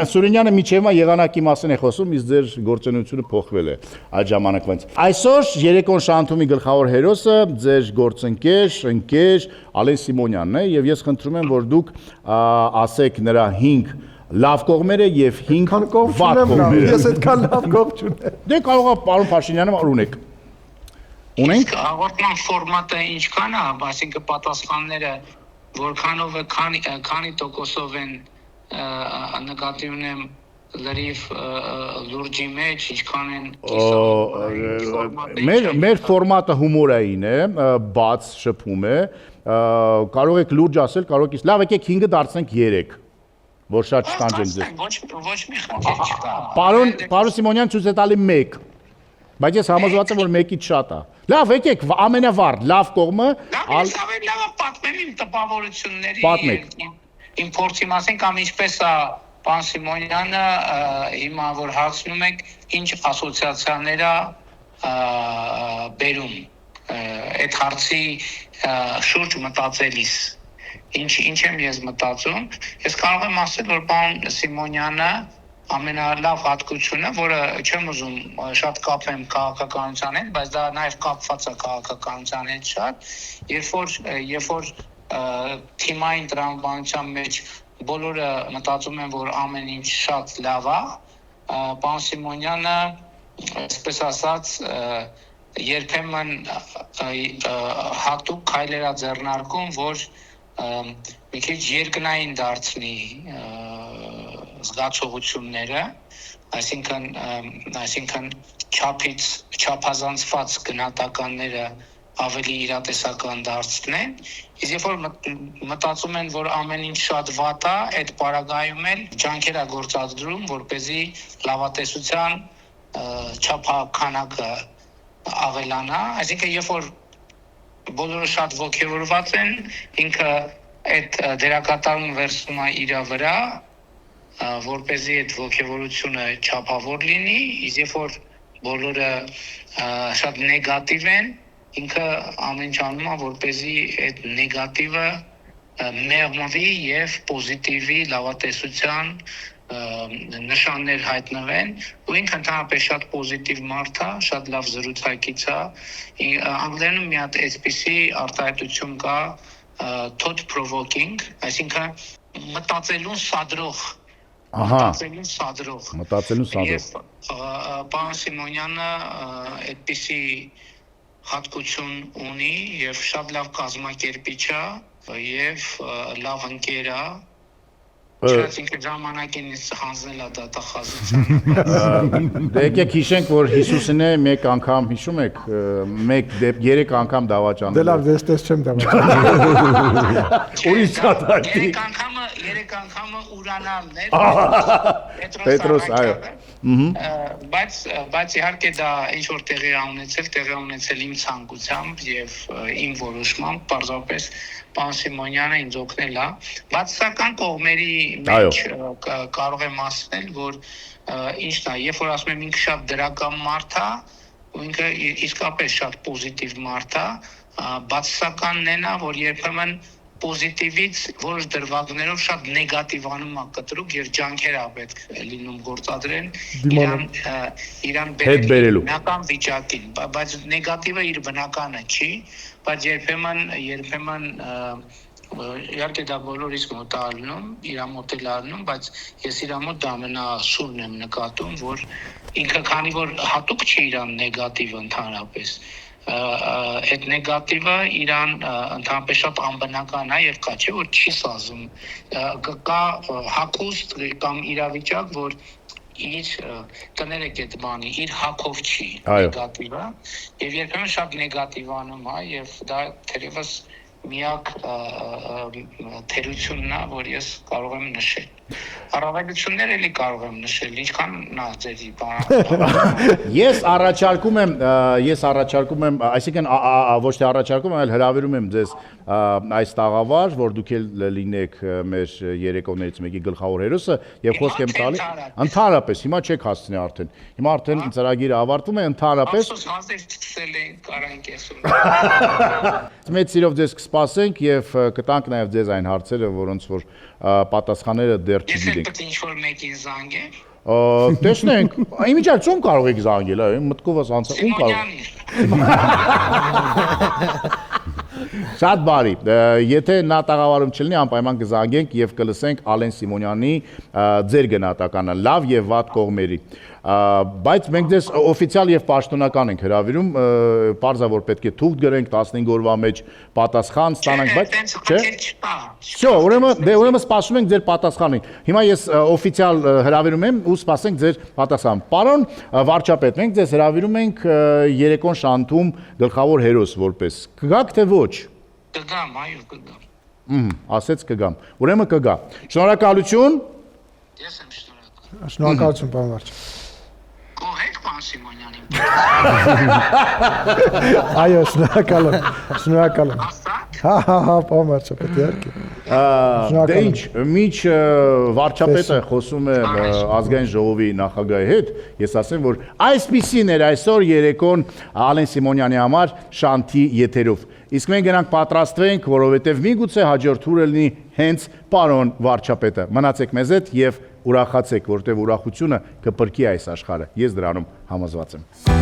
Սուրենյանը միջևմա եղանակի մասին է խոսում, իսկ ձեր գործունեությունը փոխվել է այդ ժամանակվանից։ Այսօր երեկոն շանթումի գլխավոր հերոսը ձեր գործընկեր, ընկեր Ալեն Սիմոնյանն է եւ ես խնդրում եմ, որ դուք ասեք նրա 5 լավ կողմերը եւ 5 վատ կողմերը։ Ես այդքան լավ կողմ չունեմ։ Դե կարող է պարոն Փաշինյանը ունեք։ Ունենք։ Հաղորդման ֆորմատը ինչքան է, այսինքն պատասխանները որքանով է քանի տոկոսով են նկատի ունեմ լրիվ լուրջի մեջ, ինչքան են մեր ֆորմատը հումորային է, բաց շփում է, կարող եք լուրջ ասել, կարող եք լավ եկեք 5-ը դարձնենք 3, որ շատ չտանջեն ձեզ։ Ոչ մի խնդիր չկա։ Պարոն Սիմոնյան ցույց է տալի 1, բայց ես համոզված եմ, որ 1-ից շատ է։ Լավ, եկեք ամենավառ լավ կողմը լավը պատմեմ իմ տպավորությունների իմ փորձի մասին կամ ինչպես է պարոն Սիմոնյանը հիմա որ հարցնում եք ինչ ասոցիացիաներ է բերում այդ հարցի շուրջ մտածելիս ինչ եմ ես մտածում ես կարող եմ ասել որ պարոն Սիմոնյանը ամենալավ հատկությունը, որը չեմ ուզում շատ կապեմ քաղաքականության հետ, բայց դա նաև կապված է քաղաքականության հետ շատ, երբ որ թիմային տրամաբանության մեջ բոլորը մտածում են, որ ամեն ինչ շատ լավ է, պարոն Սիմոնյանը այսպես ասած երբեմն հատուկ քայլեր ձեռնարկում, որ մի քիչ երկնային դարձնի զգացողությունները, այսինքն չափազանցված գնահատականները ավելի իրատեսական դարձնեն, իսկ երբ որ մտածում են, որ ամեն ինչ շատ վատ է, այդ պարագայում էլ ջանքեր է գործադրում, որպեսզի լավատեսության չափաքանակը ավելանա, այսինքն երբ որ բոլորը շատ ոգևորված են, ինքը այդ դերակատարում վերցնում է իր վրա, որպեսզի այդ ոգևորությունը չափավոր լինի, իսկ երբ որ բոլորը շատ նեգատիվ են, ինքը ամեն ինչ անում է, որպեսզի այդ նեգատիվը մեղմվի եւ պոզիտիվի լավատեսության նշաններ հայտնվեն, ու ինքը ընդհանրապես շատ պոզիտիվ մարդ է, շատ լավ զրուցակից է, անգլերենում մի հատ այսպիսի արտահայտություն կա thought provoking, այսինքն մտածելուն սադրող, մտածելուն սադրող։ Եվ պարոն Սիմոնյանը այդպիսի հատկություն ունի եւ շատ լավ կազմակերպիչ է եւ լավ ընկեր է։ Չնայած ժամանակին հանձնել է դատախազությանը։ Դե եկեք հիշենք, որ Հիսուսին է մեկ անգամ, հիշում եք, երեք անգամ դավաճանել։ Դե լավ, դες չեմ դավաճանել։ Ուրիշ շատակի։ Երեք անգամը ուրանալն է։ Պետրոս, այո։ Բայց իհարկե դա ինչ որ տեղի ունեցել իմ ցանկությամբ եւ իմ որոշմամբ, պարզապես պարոն Սիմոնյանը ինձ օգնել է, բայց սական կողմերի մեջ կարող եմ ասել, որ ինչն է, երբ որ ասում եմ ինքը շատ դրական մարդ է, ու ինքը իսկապես շատ պոզիտիվ մարդ է, բայց սականն է նա, որ երբեմն պոզիտիվից որոշ դրվագներով շատ նեգատիվանում է կտրուկ եւ ջանքեր է պետք լինում գործադրեն իրան բերելու բնական վիճակին, բայց նեգատիվը իր բնականը չի, բայց երբեմն իհարկե դա բոլորիս մոտ է ալնում, իր մոտ էլ ալնում, բայց ես իր մոտ դա ամենասուրն եմ նկատում, որ ինքը քանի որ հատուկ չի իրան նեգատիվը ընդհանրապես, այդ նեգատիվը իրան ընդհանրապես շատ անբնական է եւ կա չէ որ չի սազում, կա հակոստ կամ իրավիճակ, որ իր կներեք այդ բանի, իր հակով չի նեգատիվը եւ երբեմն շատ նեգատիվանում է եւ դա թերևս միակ թերությունն է, որ ես կարող եմ նշել։ Առավելություններ էլի կարող եմ նշել, ինչքան նա ձեզի բան։ Ես առաջարկում եմ, այսինքն ոչ թե առաջարկում եմ, այլ հրավիրում եմ ձեզ այս տաղավար, որ դուք էլ լինեք մեր երեկոներից մեկի գլխավոր հերոսը եւ խոսք եմ տալի ընդհանրապես, հիմա չեք հասցնի արդեն։ Հիմա արդեն ծրագիրը ավարտվում է ընդհանրապես։ Ասոս հազիվ սկսել էին կարանքեսում։ Մեծ սիրով ձեզ կսպասենք եւ կտանք նաեւ ձեզ այն հարցերը, որոնց որ պատասխանները դեռ չգիտենք։ Ես էլ ինչ-որ մեկին զանգեմ։ Տեսնենք, իմիջիացիոն կարող եք զանգել, մտքովս անցա, ում կարող։ Շատ բարի, եթե նա տաղավարում չլինի, անպայման կզանգենք եւ կլսենք Ալեն Սիմոնյանի ձեր գնահատականը լավ եւ վատ կողմերի։ Բայց մենք դες օֆիցիալ եւ պաշտոնական ենք հրավիրում, parza որ պետք է թուղթ գրենք 15 օրվա մեջ պատասխան ստանանք, բայց չէ։ Всё, ուրեմն սպասում ենք ձեր պատասխանին։ Հիմա ես օֆիցիալ հրավիրում եմ ու սպասենք ձեր պատասխան։ Պարոն վարչապետ, մենք ձեզ հրավիրում ենք երեկոն շանթում գլխավոր հերոս որպես։ Կգաք թե ոչ։ Կգամ, այո, կգամ։ Ասեց կգամ։ Ուրեմն կգա։ Շնորհակալություն։ Ես եմ շնորհակալ։ Շնորհակալություն, պարոն վարչապետ։ Կողեք պարոն Սիմոնյանին։ Այո, շնորհակալ եմ։ Հա, պարոն վարչապետ, իհարկե։ Դե ինչ, միջ վարչապետը խոսում է ազգային ժողովի նախագահի հետ, ես ասեմ, որ այսպիսին էր այսօր երեկոն Ալեն Սիմոնյանի համար շանթի եթերով։ Իսկ մենք գնանք պատրաստվենք, որովհետև միգուցե հաջորդ օրը լինի հենց պարոն վարչապետը։ Մնացեք մեզ հետ եւ ուրախացեք, որտեղ ուրախությունը կփրկի այս աշխարհը։ Ես դրանում համոզված եմ։